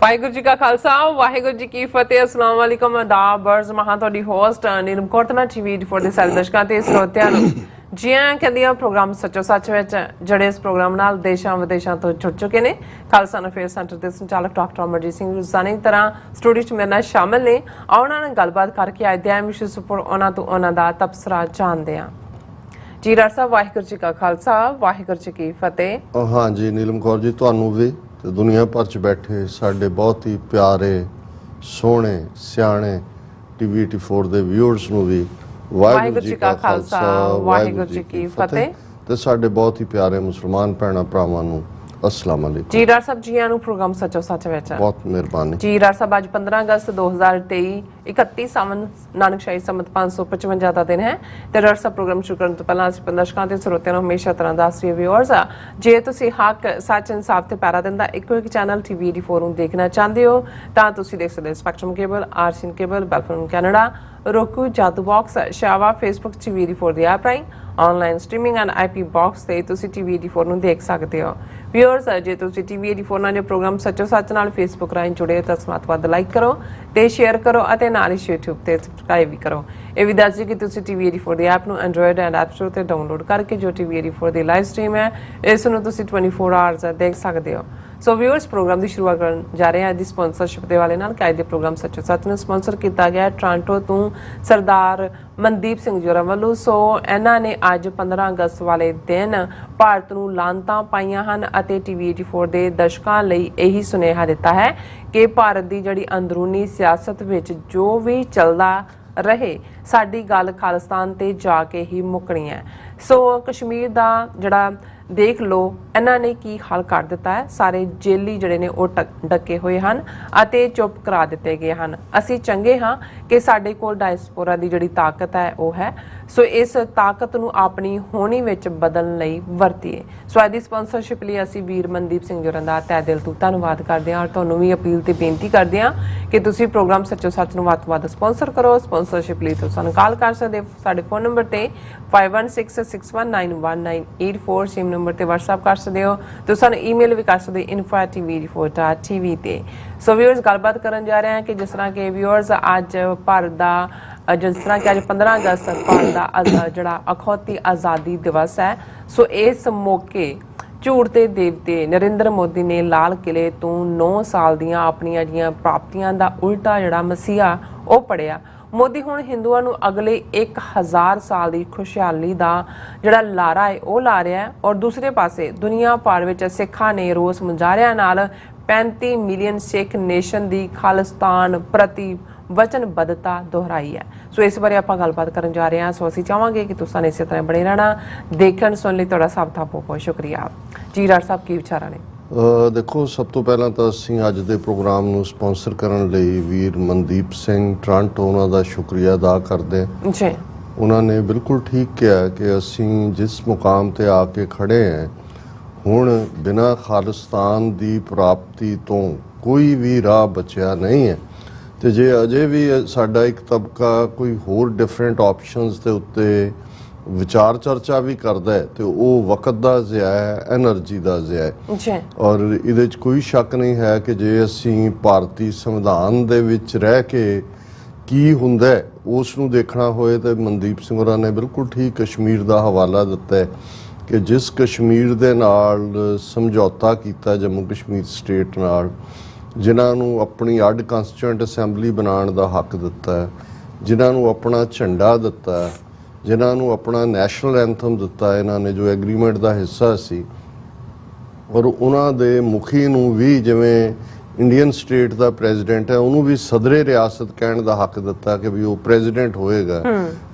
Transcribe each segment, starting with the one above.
ਵਾਹਿਗੁਰੂ ਜੀ ਕਾ ਖਾਲਸਾ ਵਾਹਿਗੁਰੂ ਜੀ ਕੀ ਫਤਿਹ। अस्सलाम वालेकुम आदाब बर्ज महा ਤੁਹਾਡੀ ਹੋਸਟ ਨੀਲਮ ਕੋਟਨਾ ਟੀਵੀ ਫॉर ਦੇ ਸਾਰੇ ਦਰਸ਼ਕਾਂ ਤੇ ਸਰੋਤਿਆਂ ਨੂੰ ਜੀ ਆਇਆਂ ਕਹਿੰਦੀ ਆ ਪ੍ਰੋਗਰਾਮ ਸੱਚੋ ਸੱਚ ਵਿੱਚ ਜਿਹੜੇ ਇਸ ਪ੍ਰੋਗਰਾਮ ਨਾਲ ਦੇਸ਼ਾਂ ਵਿਦੇਸ਼ਾਂ ਤੋਂ ਜੁੜ ਚੁੱਕੇ ਨੇ। ਖਾਲਸਾ ਅਫੇਅਰ ਸੈਂਟਰ ਦੇ ਸੰਚਾਲਕ ਡਾਕਟਰ ਅਮਰਜੀਤ ਸਿੰਘ ਰੁਜ਼ਾਨੀ ਤਰ੍ਹਾਂ ਸਟੂਡੀਓ 'ਚ ਮੇਰੇ ਨਾਲ ਸ਼ਾਮਲ ਨੇ। ਆਉਣਾ ਨਾਲ ਗੱਲਬਾਤ ਕਰਕੇ ਅੱਜ ਦੇ ਵਿਸ਼ੇ ਉੱਪਰ ਉਹਨਾਂ ਤੋਂ ਉਹਨਾਂ ਦਾ ਤਬਸਰਾ ਜਾਣਦੇ ਹਾਂ। ਜੀ ਡਾਕਟਰ ਸਾਹਿਬ ਵਾਹਿਗੁਰੂ ਜੀ ਕਾ ਖਾਲਸਾ ਵਾਹਿਗੁਰੂ ਜੀ ਕੀ ਫਤਿਹ। हाँ जी नीलम कौर जी ਤੁਹਾਨੂੰ ਵੀ ਤੇ ਦੁਨੀਆ ਭਰ ਚ ਬੈਠੇ ਸਾਡੇ ਬਹੁਤ ਹੀ ਪਿਆਰੇ ਸੋਹਣੇ ਸਿਆਣੇ ਟੀਵੀ 84 ਦੇ ਵਿਊਅਰਸ ਨੂੰ ਵੀ ਵਾਹਿਗੁਰੂ ਜੀ ਕਾ ਖਾਲਸਾ ਵਾਹਿਗੁਰੂ ਜੀ ਕੀ ਫਤਿਹ ਤੇ ਸਾਡੇ ਬਹੁਤ ਹੀ ਪਿਆਰੇ ਮੁਸਲਮਾਨ ਭੈਣਾਂ ਭਰਾਵਾਂ ਨੂੰ अस्सलाम वालेकुम। जी डॉक्टर साहब जी आनू प्रोग्राम सचो सच विच बहुत मेहरबानी जी। डॉक्टर साहब आज 15 अगस्त 2023 31 सावन नानकशाही संमत 555 ਦਾ ਦਿਨ ਹੈ ਤੇ ਡਾਕਟਰ ਸਾਹਿਬ ਪ੍ਰੋਗਰਾਮ ਸ਼ੁਰੂ ਕਰਨ ਤੋਂ ਪਹਿਲਾਂ ਅਸੀਂ ਦਰਸ਼ਕਾਂ ਤੇ ਸਰੋਤਿਆਂ ਨੂੰ ਹਮੇਸ਼ਾ ਤਰ੍ਹਾਂ ਦੱਸ ਰਹੀ ਵਿਊਅਰਸ ਆ ਜੇ ਤੁਸੀਂ ਹੱਕ ਸੱਚ ਇਨਸਾਫ ਤੇ ਪੈਰਾ ਦਿੰਦਾ ਇੱਕੋ ਇੱਕ ਚੈਨਲ ਟੀਵੀ 84 ਨੂੰ ਦੇਖਣਾ ਚਾਹੁੰਦੇ ਹੋ ਤਾਂ ਤੁਸੀਂ ਦੇਖ ਸਕਦੇ ਹੋ ਸਪੈਕਟਰਮ ਕੇਬਲ ਆਰਸੀਨ ਕੇਬਲ ਬੈਲਫੋਨ Canada roku jadoo box shawa facebook tv 84 ਦੀ ਐਪ ਰਾਹੀਂ online streaming and IP box ਤੇ ਤੁਸੀਂ ਟੀਵੀ 84 ਨੂੰ ਦੇਖ ਸਕਦੇ ਹੋ। ਵਿਊਅਰਸ ਜੇ ਤੁਸੀਂ ਟੀਵੀ 84 ਨਾਲ ਜੋ ਪ੍ਰੋਗਰਾਮ ਸੱਚੋ ਸੱਚ ਨਾਲ ਫੇਸਬੁੱਕ ਰਾਹੀਂ ਜੁੜੇ ਤਾਂ ਸਮਾਤ ਵੱਧ ਲਾਈਕ ਕਰੋ ਤੇ ਸ਼ੇਅਰ ਕਰੋ ਅਤੇ ਨਾਲ ਹੀ YouTube ਤੇ ਸਬਸਕ੍ਰਾਈਬ ਵੀ ਕਰੋ। ਇਹ ਵੀ ਦੱਸ ਦਿਓ ਕਿ ਤੁਸੀਂ ਟੀਵੀ 84 ਦੀ ਐਪ ਨੂੰ ਐਂਡਰੋਇਡ ਐਂਡ ਐਪ ਸਟੋਰ ਤੇ ਡਾਊਨਲੋਡ ਕਰਕੇ ਜੋ ਟੀਵੀ 84 ਦੀ ਲਾਈਵ ਸਟ੍ਰੀਮ ਹੈ ਇਸ ਨੂੰ ਤੁਸੀਂ 24 ਆਵਰਸ ਦੇਖ ਸਕਦੇ ਹੋ। ਸੋ ਵਿਊਅਰਸ ਪ੍ਰੋਗਰਾਮ ਦੀ ਸ਼ੁਰੂਆਤ ਕਰਨ ਜਾ ਰਹੇ ਹਾਂ ਦੀ ਸਪਾਂਸਰਸ਼ਿਪ ਦੇ ਵਾਲੇ ਨਾਲ ਕਾਇਦੇ ਪ੍ਰੋਗਰਾਮ ਸੱਚੋ ਸੱਚ ਨੂੰ ਸਪਾਂਸਰ ਕੀਤਾ ਗਿਆ ਟੋਰਾਂਟੋ ਤੋਂ ਸਰਦਾਰ ਮਨਦੀਪ ਸਿੰਘ ਜੋਰਾ ਵੱਲੋਂ। ਸੋ ਇਹਨਾਂ ਨੇ ਅੱਜ 15 ਅਗਸਤ ਵਾਲੇ ਦਿਨ ਭਾਰਤ ਨੂੰ ਲਾਂਤਾਂ ਪਾਈਆਂ ਹਨ ਅਤੇ ਟੀਵੀ 84 ਦੇ ਦਰਸ਼ਕਾਂ ਲਈ ਇਹੀ ਸੁਨੇਹਾ ਦਿੱਤਾ ਹੈ ਕਿ ਭਾਰਤ ਦੀ ਜਿਹੜੀ ਅੰਦਰੂਨੀ ਸਿਆਸਤ ਵਿੱਚ ਜੋ ਵੀ ਚੱਲਦਾ ਰਹੇ ਸਾਡੀ ਗੱਲ ਖਾਲਿਸਤਾਨ ਤੇ ਜਾ ਕੇ ਹੀ ਮੁੱਕਣੀ ਹੈ। ਸੋ ਕਸ਼ਮੀਰ ਦਾ ਜਿਹੜਾ ਦੇਖ ਲਓ ਇਹਨਾਂ ਨੇ ਕੀ ਹਾਲ ਕਰ ਦਿੱਤਾ ਹੈ। ਸਾਰੇ ਜੇਲੀ ਜਿਹੜੇ ਨੇ ਉਹ ਡੱਕੇ ਹੋਏ ਹਨ ਅਤੇ ਚੁੱਪ ਕਰਾ ਦਿੱਤੇ ਗਏ ਹਨ। ਅਸੀਂ ਚੰਗੇ ਹਾਂ ਕਿ ਸਾਡੇ ਕੋਲ ਡਾਇਸਪੋਰਾ ਦੀ ਜਿਹੜੀ ਤਾਕਤ ਹੈ ਉਹ ਹੈ। ਸੋ ਇਸ ਤਾਕਤ ਨੂੰ ਆਪਣੀ ਹੋਣੀ ਵਿੱਚ ਬਦਲਣ ਲਈ ਵਰਤੀਏ। ਸੋ ਅੱਜ ਦੀ ਸਪਾਂਸਰਸ਼ਿਪ ਲਈ ਅਸੀਂ ਵੀਰ ਮਨਦੀਪ ਸਿੰਘ ਜੋਰਾਂ ਦਾ ਤਹਿ ਦਿਲ ਤੋਂ ਧੰਨਵਾਦ ਕਰਦੇ ਹਾਂ ਔਰ ਤੁਹਾਨੂੰ ਵੀ ਅਪੀਲ ਤੇ ਬੇਨਤੀ ਕਰਦੇ ਹਾਂ ਕਿ ਤੁਸੀਂ ਪ੍ਰੋਗਰਾਮ ਸੱਚੋ ਸੱਚ ਨੂੰ ਵੱਧ ਤੋਂ ਵੱਧ ਸਪਾਂਸਰ ਕਰੋ। ਸਪਾਂਸਰਸ਼ਿਪ ਲਈ ਤੁਸੀਂ ਸਾਨੂੰ ਕਾਲ ਕਰ ਸਕਦੇ ਸਾਡੇ ਫੋਨ ਨੰਬਰ ਤੇ 5166619184 ਸੇਮ ਨੰਬਰ ਤੇ WhatsApp ਕਰ ਸਕਦੇ ਹੋ। ਤੁਸੀਂ ਸਾਨੂੰ ਈਮੇਲ ਵੀ ਕਰ ਸਕਦੇ info@tv84.tv ਤੇ। ਸੋ ਵਿਊਅਰਸ ਗੱਲਬਾਤ ਕਰਨ ਜਾ ਰਹੇ ਹਾਂ ਕਿ ਜਿਸ ਤਰ੍ਹਾਂ ਕਿ ਵਿਊਅਰਸ ਅੱਜ ਭਾਰਤ ਦਾ ਜਿਸ ਤਰ੍ਹਾਂ ਕਿ ਅੱਜ 15 ਅਗਸਤ ਭਾਰਤ ਦਾ ਜਿਹੜਾ ਅਖੌਤੀ ਆਜ਼ਾਦੀ ਦਿਵਸ ਹੈ। ਸੋ ਇਸ ਮੌਕੇ ਝੂਠ ਦੇ ਦੇਵਤੇ ਨਰਿੰਦਰ ਮੋਦੀ ਨੇ ਲਾਲ ਕਿਲੇ ਤੋਂ 9 ਸਾਲ ਦੀਆਂ ਆਪਣੀਆਂ ਜਿਹੜੀਆਂ ਪ੍ਰਾਪਤੀਆਂ ਦਾ ਉਲਟਾ ਜਿਹੜਾ ਮਸੀਹਾ ਉਹ ਪੜਿਆ। ਮੋਦੀ ਹੁਣ ਹਿੰਦੂਆਂ ਨੂੰ ਅਗਲੇ 1000 ਸਾਲ ਦੀ ਖੁਸ਼ਹਾਲੀ ਦਾ ਜਿਹੜਾ ਲਾਰਾ ਹੈ ਉਹ ਲਾ ਰਿਹਾ ਹੈ ਔਰ ਦੂਸਰੇ ਪਾਸੇ ਦੁਨੀਆ ਭਰ ਵਿੱਚ ਸਿੱਖਾਂ ਨੇ ਰੋਸ ਮੁਜ਼ਾਹਰਿਆਂ ਨਾਲ 35 ਮਿਲੀਅਨ ਸਿੱਖ ਨੇਸ਼ਨ ਦੀ ਖਾਲਿਸਤਾਨ ਪ੍ਰਤੀ ਵਚਨਬੱਧਤਾ ਦੁਹਰਾਈ ਹੈ। ਸੋ ਇਸ ਬਾਰੇ ਆਪਾਂ ਗੱਲਬਾਤ ਕਰਨ ਜਾ ਰਹੇ ਹਾਂ। ਸੋ ਅਸੀਂ ਚਾਹਾਂਗੇ ਕਿ ਤੁਸੀਂ ਇਸੇ ਤਰ੍ਹਾਂ ਬਣੇ ਰਹਿਣਾ ਦੇਖਣ ਸੁਣਨ ਲਈ ਤੁਹਾਡਾ ਸਭ ਦਾ ਬਹੁਤ ਬਹੁਤ ਸ਼ੁਕਰੀਆ। ਜੀ ਡਾਕਟਰ ਸਾਹਿਬ ਕੀ ਵਿਚਾਰਾਂ ਨੇ? ਦੇਖੋ ਸਭ ਤੋਂ ਪਹਿਲਾਂ ਤਾਂ ਅਸੀਂ ਅੱਜ ਦੇ ਪ੍ਰੋਗਰਾਮ ਨੂੰ ਸਪਾਂਸਰ ਕਰਨ ਲਈ ਵੀਰ ਮਨਦੀਪ ਸਿੰਘ ਟੋਰਾਂਟੋ ਉਹਨਾਂ ਦਾ ਸ਼ੁਕਰੀਆ ਅਦਾ ਕਰਦੇ ਜੀ। ਉਹਨਾਂ ਨੇ ਬਿਲਕੁਲ ਠੀਕ ਕਿਹਾ ਕਿ ਅਸੀਂ ਜਿਸ ਮੁਕਾਮ ਤੇ ਆ ਕੇ ਖੜੇ ਹਾਂ ਹੁਣ ਬਿਨਾਂ ਖਾਲਿਸਤਾਨ ਦੀ ਪ੍ਰਾਪਤੀ ਤੋਂ ਕੋਈ ਵੀ ਰਾਹ ਬਚਿਆ ਨਹੀਂ ਹੈ ਤੇ ਜੇ ਅਜੇ ਵੀ ਸਾਡਾ ਇੱਕ ਤਬਕਾ ਕੋਈ ਹੋਰ ਡਿਫਰੈਂਟ ਆਪਸ਼ਨਸ ਦੇ ਉੱਤੇ ਵਿਚਾਰ ਚਰਚਾ ਵੀ ਕਰਦਾ ਹੈ ਤੇ ਉਹ ਵਕਤ ਦਾ ਜ਼ਿਆ ਹੈ ਐਨਰਜੀ ਦਾ ਜ਼ਿਆ ਹੈ। ਔਰ ਇਹਦੇ 'ਚ ਕੋਈ ਸ਼ੱਕ ਨਹੀਂ ਹੈ ਕਿ ਜੇ ਅਸੀਂ ਭਾਰਤੀ ਸੰਵਿਧਾਨ ਦੇ ਵਿੱਚ ਰਹਿ ਕੇ ਕੀ ਹੁੰਦਾ ਉਸ ਨੂੰ ਦੇਖਣਾ ਹੋਏ ਤਾਂ ਮਨਦੀਪ ਸਿੰਘ ਹੋਰਾਂ ਨੇ ਬਿਲਕੁਲ ਠੀਕ ਕਸ਼ਮੀਰ ਦਾ ਹਵਾਲਾ ਦਿੱਤਾ ਹੈ ਕਿ ਜਿਸ ਕਸ਼ਮੀਰ ਦੇ ਨਾਲ ਸਮਝੌਤਾ ਕੀਤਾ ਜੰਮੂ ਕਸ਼ਮੀਰ ਸਟੇਟ ਨਾਲ ਜਿਨ੍ਹਾਂ ਨੂੰ ਆਪਣੀ ਅੱਡ ਕੰਸਟੀਟਿਊਐਂਟ ਅਸੈਂਬਲੀ ਬਣਾਉਣ ਦਾ ਹੱਕ ਦਿੱਤਾ ਹੈ ਜਿਨ੍ਹਾਂ ਨੂੰ ਆਪਣਾ ਝੰਡਾ ਦਿੱਤਾ ਜਿਨ੍ਹਾਂ ਨੂੰ ਆਪਣਾ ਨੈਸ਼ਨਲ ਐਂਥਮ ਦਿੱਤਾ ਇਹਨਾਂ ਨੇ ਜੋ ਐਗਰੀਮੈਂਟ ਦਾ ਹਿੱਸਾ ਸੀ ਔਰ ਉਹਨਾਂ ਦੇ ਮੁਖੀ ਨੂੰ ਵੀ ਜਿਵੇਂ ਇੰਡੀਅਨ ਸਟੇਟ ਦਾ ਪ੍ਰੈਜ਼ੀਡੈਂਟ ਹੈ ਉਹਨੂੰ ਵੀ ਸਦਰੇ ਰਿਆਸਤ ਕਹਿਣ ਦਾ ਹੱਕ ਦਿੱਤਾ ਕਿ ਵੀ ਉਹ ਪ੍ਰੈਜ਼ੀਡੈਂਟ ਹੋਏਗਾ।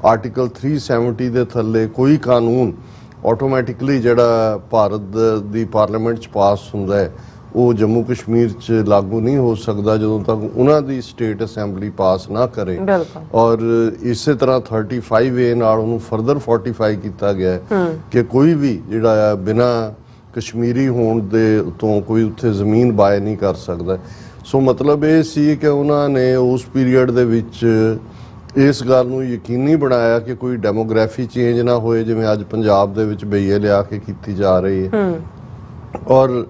ਆਰਟੀਕਲ 370 ਦੇ ਥੱਲੇ ਕੋਈ ਕਾਨੂੰਨ ਆਟੋਮੈਟਿਕਲੀ ਜਿਹੜਾ ਭਾਰਤ ਦੀ ਪਾਰਲੀਮੈਂਟ 'ਚ ਪਾਸ ਹੁੰਦਾ ਹੈ ਉਹ ਜੰਮੂ ਕਸ਼ਮੀਰ 'ਚ ਲਾਗੂ ਨਹੀਂ ਹੋ ਸਕਦਾ ਜਦੋਂ ਤੱਕ ਉਹਨਾਂ ਦੀ ਸਟੇਟ ਅਸੈਂਬਲੀ ਪਾਸ ਨਾ ਕਰੇ। ਔਰ ਇਸੇ ਤਰ੍ਹਾਂ 35A ਨਾਲ ਉਹਨੂੰ ਫਰਦਰ ਫੋਰਟੀਫਾਈ ਕੀਤਾ ਗਿਆ ਕਿ ਕੋਈ ਵੀ ਜਿਹੜਾ ਬਿਨਾਂ ਕਸ਼ਮੀਰੀ ਹੋਣ ਦੇ ਤੋਂ ਕੋਈ ਉੱਥੇ ਜ਼ਮੀਨ ਬਾਏ ਨਹੀਂ ਕਰ ਸਕਦਾ। ਸੋ ਮਤਲਬ ਇਹ ਸੀ ਕਿ ਉਹਨਾਂ ਨੇ ਉਸ ਪੀਰੀਅਡ ਦੇ ਵਿੱਚ ਇਸ ਗੱਲ ਨੂੰ ਯਕੀਨੀ ਬਣਾਇਆ ਕਿ ਕੋਈ ਡੈਮੋਗ੍ਰਾਫੀ ਚੇਂਜ ਨਾ ਹੋਏ ਜਿਵੇਂ ਅੱਜ ਪੰਜਾਬ ਦੇ ਵਿੱਚ ਬਈਏ ਲਿਆ ਕੇ ਕੀਤੀ ਜਾ ਰਹੀ ਹੈ। ਔਰ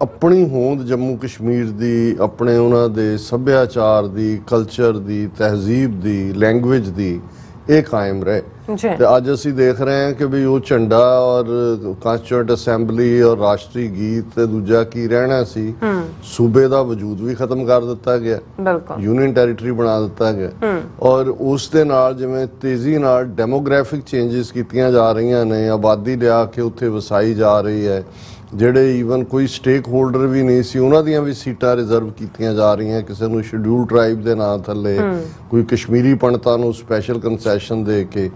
ਆਪਣੀ ਹੋਂਦ ਜੰਮੂ ਕਸ਼ਮੀਰ ਦੀ, ਆਪਣੇ ਉਹਨਾਂ ਦੇ ਸੱਭਿਆਚਾਰ ਦੀ, ਕਲਚਰ ਦੀ, ਤਹਿਜ਼ੀਬ ਦੀ, ਲੈਂਗੁਏਜ ਦੀ, ਇਹ ਕਾਇਮ ਰਹੇ। ਜੀ ਤੇ ਅੱਜ ਅਸੀਂ ਦੇਖ ਰਹੇ ਹਾਂ ਕਿ ਵੀ ਉਹ ਝੰਡਾ ਔਰ ਕਾਂਸਟੀਟਿਊਂਟ ਅਸੈਂਬਲੀ ਔਰ ਰਾਸ਼ਟਰੀ ਗੀਤ ਤੇ ਦੂਜਾ ਕੀ ਰਹਿਣਾ ਸੀ, ਸੂਬੇ ਦਾ ਵਜੂਦ ਵੀ ਖਤਮ ਕਰ ਦਿੱਤਾ ਗਿਆ, ਬਿਲਕੁਲ ਯੂਨੀਅਨ ਟੈਰੀਟਰੀ ਬਣਾ ਦਿੱਤਾ ਗਿਆ। ਔਰ ਉਸ ਦੇ ਨਾਲ ਜਿਵੇਂ ਤੇਜ਼ੀ ਨਾਲ ਡੈਮੋਗ੍ਰਾਫਿਕ ਚੇਂਜਸ ਕੀਤੀਆਂ ਜਾ ਰਹੀਆਂ ਨੇ, ਆਬਾਦੀ ਲਿਆ ਕੇ ਉੱਥੇ ਵਸਾਈ ਜਾ ਰਹੀ ਹੈ, ਜਿਹੜੇ ਈਵਨ ਕੋਈ ਸਟੇਕ ਹੋਲਡਰ ਵੀ ਨਹੀਂ ਸੀ ਉਹਨਾਂ ਦੀਆਂ ਵੀ ਸੀਟਾਂ ਰਿਜ਼ਰਵ ਕੀਤੀਆਂ ਜਾ ਰਹੀਆਂ, ਕਿਸੇ ਨੂੰ ਸ਼ਡਿਊਲ ਟ੍ਰਾਈਬ ਦੇ ਨਾਂ ਥੱਲੇ, ਕੋਈ ਕਸ਼ਮੀਰੀ ਪੰਡਤਾਂ ਨੂੰ ਸਪੈਸ਼ਲ ਕੰਸੈਸ਼ਨ ਦੇ ਕੇ।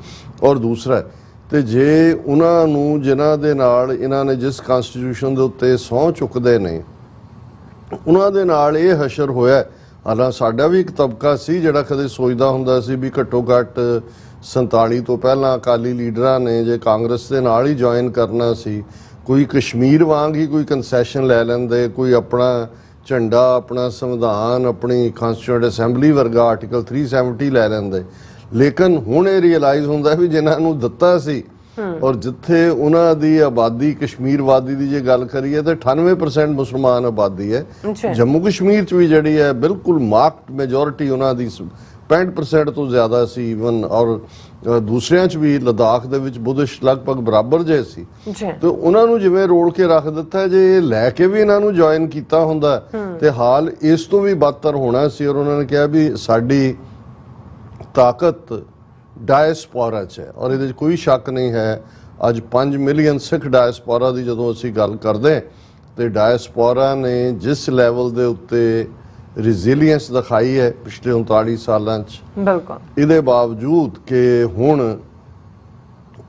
ਔਰ ਦੂਸਰਾ ਤੇ ਜੇ ਉਹਨਾਂ ਨੂੰ ਜਿਨ੍ਹਾਂ ਦੇ ਨਾਲ ਇਹਨਾਂ ਨੇ ਜਿਸ ਕਨਸਟੀਟਿਊਸ਼ਨ ਦੇ ਉੱਤੇ ਸਹੁੰ ਚੁੱਕਦੇ ਨੇ ਉਹਨਾਂ ਦੇ ਨਾਲ ਇਹ ਹਸ਼ਰ ਹੋਇਆ। ਹਾਲਾਂ ਸਾਡਾ ਵੀ ਇੱਕ ਤਬਕਾ ਸੀ ਜਿਹੜਾ ਕਦੇ ਸੋਚਦਾ ਹੁੰਦਾ ਸੀ ਵੀ ਘੱਟੋ ਘੱਟ 47 ਤੋਂ ਪਹਿਲਾਂ ਅਕਾਲੀ ਲੀਡਰਾਂ ਨੇ ਜੇ ਕਾਂਗਰਸ ਦੇ ਨਾਲ ਹੀ ਜੁਆਇਨ ਕਰਨਾ ਸੀ, ਕੋਈ ਕਸ਼ਮੀਰ ਵਾਂਗ ਹੀ ਕੋਈ ਕੰਸੈਸ਼ਨ ਲੈ ਲੈਂਦੇ, ਕੋਈ ਆਪਣਾ ਝੰਡਾ, ਆਪਣਾ ਸੰਵਿਧਾਨ, ਆਪਣੀ ਕਾਂਸਟੀਟਿਊਂਟ ਅਸੈਂਬਲੀ ਵਰਗਾ ਆਰਟੀਕਲ 370 ਲੈ ਲੈਂਦੇ। ਲੇਕਿਨ ਹੁਣ ਇਹ ਰਿਅਲਾਈਜ਼ ਹੁੰਦਾ ਵੀ ਜਿਨ੍ਹਾਂ ਨੂੰ ਦਿੱਤਾ ਸੀ ਔਰ ਜਿੱਥੇ ਉਹਨਾਂ ਦੀ ਆਬਾਦੀ, ਕਸ਼ਮੀਰ ਵਾਦੀ ਦੀ ਜੇ ਗੱਲ ਕਰੀਏ ਤਾਂ 98% ਮੁਸਲਮਾਨ ਆਬਾਦੀ ਹੈ। ਜੰਮੂ ਕਸ਼ਮੀਰ 'ਚ ਵੀ ਜਿਹੜੀ ਹੈ ਬਿਲਕੁਲ ਮਾਰਕਡ ਮੈਜੋਰਿਟੀ ਉਹਨਾਂ ਦੀ 65% ਤੋਂ ਜ਼ਿਆਦਾ ਸੀ ਈਵਨ। ਔਰ ਦੂਸਰਿਆਂ 'ਚ ਵੀ ਲਦਾਖ ਦੇ ਵਿੱਚ ਬੁੱਧਿਸਟ ਲਗਭਗ ਬਰਾਬਰ ਜੇ ਸੀ। ਤੇ ਉਹਨਾਂ ਨੂੰ ਜਿਵੇਂ ਰੋਲ ਕੇ ਰੱਖ ਦਿੱਤਾ, ਜੇ ਇਹ ਲੈ ਕੇ ਵੀ ਇਹਨਾਂ ਨੂੰ ਜੁਆਇਨ ਕੀਤਾ ਹੁੰਦਾ ਤੇ ਹਾਲ ਇਸ ਤੋਂ ਵੀ ਬਦਤਰ ਹੋਣਾ ਸੀ। ਔਰ ਉਹਨਾਂ ਨੇ ਕਿਹਾ ਵੀ ਸਾਡੀ ਤਾਕਤ ਡਾਇਸਪੋਰਾ 'ਚ ਹੈ ਔਰ ਇਹਦੇ 'ਚ ਕੋਈ ਸ਼ੱਕ ਨਹੀਂ ਹੈ। ਅੱਜ 5 ਮਿਲੀਅਨ ਸਿੱਖ ਡਾਇਸਪੋਰਾ ਦੀ ਜਦੋਂ ਅਸੀਂ ਗੱਲ ਕਰਦੇ ਤੇ ਡਾਇਸਪੋਰਾ ਨੇ ਜਿਸ ਲੈਵਲ ਦੇ ਉੱਤੇ ਰਿਜ਼ੀਲੀਅੰਸ ਦਿਖਾਈ ਹੈ ਪਿਛਲੇ 39 ਸਾਲਾਂ 'ਚ, ਬਿਲਕੁਲ ਇਹਦੇ ਬਾਵਜੂਦ ਕਿ ਹੁਣ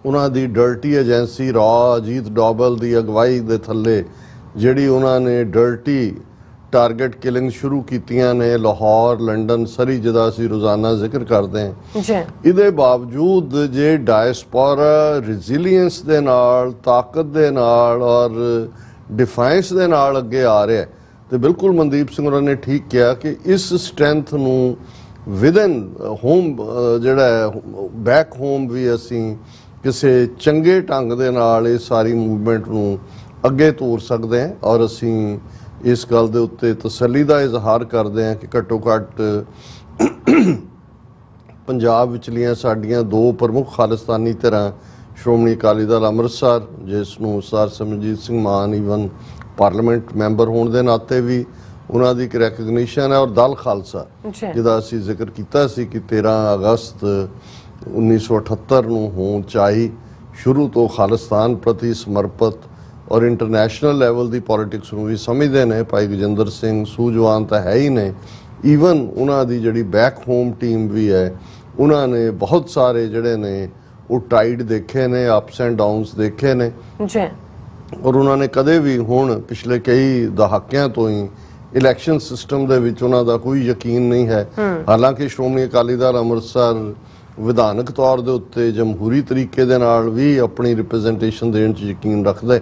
ਉਹਨਾਂ ਦੀ ਡਰਟੀ ਏਜੰਸੀ ਰਾਅ ਅਜੀਤ ਡੋਬਲ ਦੀ ਅਗਵਾਈ ਦੇ ਥੱਲੇ ਜਿਹੜੀ ਉਹਨਾਂ ਨੇ ਡਰਟੀ ਟਾਰਗੇਟ ਕਿਲਿੰਗ ਸ਼ੁਰੂ ਕੀਤੀਆਂ ਨੇ ਲਾਹੌਰ, ਲੰਡਨ, ਸਰੀ, ਜਿਹਦਾ ਅਸੀਂ ਰੋਜ਼ਾਨਾ ਜ਼ਿਕਰ ਕਰਦੇ ਹਾਂ, ਇਹਦੇ ਬਾਵਜੂਦ ਜੇ ਡਾਇਸਪੋਰਾ ਰਿਜ਼ੀਲੀਅੰਸ ਦੇ ਨਾਲ, ਤਾਕਤ ਦੇ ਨਾਲ ਔਰ ਡਿਫਾਈਂਸ ਦੇ ਨਾਲ ਅੱਗੇ ਆ ਰਿਹਾ ਤੇ ਬਿਲਕੁਲ ਮਨਦੀਪ ਸਿੰਘ ਹੋਰਾਂ ਨੇ ਠੀਕ ਕਿਹਾ ਕਿ ਇਸ ਸਟਰੈਂਥ ਨੂੰ ਵਿਦਨ ਹੋਮ ਜਿਹੜਾ ਬੈਕ ਹੋਮ ਵੀ ਅਸੀਂ ਕਿਸੇ ਚੰਗੇ ਢੰਗ ਦੇ ਨਾਲ ਇਹ ਸਾਰੀ ਮੂਵਮੈਂਟ ਨੂੰ ਅੱਗੇ ਤੋਰ ਸਕਦੇ ਹਾਂ। ਔਰ ਅਸੀਂ ਇਸ ਗੱਲ ਦੇ ਉੱਤੇ ਤਸੱਲੀ ਦਾ ਇਜ਼ਹਾਰ ਕਰਦੇ ਹਾਂ ਕਿ ਘੱਟੋ ਘੱਟ ਪੰਜਾਬ ਵਿਚਲੀਆਂ ਸਾਡੀਆਂ ਦੋ ਪ੍ਰਮੁੱਖ ਖਾਲਿਸਤਾਨੀ ਧਿਰਾਂ, ਸ਼੍ਰੋਮਣੀ ਅਕਾਲੀ ਦਲ ਅੰਮ੍ਰਿਤਸਰ ਜਿਸ ਨੂੰ ਸਰ ਸਿਮਰਜੀਤ ਸਿੰਘ ਮਾਨ ਈਵਨ ਪਾਰਲੀਮੈਂਟ ਮੈਂਬਰ ਹੋਣ ਦੇ ਨਾਤੇ ਵੀ ਉਹਨਾਂ ਦੀ ਇੱਕ ਰੈਕਗਨੀਸ਼ਨ ਹੈ, ਔਰ ਦਲ ਖਾਲਸਾ ਜਿਹਦਾ ਅਸੀਂ ਜ਼ਿਕਰ ਕੀਤਾ ਸੀ ਕਿ 13 ਅਗਸਤ 1978 ਨੂੰ ਹੋਂਦ 'ਚ ਆਈ, ਸ਼ੁਰੂ ਤੋਂ ਖਾਲਿਸਤਾਨ ਪ੍ਰਤੀ ਸਮਰਪਿਤ ਔਰ ਇੰਟਰਨੈਸ਼ਨਲ ਲੈਵਲ ਦੀ ਪੋਲੀਟਿਕਸ ਨੂੰ ਵੀ ਸਮਝਦੇ ਨੇ। ਭਾਈ ਗਜਿੰਦਰ ਸਿੰਘ ਸੂਝਵਾਨ ਤਾਂ ਹੈ ਹੀ ਨੇ, ਈਵਨ ਉਹਨਾਂ ਦੀ ਜਿਹੜੀ ਬੈਕ ਹੋਮ ਟੀਮ ਵੀ ਹੈ, ਉਹਨਾਂ ਨੇ ਬਹੁਤ ਸਾਰੇ ਜਿਹੜੇ ਨੇ ਉਹ ਟਾਈਡ ਦੇਖੇ ਨੇ, ਅਪਸ ਐਂਡ ਡਾਊਨਸ ਦੇਖੇ ਨੇ ਜੀ। ਔਰ ਉਹਨਾਂ ਨੇ ਕਦੇ ਵੀ ਹੁਣ ਪਿਛਲੇ ਕਈ ਦਹਾਕਿਆਂ ਤੋਂ ਹੀ ਇਲੈਕਸ਼ਨ ਸਿਸਟਮ ਦੇ ਵਿੱਚ ਉਹਨਾਂ ਦਾ ਕੋਈ ਯਕੀਨ ਨਹੀਂ ਹੈ। ਹਾਲਾਂਕਿ ਸ਼੍ਰੋਮਣੀ ਅਕਾਲੀ ਦਲ ਅੰਮ੍ਰਿਤਸਰ ਵਿਧਾਨਕ ਤੌਰ ਦੇ ਉੱਤੇ ਜਮਹੂਰੀ ਤਰੀਕੇ ਦੇ ਨਾਲ ਵੀ ਆਪਣੀ ਰਿਪਰੈਜ਼ੈਂਟੇਸ਼ਨ ਦੇਣ 'ਚ ਯਕੀਨ ਰੱਖਦਾ ਹੈ।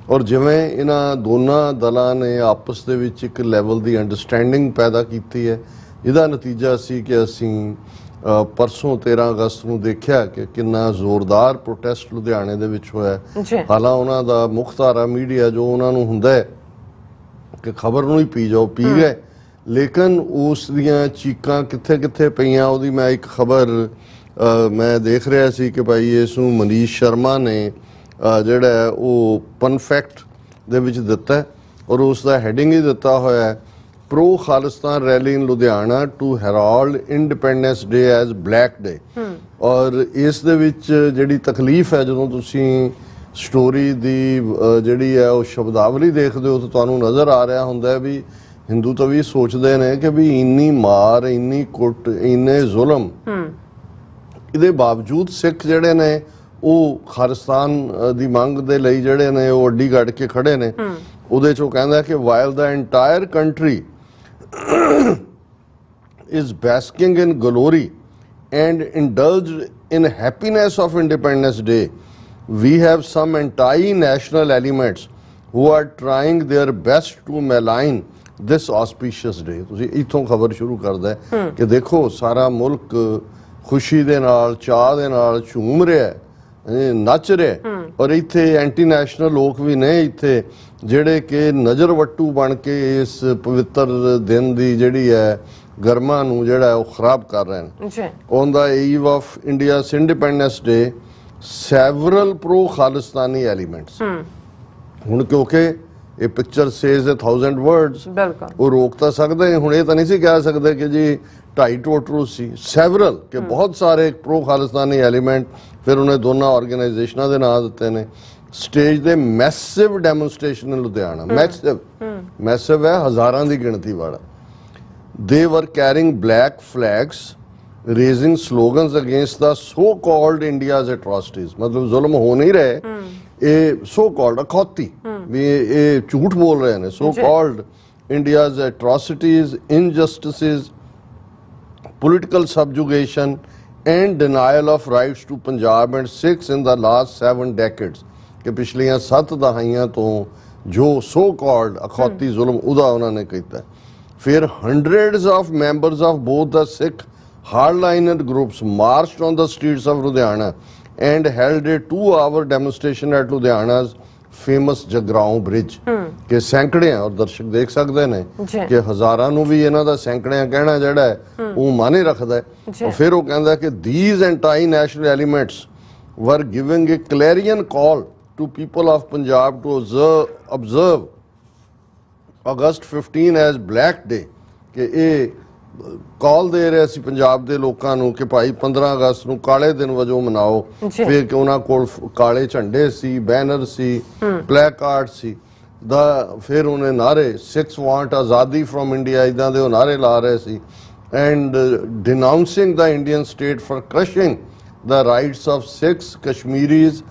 ਔਰ ਜਿਵੇਂ ਇਹਨਾਂ ਦੋਨਾਂ ਦਲਾਂ ਨੇ ਆਪਸ ਦੇ ਵਿੱਚ ਇੱਕ ਲੈਵਲ ਦੀ ਅੰਡਰਸਟੈਂਡਿੰਗ ਪੈਦਾ ਕੀਤੀ ਹੈ, ਇਹਦਾ ਨਤੀਜਾ ਸੀ ਕਿ ਅਸੀਂ ਪਰਸੋਂ 13 ਅਗਸਤ ਨੂੰ ਦੇਖਿਆ ਕਿ ਕਿੰਨਾ ਜ਼ੋਰਦਾਰ ਪ੍ਰੋਟੈਸਟ ਲੁਧਿਆਣੇ ਦੇ ਵਿੱਚ ਹੋਇਆ। ਹਾਲਾਂ ਉਹਨਾਂ ਦਾ ਮੁੱਖ ਧਾਰਾ ਮੀਡੀਆ ਜੋ ਉਹਨਾਂ ਨੂੰ ਹੁੰਦਾ ਹੈ ਕਿ ਖਬਰ ਨੂੰ ਹੀ ਪੀ ਜਾਓ, ਪੀ ਗਏ, ਲੇਕਿਨ ਉਸ ਦੀਆਂ ਚੀਕਾਂ ਕਿੱਥੇ ਕਿੱਥੇ ਪਈਆਂ ਉਹਦੀ ਮੈਂ ਇੱਕ ਖਬਰ ਮੈਂ ਦੇਖ ਰਿਹਾ ਸੀ ਕਿ ਭਾਈ ਇਸ ਨੂੰ ਮਨੀਸ਼ ਸ਼ਰਮਾ ਨੇ ਜਿਹੜਾ ਉਹ ਪਨਫੈਕਟ ਦੇ ਵਿੱਚ ਦਿੱਤਾ ਔਰ ਉਸ ਦਾ ਹੈਡਿੰਗ ਹੀ ਦਿੱਤਾ ਹੋਇਆ ਹੈ, pro Khalistan rally in Ludhiana to herald independence day as black day. ਔਰ ਇਸ ਦੇ ਵਿੱਚ ਜਿਹੜੀ ਤਕਲੀਫ ਹੈ, ਜਦੋਂ ਤੁਸੀਂ ਸਟੋਰੀ ਦੀ ਜਿਹੜੀ ਹੈ ਉਹ ਸ਼ਬਦਾਵਲੀ ਦੇਖਦੇ ਹੋ ਤਾਂ ਤੁਹਾਨੂੰ ਨਜ਼ਰ ਆ ਰਿਹਾ ਹੁੰਦਾ ਹੈ ਵੀ ਹਿੰਦੂ ਤਾਂ ਵੀ ਸੋਚਦੇ ਨੇ ਕਿ ਵੀ ਇੰਨੀ ਮਾਰ, ਇੰਨੀ ਕੁੱਟ, ਇੰਨੇ ਜ਼ੁਲਮ, ਇਹਦੇ ਬਾਵਜੂਦ ਸਿੱਖ ਜਿਹੜੇ ਨੇ ਉਹ ਖਾਲਿਸਤਾਨ ਦੀ ਮੰਗ ਦੇ ਲਈ ਜਿਹੜੇ ਨੇ ਉਹ ਅੱਡੀ ਗੱਡ ਕੇ ਖੜੇ ਨੇ। ਉਹਦੇ 'ਚ ਉਹ ਕਹਿੰਦਾ ਕਿ while the entire country is basking in glory and indulged in happiness of Independence Day, we have some anti-national elements who are trying their best to malign this auspicious day। ਤੁਸੀਂ ਇੱਥੋਂ ਖਬਰ ਸ਼ੁਰੂ ਕਰਦਾ ਹੈ ਕਿ ਦੇਖੋ ਸਾਰਾ ਮੁਲਕ ਖੁਸ਼ੀ ਦੇ ਨਾਲ, ਚਾਅ ਦੇ ਨਾਲ ਝੂਮ ਰਿਹਾ, ਨੱਚ ਰਿਹਾ, ਔਰ ਇੱਥੇ ਐਂਟੀ ਨੈਸ਼ਨਲ ਲੋਕ ਵੀ ਨੇ ਇੱਥੇ ਜਿਹੜੇ ਕਿ ਨਜ਼ਰ ਵੱਟੂ ਬਣ ਕੇ ਇਸ ਪਵਿੱਤਰ ਦਿਨ ਦੀ ਜਿਹੜੀ ਹੈ ਗਰਮਾ ਨੂੰ ਜਿਹੜਾ ਉਹ ਖਰਾਬ ਕਰ ਰਹੇ ਨੇ। ਜੀ on the eve of India's Independence Day several pro Khalistani elements, ਹੁਣ ਕਿਉਂਕਿ ਇਹ ਪਿਕਚਰ ਸੇਜ਼ 1000 ਵਰਡਸ, ਬਿਲਕੁਲ ਉਹ ਰੋਕ ਤਾਂ ਸਕਦੇ, ਹੁਣ ਇਹ ਤਾਂ ਨਹੀਂ ਸੀ ਕਹਿ ਸਕਦੇ ਕਿ ਜੀ 2.5 ਟੋਟਰੂ ਸੀ, ਸੈਵਰਲ ਕਿ ਬਹੁਤ ਸਾਰੇ ਪ੍ਰੋ ਖਾਲਿਸਤਾਨੀ ਐਲੀਮੈਂਟ, ਫਿਰ ਉਹਨੇ ਦੋਨਾਂ ਆਰਗੇਨਾਈਜੇਸ਼ਨਾਂ ਦੇ ਨਾਂ ਦਿੱਤੇ ਨੇ। ਸਟੇਜ ਦੇ ਮੈਸਿਵ ਡੈਮੋਨਸਟ੍ਰੇਸ਼ਨ ਇਨ ਲੁਧਿਆਣਾ, ਮੈਸਿਵ ਹੈ ਹਜ਼ਾਰਾਂ ਦੀ ਗਿਣਤੀ ਵਾਲਾ। They were carrying black flags, raising slogans against the so-called India's atrocities। मतलब जुल्म हो नहीं रहे, ये so-called अखौती भी ये झूठ बोल रहे हैं, so-called India's atrocities, injustices, political subjugation and denial of rights to Punjab and Sikhs in the last 7 decades। कि पिछलियां 7 दहाइयां तो जो so-called अखौती जुल्म उदा उन्होंने किया। फिर hundreds of members of both the Sikh hardliner groups marched on the streets of Ludhiana and held a 2-hour demonstration at Ludhiana's famous Jagrao Bridge। कि सैकड़े और दर्शक देख सकते हैं कि हजारां नूं भी इन्हां दा सैकड़ियां कहना जिहड़ा है वो माने रखदा है। और फिर वो कहंदा कि these anti-national elements were giving a clarion call to people of Punjab to observe August 15 as black day, ਕਿ ਇਹ ਕਾਲ ਦੇ ਰਿਹਾ ਸੀ ਪੰਜਾਬ ਦੇ ਲੋਕਾਂ ਨੂੰ ਕਿ ਭਾਈ 15 ਅਗਸਤ ਨੂੰ ਕਾਲੇ ਦਿਨ ਵਜੋਂ ਮਨਾਓ। ਫਿਰ ਕਿ ਉਹਨਾਂ ਕੋਲ ਕਾਲੇ ਝੰਡੇ ਸੀ, ਬੈਨਰ ਸੀ, ਪਲੈਕਾਰਡ ਸੀ ਫਿਰ ਉਹਨੇ ਨਾਰੇ ਸਿਕਸ ਵਾਂਟ ਆਜ਼ਾਦੀ ਫਰੋਮ ਇੰਡੀਆ, ਇੱਦਾਂ ਦੇ ਉਹ ਨਾਰੇ ਲਾ ਰਹੇ ਸੀ। And denouncing the Indian state for crushing the rights of Sikhs, Kashmiris,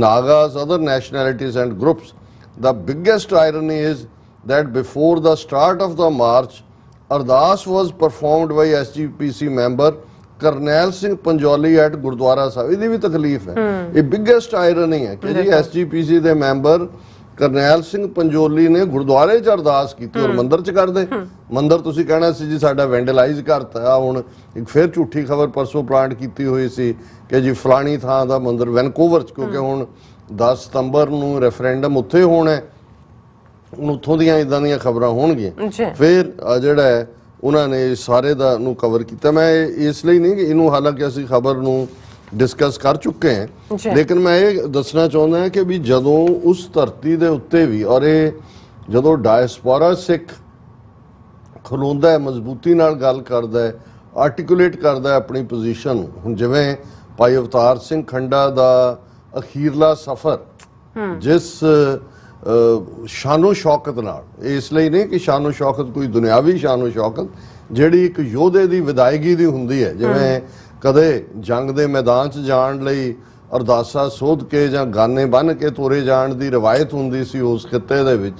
Nagas, other nationalities and groups. The biggest irony is that before the start of the march, Ardas was performed by SGPC member Karnail Singh Panjoli at Gurdwara Sahib। ਇਹਦੀ ਵੀ ਤਕਲੀਫ ਹੈ, ਇਹ biggest ਆਇਰਨੀ ਹੈ ਕਿ ਜੀ SGPC ਦੇ member Karnail Singh Panjoli ਨੇ ਗੁਰਦੁਆਰੇ 'ਚ ਅਰਦਾਸ ਕੀਤੀ ਔਰ ਮੰਦਿਰ 'ਚ ਕਰਦੇ। ਮੰਦਿਰ ਤੁਸੀਂ ਕਹਿਣਾ ਸੀ ਜੀ ਸਾਡਾ ਵੈਂਡਲਾਈਜ਼ ਕਰਤਾ। ਹੁਣ ਇੱਕ ਫਿਰ ਝੂਠੀ ਖਬਰ ਪਰਸੋਂ ਪਲਾਂਟ ਕੀਤੀ ਹੋਈ ਸੀ ਕਿ ਜੀ ਫਲਾਣੀ ਥਾਂ ਦਾ ਮੰਦਿਰ ਵੈਨਕੂਵਰ 'ਚ, ਕਿਉਂਕਿ ਹੁਣ 10 ਸਤੰਬਰ ਨੂੰ ਰੈਫਰੈਂਡਮ ਉੱਥੇ ਹੋਣਾ, ਹੁਣ ਉੱਥੋਂ ਦੀਆਂ ਇਦਾਂ ਦੀਆਂ ਖਬਰਾਂ ਹੋਣਗੀਆਂ। ਫਿਰ ਜਿਹੜਾ ਹੈ ਉਹਨਾਂ ਨੇ ਸਾਰੇ ਦਾ ਨੂੰ ਕਵਰ ਕੀਤਾ। ਮੈਂ ਇਸ ਲਈ ਨਹੀਂ ਕਿ ਇਹਨੂੰ, ਹਾਲਾਂਕਿ ਅਸੀਂ ਖਬਰ ਨੂੰ ਡਿਸਕਸ ਕਰ ਚੁੱਕੇ ਹਾਂ, ਲੇਕਿਨ ਮੈਂ ਇਹ ਦੱਸਣਾ ਚਾਹੁੰਦਾ ਹਾਂ ਕਿ ਵੀ ਜਦੋਂ ਉਸ ਧਰਤੀ ਦੇ ਉੱਤੇ ਵੀ, ਔਰ ਇਹ ਜਦੋਂ ਡਾਇਸਪੋਰਾ ਸਿੱਖ ਖਲੋਂਦਾ ਹੈ, ਮਜ਼ਬੂਤੀ ਨਾਲ ਗੱਲ ਕਰਦਾ ਹੈ, ਆਰਟੀਕੂਲੇਟ ਕਰਦਾ ਹੈ ਆਪਣੀ ਪੋਜੀਸ਼ਨ। ਹੁਣ ਜਿਵੇਂ ਭਾਈ ਅਵਤਾਰ ਸਿੰਘ ਖੰਡਾ ਦਾ ਅਖੀਰਲਾ ਸਫ਼ਰ, ਜਿਸ ਸ਼ਾਨੋ ਸ਼ੌਕਤ ਨਾਲ, ਇਸ ਲਈ ਨਹੀਂ ਕਿ ਸ਼ਾਨੋ ਸ਼ੌਕਤ ਕੋਈ ਦੁਨਿਆਵੀ ਸ਼ਾਨੋ ਸ਼ੌਕਤ, ਜਿਹੜੀ ਇੱਕ ਯੋਧੇ ਦੀ ਵਿਦਾਇਗੀ ਦੀ ਹੁੰਦੀ ਹੈ, ਜਿਵੇਂ ਕਦੇ ਜੰਗ ਦੇ ਮੈਦਾਨ 'ਚ ਜਾਣ ਲਈ ਅਰਦਾਸਾ ਸੋਧ ਕੇ ਜਾਂ ਗਾਨੇ ਬੰਨ੍ਹ ਕੇ ਤੋਰੇ ਜਾਣ ਦੀ ਰਵਾਇਤ ਹੁੰਦੀ ਸੀ ਉਸ ਖਿੱਤੇ ਦੇ ਵਿੱਚ,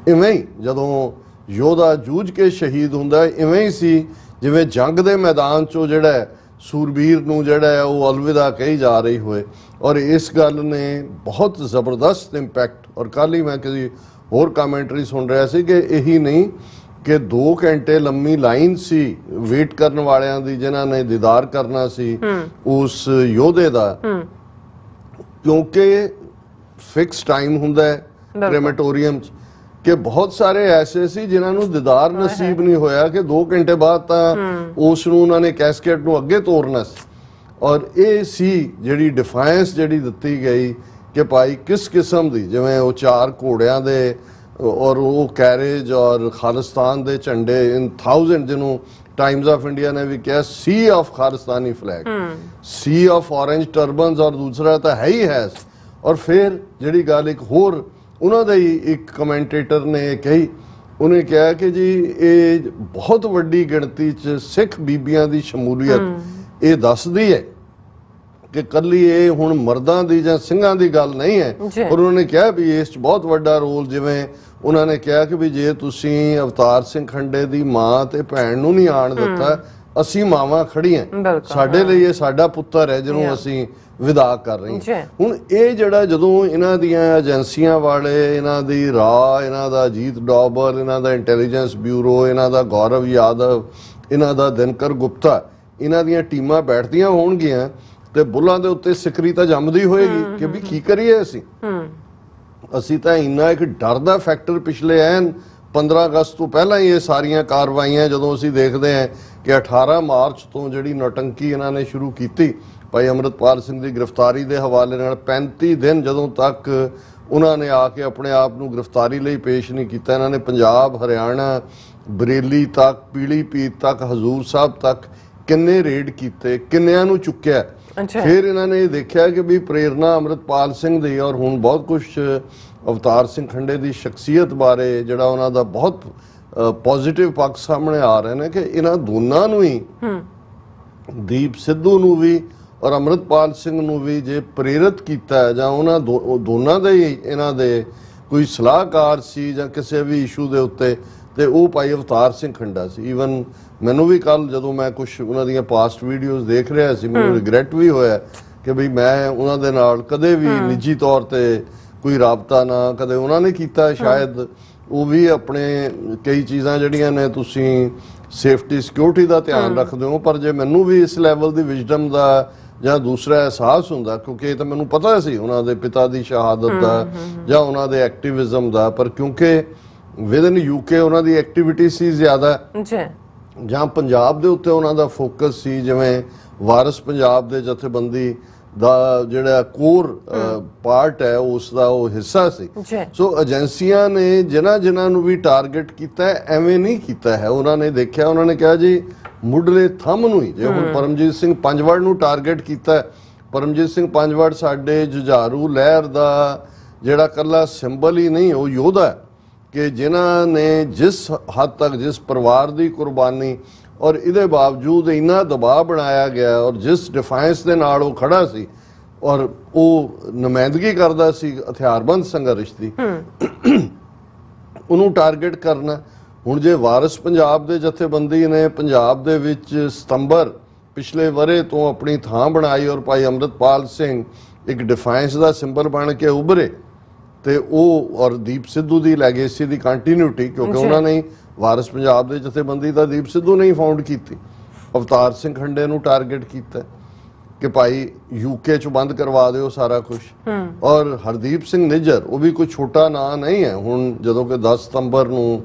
ਇਵੇਂ ਹੀ ਜਦੋਂ ਯੋਧਾ ਜੂਝ ਕੇ ਸ਼ਹੀਦ ਹੁੰਦਾ, ਇਵੇਂ ਹੀ ਸੀ ਜਿਵੇਂ ਜੰਗ ਦੇ ਮੈਦਾਨ 'ਚੋਂ ਜਿਹੜਾ ਸੂਰਬੀਰ ਨੂੰ ਜਿਹੜਾ ਹੈ ਉਹ ਅਲਵਿਦਾ ਕਹੀ ਜਾ ਰਹੀ ਹੋਏ। ਔਰ ਇਸ ਗੱਲ ਨੇ ਬਹੁਤ ਜ਼ਬਰਦਸਤ ਇੰਪੈਕਟ, ਔਰ ਕੱਲ੍ਹ ਹੀ ਮੈਂ ਕਿਸੇ ਹੋਰ ਕਾਮੈਂਟਰੀ ਸੁਣ ਰਿਹਾ ਸੀ ਕਿ ਇਹੀ ਨਹੀਂ ਕਿ 2 ਘੰਟੇ ਲੰਮੀ ਲਾਈਨ ਸੀ ਵੇਟ ਕਰਨ ਵਾਲਿਆਂ ਦੀ, ਜਿਨ੍ਹਾਂ ਨੇ ਦੀਦਾਰ ਕਰਨਾ ਸੀ ਉਸ ਯੋਧੇ ਦਾ, ਕਿਉਂਕਿ ਫਿਕਸ ਟਾਈਮ ਹੁੰਦਾ ਹੈ ਕ੍ਰੇਮੇਟੋਰੀਅਮ 'ਚ, ਕਿ ਬਹੁਤ ਸਾਰੇ ਐਸੇ ਸੀ ਜਿਨ੍ਹਾਂ ਨੂੰ ਦੀਦਾਰ ਨਸੀਬ ਨਹੀਂ ਹੋਇਆ ਕਿ 2 ਘੰਟੇ ਬਾਅਦ ਤਾਂ ਉਸ ਨੂੰ ਉਹਨਾਂ ਨੇ ਕੈਸਕੇਟ ਨੂੰ ਅੱਗੇ ਤੋਰਨਾ ਸੀ। ਔਰ ਇਹ ਸੀ ਜਿਹੜੀ ਡਿਫਾਇੰਸ ਜਿਹੜੀ ਦਿੱਤੀ ਗਈ ਕਿ ਭਾਈ ਕਿਸ ਕਿਸਮ ਦੀ, ਜਿਵੇਂ ਉਹ 4 ਘੋੜਿਆਂ ਦੇ ਔਰ ਉਹ ਕੈਰੇਜ ਔਰ ਖਾਲਿਸਤਾਨ ਦੇ ਝੰਡੇ ਇਨ 1000, ਜਿਹਨੂੰ ਟਾਈਮਜ਼ ਆਫ ਇੰਡੀਆ ਨੇ ਵੀ ਕਿਹਾ ਸੀ of Khalistani flag, sea of orange turbans, ਔਰ ਦੂਸਰਾ ਤਾਂ ਹੈ ਹੀ ਹੈ। ਔਰ ਫਿਰ ਜਿਹੜੀ ਗੱਲ ਇੱਕ ਹੋਰ ਉਹਨਾਂ ਦਾ ਹੀ ਇੱਕ ਕਮੈਂਟੇਟਰ ਨੇ ਕਹੀ, ਉਹਨੇ ਕਿਹਾ ਕਿ ਜੀ ਇਹ ਬਹੁਤ ਵੱਡੀ ਗਿਣਤੀ 'ਚ ਸਿੱਖ ਬੀਬੀਆਂ ਦੀ ਸ਼ਮੂਲੀਅਤ ਇਹ ਦੱਸਦੀ ਹੈ ਕਿ ਕੱਲੀ ਇਹ ਹੁਣ ਮਰਦਾਂ ਦੀ ਜਾਂ ਸਿੰਘਾਂ ਦੀ ਗੱਲ ਨਹੀਂ ਹੈ। ਔਰ ਉਹਨਾਂ ਨੇ ਕਿਹਾ ਵੀ ਇਸ 'ਚ ਬਹੁਤ ਵੱਡਾ ਰੋਲ, ਜਿਵੇਂ ਉਹਨਾਂ ਨੇ ਕਿਹਾ ਕਿ ਵੀ ਜੇ ਤੁਸੀਂ ਅਵਤਾਰ ਸਿੰਘ ਖੰਡੇ ਦੀ ਮਾਂ ਤੇ ਭੈਣ ਨੂੰ ਨਹੀਂ ਆਣ ਦਿੱਤਾ, ਅਸੀਂ ਮਾਵਾਂ ਖੜੀਆਂ, ਸਾਡੇ ਲਈ ਇਹ ਸਾਡਾ ਪੁੱਤਰ ਹੈ ਜਿਹਨੂੰ ਅਸੀਂ ਵਿਦਾ ਕਰ ਰਹੇ ਹਾਂ। ਹੁਣ ਇਹ ਜਿਹੜਾ ਜਦੋਂ ਇਹਨਾਂ ਦੀਆਂ ਏਜੰਸੀਆਂ ਵਾਲੇ, ਇਹਨਾਂ ਦੀ ਰਾਹ, ਇਹਨਾਂ ਦਾ ਅਜੀਤ ਡੋਬਰ, ਇਹਨਾਂ ਦਾ ਇੰਟੈਲੀਜੈਂਸ ਬਿਊਰੋ, ਇਹਨਾਂ ਦਾ ਗੌਰਵ ਯਾਦਵ, ਇਹਨਾਂ ਦਾ ਦਿਨਕਰ ਗੁਪਤਾ, ਇਹਨਾਂ ਦੀਆਂ ਟੀਮਾਂ ਬੈਠਦੀਆਂ ਹੋਣਗੀਆਂ ਤੇ ਬੁੱਲਾਂ ਦੇ ਉੱਤੇ ਸਿਕਰੀ ਤਾਂ ਜੰਮਦੀ ਹੋਏਗੀ ਕਿ ਵੀ ਕੀ ਕਰੀਏ ਅਸੀਂ ਤਾਂ ਇੰਨਾ ਇੱਕ ਡਰ ਦਾ ਫੈਕਟਰ ਪਿਛਲੇ 15 ਅਗਸਤ ਤੋਂ ਪਹਿਲਾਂ ਹੀ ਇਹ ਸਾਰੀਆਂ ਕਾਰਵਾਈਆਂ ਜਦੋਂ ਅਸੀਂ ਦੇਖਦੇ ਹਾਂ ਕਿ 18 ਮਾਰਚ ਤੋਂ ਜਿਹੜੀ ਨੌਟੰਕੀ ਇਹਨਾਂ ਨੇ ਸ਼ੁਰੂ ਕੀਤੀ ਭਾਈ ਅੰਮ੍ਰਿਤਪਾਲ ਸਿੰਘ ਦੀ ਗ੍ਰਿਫਤਾਰੀ ਦੇ ਹਵਾਲੇ ਨਾਲ 35 ਦਿਨ ਜਦੋਂ ਤੱਕ ਉਹਨਾਂ ਨੇ ਆ ਕੇ ਆਪਣੇ ਆਪ ਨੂੰ ਗ੍ਰਿਫਤਾਰੀ ਲਈ ਪੇਸ਼ ਨਹੀਂ ਕੀਤਾ। ਇਹਨਾਂ ਨੇ ਪੰਜਾਬ, ਹਰਿਆਣਾ, ਬਰੇਲੀ ਤੱਕ, ਪੀਲੀਭੀਤ ਤੱਕ, ਹਜ਼ੂਰ ਸਾਹਿਬ ਤੱਕ ਕਿੰਨੇ ਰੇਡ ਕੀਤੇ, ਕਿੰਨਿਆਂ ਨੂੰ ਚੁੱਕਿਆ। ਫਿਰ ਇਹਨਾਂ ਨੇ ਦੇਖਿਆ ਕਿ ਵੀ ਪ੍ਰੇਰਨਾ ਅੰਮ੍ਰਿਤਪਾਲ ਸਿੰਘ ਦੀ ਔਰ ਹੁਣ ਬਹੁਤ ਕੁਝ ਅਵਤਾਰ ਸਿੰਘ ਖੰਡੇ ਦੀ ਸ਼ਖਸੀਅਤ ਬਾਰੇ ਜਿਹੜਾ ਉਹਨਾਂ ਦਾ ਬਹੁਤ ਪੋਜ਼ਿਟਿਵ ਪੱਖ ਸਾਹਮਣੇ ਆ ਰਹੇ ਨੇ ਕਿ ਇਹਨਾਂ ਦੋਨਾਂ ਨੂੰ ਹੀ, ਦੀਪ ਸਿੱਧੂ ਨੂੰ ਵੀ ਔਰ ਅੰਮ੍ਰਿਤਪਾਲ ਸਿੰਘ ਨੂੰ ਵੀ ਜੇ ਪ੍ਰੇਰਿਤ ਕੀਤਾ ਜਾਂ ਉਹਨਾਂ ਦੋਨਾਂ ਦੇ ਹੀ ਇਹਨਾਂ ਦੇ ਕੋਈ ਸਲਾਹਕਾਰ ਸੀ ਜਾਂ ਕਿਸੇ ਵੀ ਇਸ਼ੂ ਦੇ ਉੱਤੇ ਤੇ ਉਹ ਭਾਈ ਅਵਤਾਰ ਸਿੰਘ ਖੰਡਾ ਸੀ। ਈਵਨ ਮੈਨੂੰ ਵੀ ਕੱਲ ਜਦੋਂ ਮੈਂ ਕੁਝ ਉਹਨਾਂ ਦੀਆਂ ਪਾਸਟ ਵੀਡੀਓਜ਼ ਦੇਖ ਰਿਹਾ ਸੀ ਮੈਨੂੰ ਰਿਗਰੈਟ ਵੀ ਹੋਇਆ ਕਿ ਬਈ ਮੈਂ ਉਹਨਾਂ ਦੇ ਨਾਲ ਕਦੇ ਵੀ ਨਿੱਜੀ ਤੌਰ ਤੇ ਕੋਈ ਰਾਬਤਾ ਨਾ ਕਦੇ ਉਹਨਾਂ ਨੇ ਕੀਤਾ। ਸ਼ਾਇਦ ਉਹ ਵੀ ਆਪਣੇ ਕਈ ਚੀਜ਼ਾਂ ਜਿਹੜੀਆਂ ਨੇ ਤੁਸੀਂ ਸੇਫਟੀ ਸਿਕਿਉਰਿਟੀ ਦਾ ਧਿਆਨ ਰੱਖਦੇ ਹੋ, ਪਰ ਜੇ ਮੈਨੂੰ ਵੀ ਇਸ ਲੈਵਲ ਦੀ ਵਿਜ਼ਡਮ ਦਾ ਜਾਂ ਦੂਸਰਾ ਅਹਿਸਾਸ ਹੁੰਦਾ, ਕਿਉਂਕਿ ਇਹ ਤਾਂ ਮੈਨੂੰ ਪਤਾ ਸੀ ਉਹਨਾਂ ਦੇ ਪਿਤਾ ਦੀ ਸ਼ਹਾਦਤ ਦਾ ਜਾਂ ਉਹਨਾਂ ਦੇ ਐਕਟਿਵਿਜ਼ਮ ਦਾ, ਪਰ ਕਿਉਂਕਿ ਵਿਦਨ ਯੂਕੇ ਉਹਨਾਂ ਦੀ ਐਕਟੀਵਿਟੀ ਸੀ ਜ਼ਿਆਦਾ ਜਾਂ ਪੰਜਾਬ ਦੇ ਉੱਤੇ ਉਹਨਾਂ ਦਾ ਫੋਕਸ ਸੀ, ਜਿਵੇਂ ਵਾਰਿਸ ਪੰਜਾਬ ਦੇ ਜਥੇਬੰਦੀ ਦਾ ਜਿਹੜਾ ਕੋਰ ਪਾਰਟ ਹੈ ਉਸ ਦਾ ਉਹ ਹਿੱਸਾ ਸੀ। ਸੋ ਏਜੰਸੀਆਂ ਨੇ ਜਿਨ੍ਹਾਂ ਨੂੰ ਵੀ ਟਾਰਗੇਟ ਕੀਤਾ ਐਵੇਂ ਨਹੀਂ ਕੀਤਾ ਹੈ। ਉਹਨਾਂ ਨੇ ਦੇਖਿਆ, ਉਹਨਾਂ ਨੇ ਕਿਹਾ ਜੀ ਮੁੱਢਲੇ ਥੰਮ ਨੂੰ ਹੀ, ਜੇ ਹੁਣ ਪਰਮਜੀਤ ਸਿੰਘ ਪੰਜਵੜ ਨੂੰ ਟਾਰਗੇਟ ਕੀਤਾ, ਪਰਮਜੀਤ ਸਿੰਘ ਪੰਜਵੜ ਸਾਡੇ ਜੁਝਾਰੂ ਲਹਿਰ ਦਾ ਜਿਹੜਾ ਕੱਲਾ ਸਿੰਬਲ ਹੀ ਨਹੀਂ, ਉਹ ਯੋਧਾ ਕਿ ਜਿਨ੍ਹਾਂ ਨੇ ਜਿਸ ਹੱਦ ਤੱਕ ਜਿਸ ਪਰਿਵਾਰ ਦੀ ਕੁਰਬਾਨੀ ਔਰ ਇਹਦੇ ਬਾਵਜੂਦ ਇੰਨਾ ਦਬਾਅ ਬਣਾਇਆ ਗਿਆ ਔਰ ਜਿਸ ਡਿਫਾਈਂਸ ਦੇ ਨਾਲ ਉਹ ਖੜਾ ਸੀ ਔਰ ਉਹ ਨੁਮਾਇੰਦਗੀ ਕਰਦਾ ਸੀ ਹਥਿਆਰਬੰਦ ਸੰਘਰਸ਼ ਦੀ, ਉਹਨੂੰ ਟਾਰਗੇਟ ਕਰਨਾ। ਹੁਣ ਜੇ ਵਾਰਿਸ ਪੰਜਾਬ ਦੇ ਜਥੇਬੰਦੀ ਨੇ ਪੰਜਾਬ ਦੇ ਵਿੱਚ ਸਤੰਬਰ ਪਿਛਲੇ ਵਰੇ ਤੋਂ ਆਪਣੀ ਥਾਂ ਬਣਾਈ ਔਰ ਭਾਈ ਅੰਮ੍ਰਿਤਪਾਲ ਸਿੰਘ ਇੱਕ ਡਿਫਾਈਂਸ ਦਾ ਸਿੰਬਲ ਬਣ ਕੇ ਉਭਰੇ ਤੇ ਉਹ ਔਰ ਦੀਪ ਸਿੱਧੂ ਦੀ ਲੈਗੇਸੀ ਦੀ ਕੰਟੀਨਿਊਟੀ, ਕਿਉਂਕਿ ਉਹਨਾਂ ਨੇ ਵਾਰਿਸ ਪੰਜਾਬ ਦੇ ਜਥੇਬੰਦੀ ਦਾ ਦੀਪ ਸਿੱਧੂ ਨੇ ਹੀ ਫਾਊਂਡ ਕੀਤੀ, ਅਵਤਾਰ ਸਿੰਘ ਖੰਡੇ ਨੂੰ ਟਾਰਗੇਟ ਕੀਤਾ ਕਿ ਭਾਈ ਯੂਕੇ ਚ ਬੰਦ ਕਰਵਾ ਦਿਓ ਸਾਰਾ ਕੁਝ। ਔਰ ਹਰਦੀਪ ਸਿੰਘ ਨਿੱਜਰ, ਉਹ ਵੀ ਕੋਈ ਛੋਟਾ ਨਾਂ ਨਹੀਂ ਹੈ। ਹੁਣ ਜਦੋਂ ਕਿ 10 ਸਤੰਬਰ ਨੂੰ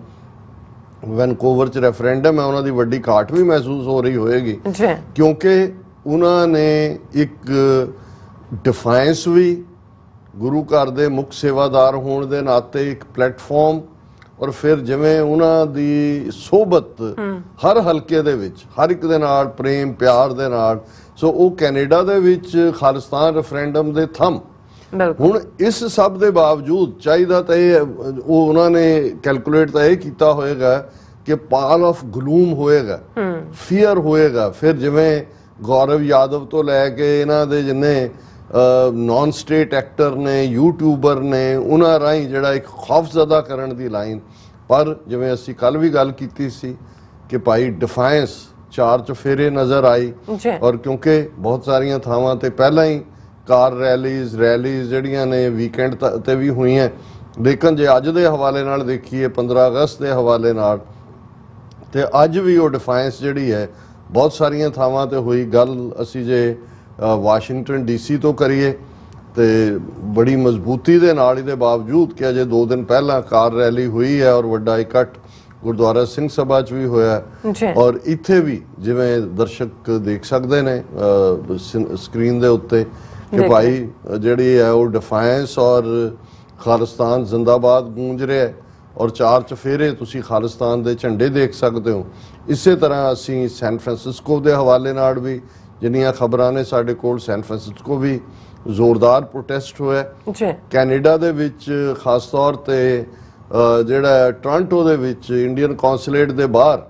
ਵੈਨਕੂਵਰ ਚ ਰੈਫਰੈਂਡਮ ਹੈ, ਉਹਨਾਂ ਦੀ ਵੱਡੀ ਘਾਟ ਵੀ ਮਹਿਸੂਸ ਹੋ ਰਹੀ ਹੋਏਗੀ ਕਿਉਂਕਿ ਉਹਨਾਂ ਨੇ ਇੱਕ ਡਿਫਾਈਂਸ ਵੀ ਗੁਰੂ ਘਰ ਦੇ ਮੁੱਖ ਸੇਵਾਦਾਰ ਹੋਣ ਦੇ ਨਾਤੇ ਇੱਕ ਪਲੇਟਫਾਰਮ ਔਰ ਫਿਰ ਜਿਵੇਂ ਉਹਨਾਂ ਦੀ ਸੋਬਤ ਹਰ ਹਲਕੇ ਦੇ ਵਿੱਚ ਹਰ ਇੱਕ ਦੇ ਨਾਲ ਪ੍ਰੇਮ ਪਿਆਰ ਦੇ ਨਾਲ, ਸੋ ਉਹ ਕੈਨੇਡਾ ਦੇ ਵਿੱਚ ਖਾਲਿਸਤਾਨ ਰੈਫਰੈਂਡਮ ਦੇ ਥੰਮ। ਹੁਣ ਇਸ ਸਭ ਦੇ ਬਾਵਜੂਦ ਚਾਹੀਦਾ ਤਾਂ ਇਹ ਉਹ ਉਹਨਾਂ ਨੇ ਕੈਲਕੂਲੇਟ ਤਾਂ ਇਹ ਕੀਤਾ ਹੋਏਗਾ ਕਿ ਪਾਲ ਆਫ ਗਲੂਮ ਹੋਏਗਾ, ਫੀਅਰ ਹੋਏਗਾ। ਫਿਰ ਜਿਵੇਂ ਗੌਰਵ ਯਾਦਵ ਤੋਂ ਲੈ ਕੇ ਇਹਨਾਂ ਦੇ ਜਿੰਨੇ ਨੌਨ ਸਟੇਟ ਐਕਟਰ ਨੇ, ਯੂਟਿਊਬਰ ਨੇ, ਉਹਨਾਂ ਰਾਹੀਂ ਜਿਹੜਾ ਇੱਕ ਖੌਫਜ਼ਦਾ ਕਰਨ ਦੀ ਲਾਈਨ। ਪਰ ਜਿਵੇਂ ਅਸੀਂ ਕੱਲ ਵੀ ਗੱਲ ਕੀਤੀ ਸੀ ਕਿ ਭਾਈ ਡਿਫਾਈਂਸ 4 ਚੁਫੇਰੇ ਨਜ਼ਰ ਆਈ ਔਰ ਕਿਉਂਕਿ ਬਹੁਤ ਸਾਰੀਆਂ ਥਾਵਾਂ ਤੇ ਪਹਿਲਾਂ ਹੀ ਕਾਰ ਰੈਲੀਜ਼ ਜਿਹੜੀਆਂ ਨੇ ਵੀਕਐਂਡ ਤੇ ਵੀ ਹੋਈਆਂ, ਲੇਕਿਨ ਜੇ ਅੱਜ ਦੇ ਹਵਾਲੇ ਨਾਲ ਦੇਖੀਏ 15 ਅਗਸਤ ਦੇ ਹਵਾਲੇ ਨਾਲ, ਤੇ ਅੱਜ ਵੀ ਉਹ ਡਿਫਾਈਂਸ ਜਿਹੜੀ ਹੈ ਬਹੁਤ ਸਾਰੀਆਂ ਥਾਵਾਂ ਤੇ ਹੋਈ। ਗੱਲ ਅਸੀਂ ਜੇ ਵਾਸ਼ਿੰਗਟਨ DC ਤੋਂ ਕਰੀਏ ਤੇ ਬੜੀ ਮਜ਼ਬੂਤੀ ਦੇ ਨਾਲ, ਇਹਦੇ ਬਾਵਜੂਦ ਕਿ ਅਜੇ 2 ਦਿਨ ਪਹਿਲਾਂ ਕਾਰ ਰੈਲੀ ਹੋਈ ਹੈ ਔਰ ਵੱਡਾ ਇਕੱਠ ਗੁਰਦੁਆਰਾ ਸਿੰਘ ਸਭਾ 'ਚ ਵੀ ਹੋਇਆ ਔਰ ਇੱਥੇ ਵੀ ਜਿਵੇਂ ਦਰਸ਼ਕ ਦੇਖ ਸਕਦੇ ਨੇ ਸਕਰੀਨ ਦੇ ਉੱਤੇ ਕਿ ਭਾਈ ਜਿਹੜੀ ਹੈ ਉਹ ਡਿਫਾਈਂਸ ਔਰ ਖਾਲਿਸਤਾਨ ਜ਼ਿੰਦਾਬਾਦ ਗੂੰਜ ਰਿਹਾ ਔਰ 4 ਚੁਫੇਰੇ ਤੁਸੀਂ ਖਾਲਿਸਤਾਨ ਦੇ ਝੰਡੇ ਦੇਖ ਸਕਦੇ ਹੋ। ਇਸੇ ਤਰ੍ਹਾਂ ਅਸੀਂ ਸੈਨ ਫਰਾਂਸਿਸਕੋ ਦੇ ਹਵਾਲੇ ਨਾਲ ਵੀ ਜਿੰਨੀਆਂ ਖਬਰਾਂ ਨੇ ਸਾਡੇ ਕੋਲ, ਸੈਨ ਫਰਾਂਸਿਸਕੋ ਵੀ ਜ਼ੋਰਦਾਰ ਪ੍ਰੋਟੈਸਟ ਹੋਇਆ। ਕੈਨੇਡਾ ਦੇ ਵਿੱਚ ਖਾਸ ਤੌਰ ਤੇ ਜਿਹੜਾ ਟੋਰਾਂਟੋ ਦੇ ਵਿੱਚ ਇੰਡੀਅਨ ਕੌਂਸੂਲੇਟ ਦੇ ਬਾਹਰ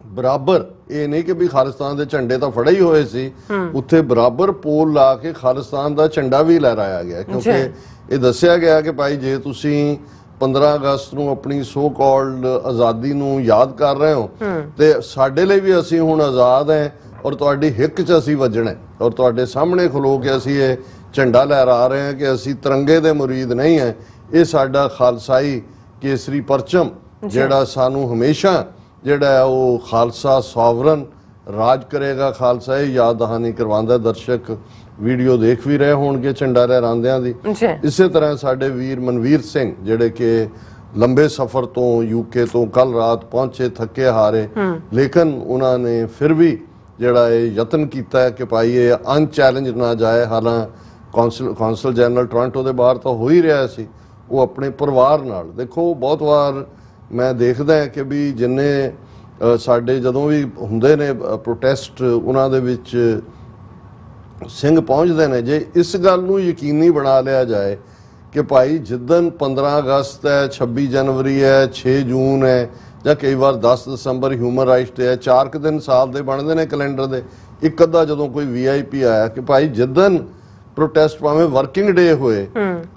ਬਰਾਬਰ, ਇਹ ਨਹੀਂ ਕਿ ਵੀ ਖਾਲਿਸਤਾਨ ਦੇ ਝੰਡੇ ਤਾਂ ਫੜੇ ਹੀ ਹੋਏ ਸੀ, ਉੱਥੇ ਬਰਾਬਰ ਪੋਲ ਲਾ ਕੇ ਖਾਲਿਸਤਾਨ ਦਾ ਝੰਡਾ ਵੀ ਲਹਿਰਾਇਆ ਗਿਆ ਕਿਉਂਕਿ ਇਹ ਦੱਸਿਆ ਗਿਆ ਕਿ ਭਾਈ ਜੇ ਤੁਸੀਂ 15 ਅਗਸਤ ਨੂੰ ਆਪਣੀ ਸੋ ਕਾਲਡ ਆਜ਼ਾਦੀ ਨੂੰ ਯਾਦ ਕਰ ਰਹੇ ਹੋ ਤੇ ਸਾਡੇ ਲਈ ਵੀ ਅਸੀਂ ਹੁਣ ਆਜ਼ਾਦ ਹੈ ਔਰ ਤੁਹਾਡੀ ਹਿੱਕ 'ਚ ਅਸੀਂ ਵੱਜਣਾ ਔਰ ਤੁਹਾਡੇ ਸਾਹਮਣੇ ਖਲੋ ਕੇ ਅਸੀਂ ਇਹ ਝੰਡਾ ਲਹਿਰਾ ਰਹੇ ਹਾਂ ਕਿ ਅਸੀਂ ਤਿਰੰਗੇ ਦੇ ਮੁਰੀਦ ਨਹੀਂ ਹੈ। ਇਹ ਸਾਡਾ ਖਾਲਸਾਈ ਕੇਸਰੀ ਪਰਚਮ ਜਿਹੜਾ ਸਾਨੂੰ ਹਮੇਸ਼ਾ ਜਿਹੜਾ ਉਹ ਖਾਲਸਾ ਸੋਵਰਨ ਰਾਜ ਕਰੇਗਾ ਖਾਲਸਾ, ਇਹ ਯਾਦ ਦਹਾਨੀ ਕਰਵਾਉਂਦਾ। ਦਰਸ਼ਕ ਵੀਡੀਓ ਦੇਖ ਵੀ ਰਹੇ ਹੋਣਗੇ ਝੰਡਾ ਲਹਿਰਾਉਂਦਿਆਂ ਦੀ। ਇਸੇ ਤਰ੍ਹਾਂ ਸਾਡੇ ਵੀਰ ਮਨਵੀਰ ਸਿੰਘ ਜਿਹੜੇ ਕਿ ਲੰਬੇ ਸਫ਼ਰ ਤੋਂ ਯੂਕੇ ਤੋਂ ਕੱਲ ਰਾਤ ਪਹੁੰਚੇ, ਥੱਕੇ ਹਾਰੇ, ਲੇਕਿਨ ਉਹਨਾਂ ਨੇ ਫਿਰ ਵੀ ਜਿਹੜਾ ਇਹ ਯਤਨ ਕੀਤਾ ਹੈ ਕਿ ਭਾਈ ਇਹ ਅਨਚੈਲੰਜ ਨਾ ਜਾਏ। ਹਾਲਾਂ ਕੌਂਸਲ ਜਨਰਲ ਟੋਰਾਂਟੋ ਦੇ ਬਾਹਰ ਤਾਂ ਹੋ ਹੀ ਰਿਹਾ ਸੀ, ਉਹ ਆਪਣੇ ਪਰਿਵਾਰ ਨਾਲ। ਦੇਖੋ ਬਹੁਤ ਵਾਰ ਮੈਂ ਦੇਖਦਾ ਕਿ ਵੀ ਜਿੰਨੇ ਸਾਡੇ ਜਦੋਂ ਵੀ ਹੁੰਦੇ ਨੇ ਪ੍ਰੋਟੈਸਟ, ਉਹਨਾਂ ਦੇ ਵਿੱਚ ਸਿੰਘ ਪਹੁੰਚਦੇ ਨੇ, ਜੇ ਇਸ ਗੱਲ ਨੂੰ ਯਕੀਨੀ ਬਣਾ ਲਿਆ ਜਾਏ ਕਿ ਭਾਈ ਜਿੱਦਣ 15 ਅਗਸਤ ਹੈ, 26 ਜਨਵਰੀ ਹੈ, 6 ਜੂਨ ਹੈ, ਜਾਂ ਕਈ ਵਾਰ 10 ਦਸੰਬਰ ਹਿਊਮਨ ਰਾਈਟਸ ਡੇ ਹੈ, 4 ਕੁ ਦਿਨ ਸਾਲ ਦੇ ਬਣਦੇ ਨੇ ਕੈਲੰਡਰ ਦੇ, ਇੱਕ ਅੱਧਾ ਜਦੋਂ ਕੋਈ VIP ਆਇਆ ਕਿ ਭਾਈ ਜਿੱਦਣ ਪ੍ਰੋਟੈਸਟ ਭਾਵੇਂ ਵਰਕਿੰਗ ਡੇ ਹੋਏ,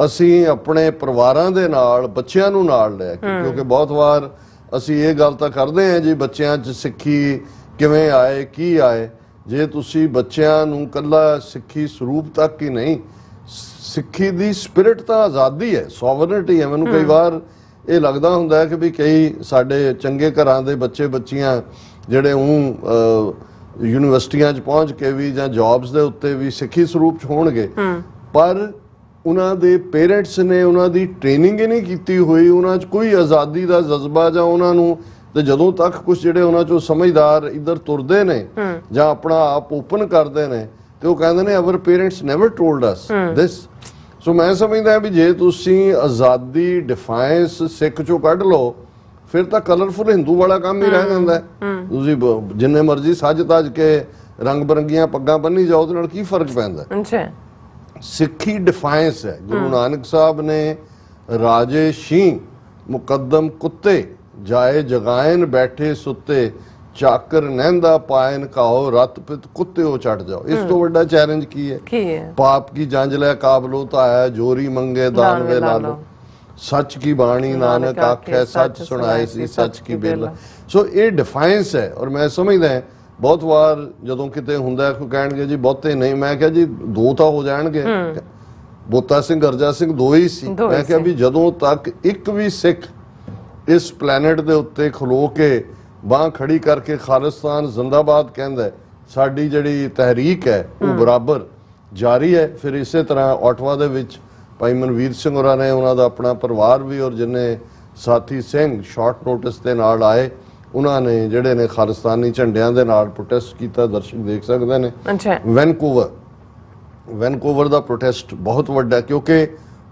ਅਸੀਂ ਆਪਣੇ ਪਰਿਵਾਰਾਂ ਦੇ ਨਾਲ, ਬੱਚਿਆਂ ਨੂੰ ਨਾਲ ਲਿਆ। ਕਿਉਂਕਿ ਬਹੁਤ ਵਾਰ ਅਸੀਂ ਇਹ ਗੱਲ ਤਾਂ ਕਰਦੇ ਹਾਂ ਜੀ ਬੱਚਿਆਂ 'ਚ ਸਿੱਖੀ ਕਿਵੇਂ ਆਏ, ਕੀ ਆਏ। ਜੇ ਤੁਸੀਂ ਬੱਚਿਆਂ ਨੂੰ ਕੱਲਾ ਸਿੱਖੀ ਸਰੂਪ ਤੱਕ ਹੀ ਨਹੀਂ, ਸਿੱਖੀ ਦੀ ਸਪਿਰਿਟ ਤਾਂ ਆਜ਼ਾਦੀ ਹੈ, ਸੋਵਰਨਿਟੀ ਹੈ। ਮੈਨੂੰ ਕਈ ਵਾਰ ਇਹ ਲੱਗਦਾ ਹੁੰਦਾ ਹੈ ਕਿ ਵੀ ਕਈ ਸਾਡੇ ਚੰਗੇ ਘਰਾਂ ਦੇ ਬੱਚੇ ਬੱਚੀਆਂ ਜਿਹੜੇ ਯੂਨੀਵਰਸਿਟੀਆਂ 'ਚ ਪਹੁੰਚ ਕੇ ਵੀ ਜਾਂ ਜੌਬਸ ਦੇ ਉੱਤੇ ਵੀ ਸਿੱਖੀ ਸਰੂਪ 'ਚ ਹੋਣਗੇ, ਪਰ ਉਹਨਾਂ ਦੇ ਪੇਰੈਂਟਸ ਨੇ ਉਹਨਾਂ ਦੀ ਟ੍ਰੇਨਿੰਗ ਹੀ ਨਹੀਂ ਕੀਤੀ ਹੋਈ, ਉਹਨਾਂ 'ਚ ਕੋਈ ਆਜ਼ਾਦੀ ਦਾ ਜਜ਼ਬਾ, ਜਾਂ ਉਹਨਾਂ ਨੂੰ ਤੇ ਜਦੋਂ ਤੱਕ ਕੁਝ ਜਿਹੜੇ ਉਹਨਾਂ 'ਚੋਂ ਸਮਝਦਾਰ ਇੱਧਰ ਤੁਰਦੇ ਨੇ ਜਾਂ ਆਪਣਾ ਆਪ ਓਪਨ ਕਰਦੇ ਨੇ ਤੇ ਉਹ ਕਹਿੰਦੇ ਨੇ our parents never told us this. So ਮੈਂ ਸਮਝਦਾ ਵੀ ਜੇ ਤੁਸੀਂ ਆਜ਼ਾਦੀ ਡਿਫਾਈਨਸ ਸਿੱਖ 'ਚੋਂ ਕੱਢ ਲਓ, ਫਿਰ ਤਾਂ ਕਲਰਫੁਲ ਹਿੰਦੂ ਵਾਲਾ ਕੰਮ ਹੀ ਰਹਿ ਜਾਂਦਾ। ਤੁਸੀਂ ਜਿੰਨੇ ਮਰਜ਼ੀ ਸੱਜ ਤੱਜ ਕੇ ਰੰਗ ਬਰੰਗੀਆਂ ਪੱਗਾਂ ਬੰਨੀ ਜਾਓ, ਉਹਦੇ ਨਾਲ ਕੀ ਫਰਕ ਪੈਂਦਾ? ਸਿੱਖੀ ਡਿਫਾਈਨਸ ਹੈ। ਗੁਰੂ ਨਾਨਕ ਸਾਹਿਬ ਨੇ ਰਾਜੇ ਸ਼ੀਂ ਮੁਕੱਦਮ ਕੁੱਤੇ ਜਾਏ ਜਗਾਇਨ ਬੈਠੇ ਸੁੱਤੇ, ਚਾਕਰ ਨਹਿੰਦਾ ਪਾਇਨ ਕਾਓ ਰਤ ਪਿਤ ਕੁੱਤਿਓ ਚੜ ਜਾਓ। ਇਸ ਤੋਂ ਵੱਡਾ ਚੈਲੰਜ ਕੀ ਹੈ? ਪਾਪ ਕੀ ਜੰਜ ਲੈ ਕਾਬਲੋ ਤਾਇਆ, ਜੋਰੀ ਮੰਗੇ ਦਾਨ ਵੇ ਲਾਲੋ, ਸੱਚ ਕੀ ਬਾਣੀ ਨਾਨਕ ਆਖੇ, ਸੱਚ ਸੁਣਾਏ ਸੀ ਸੱਚ ਕੀ ਬੇਲਾ। ਸੋ ਇਹ ਡਿਫਾਈਨਸ ਹੈ। ਔਰ ਮੈਂ ਸਮਝਦਾ ਬਹੁਤ ਵਾਰ ਜਦੋਂ ਕਿਤੇ ਹੁੰਦਾ ਕੋਈ ਕਹਿਣਗੇ ਜੀ ਬਹੁਤੇ ਨਹੀਂ, ਮੈਂ ਕਿਹਾ ਜੀ ਦੋ ਤਾਂ ਹੋ ਜਾਣਗੇ। ਬੋਤਾ ਸਿੰਘ ਗਰਜਾ ਸਿੰਘ ਦੋ ਹੀ ਸੀ। ਮੈਂ ਕਿਹਾ ਵੀ ਜਦੋਂ ਤੱਕ ਇੱਕ ਵੀ ਸਿੱਖ ਇਸ ਪਲੈਨਟ ਦੇ ਉੱਤੇ ਖਲੋ ਕੇ ਬਾਂਹ ਖੜੀ ਕਰਕੇ ਖਾਲਿਸਤਾਨ ਜ਼ਿੰਦਾਬਾਦ ਕਹਿੰਦਾ, ਸਾਡੀ ਜਿਹੜੀ ਤਹਿਰੀਕ ਹੈ ਉਹ ਬਰਾਬਰ ਜਾਰੀ ਹੈ। ਫਿਰ ਇਸੇ ਤਰ੍ਹਾਂ ਆਟਵਾ ਦੇ ਵਿੱਚ ਭਾਈ ਮਨਵੀਰ ਸਿੰਘ ਹੋਰਾਂ ਨੇ, ਉਹਨਾਂ ਦਾ ਆਪਣਾ ਪਰਿਵਾਰ ਵੀ, ਔਰ ਜਿੰਨੇ ਸਾਥੀ ਸਿੰਘ ਸ਼ਾਰਟ ਨੋਟਿਸ ਦੇ ਨਾਲ ਆਏ, ਉਹਨਾਂ ਨੇ ਜਿਹੜੇ ਨੇ ਖਾਲਿਸਤਾਨੀ ਝੰਡਿਆਂ ਦੇ ਨਾਲ ਪ੍ਰੋਟੈਸਟ ਕੀਤਾ। ਦਰਸ਼ਕ ਦੇਖ ਸਕਦੇ ਨੇ ਵੈਨਕੂਵਰ ਦਾ ਪ੍ਰੋਟੈਸਟ ਬਹੁਤ ਵੱਡਾ, ਕਿਉਂਕਿ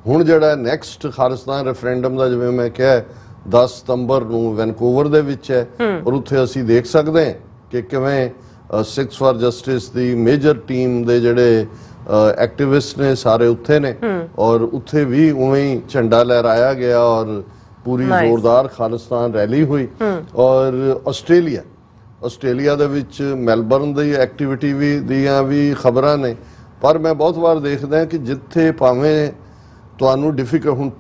ਹੁਣ ਜਿਹੜਾ ਨੈਕਸਟ ਖਾਲਿਸਤਾਨ ਰੈਫਰੈਂਡਮ ਦਾ, ਜਿਵੇਂ ਮੈਂ ਕਿਹਾ 10 ਸਤੰਬਰ ਨੂੰ ਵੈਨਕੂਵਰ ਦੇ ਵਿੱਚ ਹੈ, ਔਰ ਉੱਥੇ ਅਸੀਂ ਦੇਖ ਸਕਦੇ ਹਾਂ ਕਿ ਕਿਵੇਂ Sikhs for justice the major team ਦੇ ਜਿਹੜੇ ਐਕਟਿਵਿਸਟ ਨੇ ਸਾਰੇ ਉੱਥੇ ਨੇ, ਔਰ ਉੱਥੇ ਵੀ ਉਵੇਂ ਹੀ ਝੰਡਾ ਲਹਿਰਾਇਆ ਗਿਆ ਔਰ ਪੂਰੀ ਜ਼ੋਰਦਾਰ ਖਾਲਿਸਤਾਨ ਰੈਲੀ ਹੋਈ। ਔਰ ਆਸਟ੍ਰੇਲੀਆ ਦੇ ਵਿੱਚ ਮੈਲਬਰਨ ਦੀ ਐਕਟੀਵਿਟੀ ਦੀਆਂ ਵੀ ਖਬਰਾਂ ਨੇ। ਪਰ ਮੈਂ ਬਹੁਤ ਵਾਰ ਦੇਖਦਾ ਕਿ ਜਿੱਥੇ ਭਾਵੇਂ ਤੁਹਾਨੂੰ ਡਿਫਿਕਲਟ, ਹੁਣ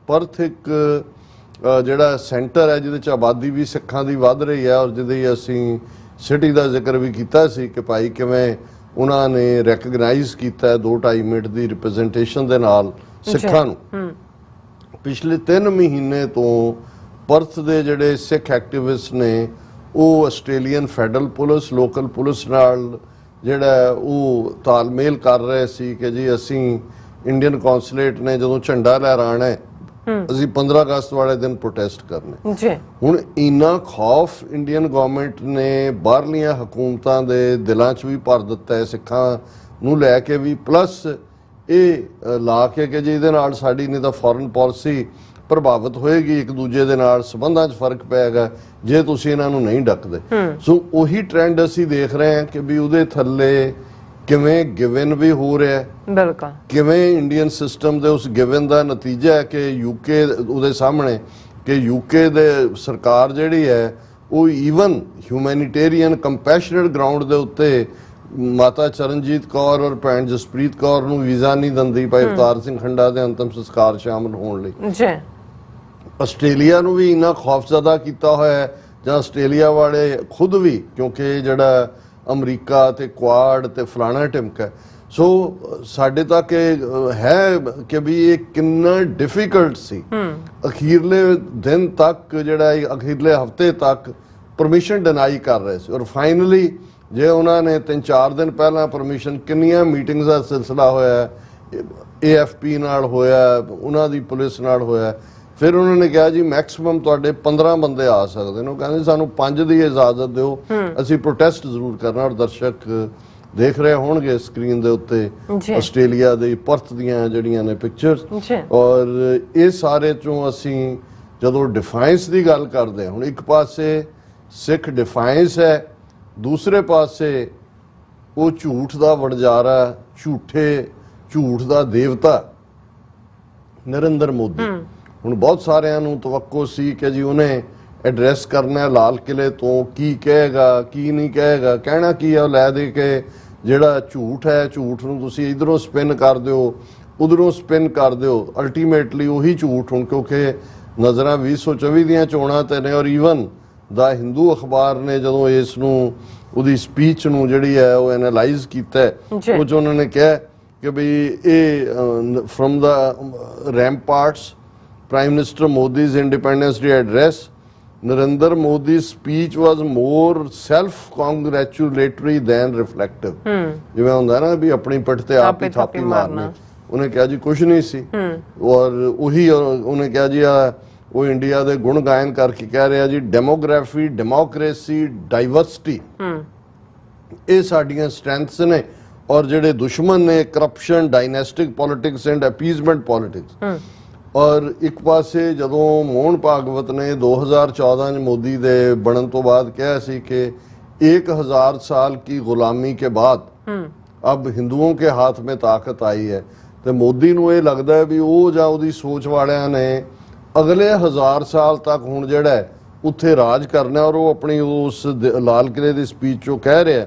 ਪਰਥ ਇੱਕ ਜਿਹੜਾ ਸੈਂਟਰ ਹੈ ਜਿਹਦੇ 'ਚ ਆਬਾਦੀ ਵੀ ਸਿੱਖਾਂ ਦੀ ਵੱਧ ਰਹੀ ਹੈ, ਔਰ ਜਿਹਦੀ ਅਸੀਂ ਸਿਟੀ ਦਾ ਜ਼ਿਕਰ ਵੀ ਕੀਤਾ ਸੀ ਕਿ ਭਾਈ ਕਿਵੇਂ ਉਹਨਾਂ ਨੇ ਰੈਕਗਨਾਈਜ਼ ਕੀਤਾ 2-2.5 ਮਿੰਟ ਦੀ ਰਿਪਰੈਜ਼ੈਂਟੇਸ਼ਨ ਦੇ ਨਾਲ ਸਿੱਖਾਂ ਨੂੰ। ਪਿਛਲੇ 3 ਮਹੀਨੇ ਤੋਂ ਪਰਥ ਦੇ ਜਿਹੜੇ ਸਿੱਖ ਐਕਟਿਵਿਸਟ ਨੇ, ਉਹ Australian federal police, local police ਨਾਲ ਜਿਹੜਾ ਉਹ ਤਾਲਮੇਲ ਕਰ ਰਹੇ ਸੀ ਕਿ ਜੀ ਅਸੀਂ ਇੰਡੀਅਨ ਕੌਂਸੂਲੇਟ ਨੇ ਜਦੋਂ ਝੰਡਾ ਲਹਿਰਾਣਾ ਹੈ, ਅਸੀਂ 15 ਅਗਸਤ ਵਾਲੇ ਦਿਨ ਪ੍ਰੋਟੈਸਟ ਕਰਨੇ। ਹੁਣ ਇੰਨਾ ਖੌਫ ਇੰਡੀਅਨ ਗਵਰਨਮੈਂਟ ਨੇ ਬਾਹਰਲੀਆਂ ਹਕੂਮਤਾਂ ਦੇ ਦਿਲਾਂ 'ਚ ਵੀ ਭਰ ਦਿੱਤਾ ਹੈ ਸਿੱਖਾਂ ਨੂੰ ਲੈ ਕੇ ਵੀ, ਪਲੱਸ ਇਹ ਲਾ ਕੇ ਕਿ ਜੀ ਇਹਦੇ ਨਾਲ ਸਾਡੀ ਨਹੀਂ ਤਾਂ ਫੋਰਨ ਪਾਲਿਸੀ ਪ੍ਰਭਾਵਿਤ ਹੋਏਗੀ, ਇੱਕ ਦੂਜੇ ਦੇ ਨਾਲ ਸੰਬੰਧਾਂ 'ਚ ਫਰਕ ਪਏਗਾ ਜੇ ਤੁਸੀਂ ਇਹਨਾਂ ਨੂੰ ਨਹੀਂ ਡੱਕਦੇ। ਸੋ ਉਹੀ ਟ੍ਰੈਂਡ ਅਸੀਂ ਦੇਖ ਰਹੇ ਹਾਂ ਕਿ ਵੀ ਉਹਦੇ ਥੱਲੇ ਕਿਵੇਂ ਗਿਵਨ ਵੀ ਹੋ ਰਿਹਾ ਹੈ, ਬਿਲਕੁਲ ਕਿਵੇਂ ਇੰਡੀਅਨ ਸਿਸਟਮ ਦੇ ਉਸ ਗਿਵਨ ਦਾ ਨਤੀਜਾ ਹੈ ਕਿ ਯੂਕੇ ਉਹਦੇ ਸਾਹਮਣੇ ਕਿ ਯੂਕੇ ਦੇ ਸਰਕਾਰ ਜਿਹੜੀ ਹੈ ਉਹ ਈਵਨ ਹਿਊਮੈਨਿਟੇਰੀਅਨ ਕੰਪੈਸ਼ਨੇਟ ਗਰਾਊਂਡ ਦੇ ਉੱਤੇ ਮਾਤਾ ਚਰਨਜੀਤ ਕੌਰ ਔਰ ਭੈਣ ਜਸਪ੍ਰੀਤ ਕੌਰ ਨੂੰ ਵੀਜ਼ਾ ਨਹੀਂ ਦਿੰਦੀ ਭਾਈ ਅਵਤਾਰ ਸਿੰਘ ਖੰਡਾ ਦੇ ਅੰਤਮ ਸੰਸਕਾਰ ਸ਼ਾਮਲ ਹੋਣ ਲਈ। ਆਸਟ੍ਰੇਲੀਆ ਨੂੰ ਵੀ ਇੰਨਾ ਖੌਫਜ਼ਦਾ ਕੀਤਾ ਹੋਇਆ ਹੈ, ਜਾਂ ਆਸਟ੍ਰੇਲੀਆ ਵਾਲੇ ਖੁਦ ਵੀ, ਕਿਉਂਕਿ ਜਿਹੜਾ ਅਮਰੀਕਾ ਤੇ ਕੁਆਡ ਤੇ ਫਲਾਣਾ ਟਿਮਕਾ। ਸੋ ਸਾਡੇ ਤੱਕ ਇਹ ਹੈ ਕਿ ਵੀ ਇਹ ਕਿੰਨਾ ਡਿਫਿਕਲਟ ਸੀ ਅਖੀਰਲੇ ਦਿਨ ਤੱਕ, ਜਿਹੜਾ ਅਖੀਰਲੇ ਹਫਤੇ ਤੱਕ ਪਰਮਿਸ਼ਨ ਡਿਨਾਈ ਕਰ ਰਹੇ ਸੀ। ਔਰ ਫਾਈਨਲੀ ਜੇ ਉਹਨਾਂ ਨੇ 3-4 ਦਿਨ ਪਹਿਲਾਂ ਪਰਮਿਸ਼ਨ, ਕਿੰਨੀਆਂ ਮੀਟਿੰਗਸ ਦਾ ਸਿਲਸਿਲਾ ਹੋਇਆ, AFP ਨਾਲ ਹੋਇਆ, ਉਹਨਾਂ ਦੀ ਪੁਲਿਸ ਨਾਲ ਹੋਇਆ, ਫਿਰ ਉਹਨਾਂ ਨੇ ਕਿਹਾ ਜੀ ਮੈਕਸਿਮਮ ਤੁਹਾਡੇ 15 ਬੰਦੇ ਆ ਸਕਦੇ ਨੇ। ਉਹ ਕਹਿੰਦੇ ਸਾਨੂੰ 5 ਦੀ ਇਜਾਜ਼ਤ ਦਿਓ, ਅਸੀਂ ਪ੍ਰੋਟੈਸਟ ਜ਼ਰੂਰ ਕਰਨਾ। ਔਰ ਦਰਸ਼ਕ ਦੇਖ ਰਹੇ ਹੋਣਗੇ ਸਕਰੀਨ ਦੇ ਉੱਤੇ ਆਸਟ੍ਰੇਲੀਆ ਦੇ ਪਰਥ ਦੀਆਂ ਜਿਹੜੀਆਂ ਨੇ ਪਿਕਚਰਸ। ਔਰ ਇਹ ਸਾਰੇ ਚੋਂ ਅਸੀਂ ਜਦੋਂ ਡਿਫਾਈਂਸ ਦੀ ਗੱਲ ਕਰਦੇ ਹਾਂ, ਹੁਣ ਇੱਕ ਪਾਸੇ ਸਿੱਖ ਡਿਫਾਈਂਸ ਹੈ, ਦੂਸਰੇ ਪਾਸੇ ਉਹ ਝੂਠ ਦਾ ਵਣਜਾਰਾ, ਝੂਠ ਦਾ ਦੇਵਤਾ ਨਰਿੰਦਰ ਮੋਦੀ। ਹੁਣ ਬਹੁਤ ਸਾਰਿਆਂ ਨੂੰ ਤਵੱਕੋ ਸੀ ਕਿ ਜੀ ਉਹਨੇ ਐਡਰੈਸ ਕਰਨਾ ਲਾਲ ਕਿਲੇ ਤੋਂ, ਕੀ ਕਹੇਗਾ ਕੀ ਨਹੀਂ ਕਹੇਗਾ, ਕਹਿਣਾ ਕੀ ਆ, ਲੈ ਦੇ ਕੇ ਜਿਹੜਾ ਝੂਠ ਹੈ, ਝੂਠ ਨੂੰ ਤੁਸੀਂ ਇਧਰੋਂ ਸਪਿਨ ਕਰ ਦਿਓ, ਉਧਰੋਂ ਸਪਿਨ ਕਰ ਦਿਓ, ਅਲਟੀਮੇਟਲੀ ਉਹੀ ਝੂਠ। ਹੁਣ ਕਿਉਂਕਿ ਨਜ਼ਰਾਂ 2024 ਦੀਆਂ ਚੋਣਾਂ ਤੇ ਨੇ, ਔਰ ਈਵਨ ਦਾ ਹਿੰਦੂ ਅਖਬਾਰ ਨੇ ਜਦੋਂ ਇਸ ਨੂੰ, ਉਹਦੀ ਸਪੀਚ ਨੂੰ ਜਿਹੜੀ ਹੈ ਉਹ ਐਨਾਲਾਈਜ਼ ਕੀਤਾ, ਉਹ 'ਚ ਉਹਨਾਂ ਨੇ ਕਿਹਾ ਕਿ ਬਈ ਇਹ firm the ਰੈਂਪਾਰਟਸ Prime Minister Modi's Independence Day address, Narendra Modi's speech was more self-congratulatory than reflective. ਜਿਵੇਂ ਹੁੰਦਾ ਨਾ ਵੀ ਆਪਣੀ ਪਿੱਠ ਤੇ ਆਪ ਹੀ ਥਾਪੀ ਮਾਰਨੀ, ਉਹਨੇ ਕਿਹਾ ਜੀ ਕੁਝ ਨਹੀਂ ਸੀ। ਔਰ ਉਹੀ ਉਹਨੇ ਕਿਹਾ ਜੀ ਉਹ ਇੰਡੀਆ ਦੇ ਗੁਣ ਗਾਇਨ ਕਰਕੇ ਕਹਿ ਰਿਹਾ ਜੀ, ਡੈਮੋਗ੍ਰਾਫੀ, ਡੈਮੋਕ੍ਰੇਸੀ, ਡਾਈਵਰਸਿਟੀ, ਇਹ ਸਾਡੀਆਂ ਸਟਰੈਂਥਸ ਨੇ। ਔਰ ਜਿਹੜੇ ਦੁਸ਼ਮਣ ਨੇ ਕਰਪਸ਼ਨ, ਡਾਇਨੈਸਟਿਕ ਪੋਲਿਟਿਕਸ ਐਂਡ ਅਪੀਜ਼ਮੈਂਟ ਪੋਲਿਟਿਕਸ। ਔਰ ਇੱਕ ਪਾਸੇ ਜਦੋਂ ਮੋਹਨ ਭਾਗਵਤ ਨੇ 2014 ਚ ਮੋਦੀ ਦੇ ਬਣਨ ਤੋਂ ਬਾਅਦ ਕਿਹਾ ਸੀ ਕਿ 1000 साल की गुलामी के बाद अब हिंदुओं के हाथ में ताकत आई है, ਤੇ ਮੋਦੀ ਨੂੰ ਇਹ ਲੱਗਦਾ ਹੈ ਵੀ ਉਹ ਜਾਂ ਉਹਦੀ ਸੋਚ ਵਾਲਿਆਂ ਨੇ ਅਗਲੇ 1000 ਸਾਲ ਤੱਕ ਹੁਣ ਜਿਹੜਾ ਉੱਥੇ ਰਾਜ ਕਰਨਾ। ਔਰ ਉਹ ਆਪਣੀ ਉਸ ਲਾਲ ਕਿਲੇ ਦੀ ਸਪੀਚ ਚੋਂ ਕਹਿ ਰਿਹਾ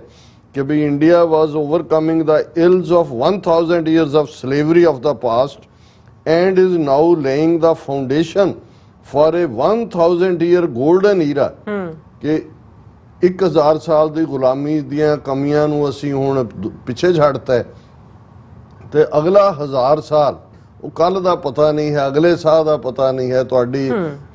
ਕਿ ਵੀ India was overcoming the ills of 1000 years of slavery of the past and is now laying the foundation for a 1000-year golden era। ਕਿ 1000 ਸਾਲ ਦੀ ਗੁਲਾਮੀ ਦੀਆਂ ਕਮੀਆਂ ਨੂੰ ਅਸੀਂ ਹੁਣ ਪਿੱਛੇ ਛੱਡਤਾ ਹੈ, ਤੇ ਅਗਲਾ 1000 ਸਾਲ ਉਹ ਕੱਲ ਦਾ ਪਤਾ ਨਹੀਂ ਹੈ, ਅਗਲੇ ਸਾਲ ਦਾ ਪਤਾ ਨਹੀਂ ਹੈ। ਤੁਹਾਡੀ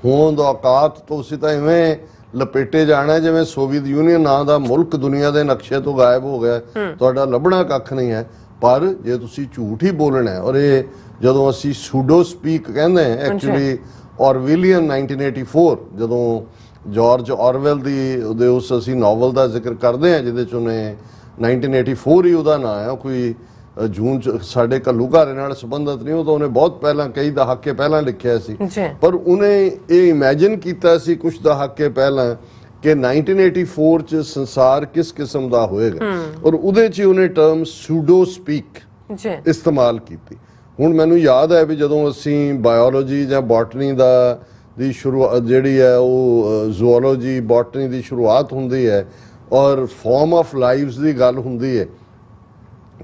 ਹੋਂਦ ਔਕਾਤ ਤੁਸੀਂ ਤਾਂ ਇਵੇਂ ਲਪੇਟੇ ਜਾਣਾ ਜਿਵੇਂ ਸੋਵੀਅਤ ਯੂਨੀਅਨ ਨਾਂ ਦਾ ਮੁਲਕ ਦੁਨੀਆ ਦੇ ਨਕਸ਼ੇ ਤੋਂ ਗਾਇਬ ਹੋ ਗਿਆ, ਤੁਹਾਡਾ ਲੱਭਣਾ ਕੱਖ ਨਹੀਂ ਹੈ। ਪਰ ਜੇ ਤੁਸੀਂ ਝੂਠ ਹੀ ਬੋਲਣਾ, ਔਰ ਇਹ ਜਦੋਂ ਅਸੀਂ ਸੂਡੋ ਸਪੀਕ ਕਹਿੰਦੇ ਹਾਂ, ਐਕਚੁਅਲੀ ਔਰਵੈਲੀਅਨ 1984, ਜਦੋਂ ਜਾਰਜ ਔਰਵੈਲ ਦੀ ਉਹਦੇ ਉਸ ਅਸੀਂ ਨਾਵਲ ਦਾ ਜ਼ਿਕਰ ਕਰਦੇ ਹਾਂ ਜਿਹਦੇ 'ਚ ਉਹਨੇ 1984 ਹੀ ਉਹਦਾ ਨਾਂ ਹੈ, ਕੋਈ ਜੂਨ 'ਚ ਸਾਡੇ ਘੱਲੂਘਾਰੇ ਨਾਲ ਸੰਬੰਧਿਤ ਨਹੀਂ, ਉਹ ਤਾਂ ਉਹਨੇ ਬਹੁਤ ਪਹਿਲਾਂ, ਕਈ ਦਹਾਕੇ ਪਹਿਲਾਂ ਲਿਖਿਆ ਸੀ। ਪਰ ਉਹਨੇ ਇਹ ਇਮੈਜਿਨ ਕੀਤਾ ਸੀ ਕੁਝ ਦਹਾਕੇ ਪਹਿਲਾਂ ਕਿ 1984 ਚ ਸੰਸਾਰ ਕਿਸ ਕਿਸਮ ਦਾ ਹੋਏਗਾ, ਔਰ ਉਹਦੇ 'ਚ ਉਹਨੇ ਟਰਮ ਸੂਡੋ ਸਪੀਕ ਇਸਤੇਮਾਲ ਕੀਤੀ। ਹੁਣ ਮੈਨੂੰ ਯਾਦ ਹੈ ਵੀ ਜਦੋਂ ਅਸੀਂ ਬਾਇਓਲੋਜੀ ਜਾਂ ਬੋਟਨੀ ਦੀ ਸ਼ੁਰੂਆਤ ਜਿਹੜੀ ਹੈ, ਉਹ ਜ਼ੂਓਲੋਜੀ ਬੋਟਨੀ ਦੀ ਸ਼ੁਰੂਆਤ ਹੁੰਦੀ ਹੈ ਔਰ ਫਾਰਮ ਆਫ ਲਾਈਫਸ ਦੀ ਗੱਲ ਹੁੰਦੀ ਹੈ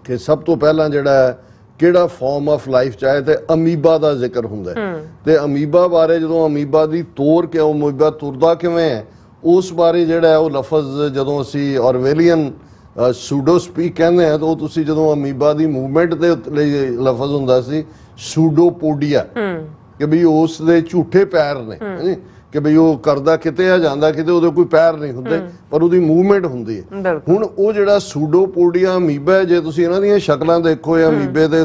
ਕਿ ਸਭ ਤੋਂ ਪਹਿਲਾਂ ਜਿਹੜਾ ਕਿਹੜਾ ਫਾਰਮ ਆਫ ਲਾਈਫ ਚਾਹੇ ਤੇ ਅਮੀਬਾ ਦਾ ਜ਼ਿਕਰ ਹੁੰਦਾ ਹੈ। ਤੇ ਅਮੀਬਾ ਬਾਰੇ ਜਦੋਂ ਅਮੀਬਾ ਦੀ ਤੋਰ ਕਿ ਉਹ ਅਮੀਬਾ ਤੁਰਦਾ ਕਿਵੇਂ ਹੈ, ਉਸ ਬਾਰੇ ਜਿਹੜਾ ਉਹ ਲਫ਼ਜ਼ ਜਦੋਂ ਅਸੀਂ ਔਰਵੈਲੀਅਨ ਸੂਡੋ ਸਪੀਕ ਕਹਿੰਦੇ ਆ, ਤਾਂ ਉਹ ਤੁਸੀਂ ਜਦੋਂ ਅਮੀਬਾ ਦੀ ਮੂਵਮੈਂਟ ਦੇ ਲਈ ਲਫ਼ਜ਼ ਹੁੰਦਾ ਸੀ ਸੂਡੋਪੋਡੀਆ, ਕਿ ਬਈ ਉਸ ਦੇ ਝੂਠੇ ਪੈਰ ਨੇ, ਕਿ ਬਈ ਉਹ ਕਰਦਾ ਕਿਤੇ ਆ ਜਾਂਦਾ ਕਿਤੇ, ਉਹਦੇ ਕੋਈ ਪੈਰ ਨਹੀਂ ਹੁੰਦੇ ਪਰ ਉਹਦੀ ਮੂਵਮੈਂਟ ਹੁੰਦੀ ਹੈ। ਹੁਣ ਉਹ ਜਿਹੜਾ ਸੂਡੋਪੋਡੀਆ ਅਮੀਬਾ, ਜੇ ਤੁਸੀਂ ਇਹਨਾਂ ਦੀਆਂ ਸ਼ਕਲਾਂ ਦੇਖੋ, ਇਹ ਅਮੀਬੇ ਦੇ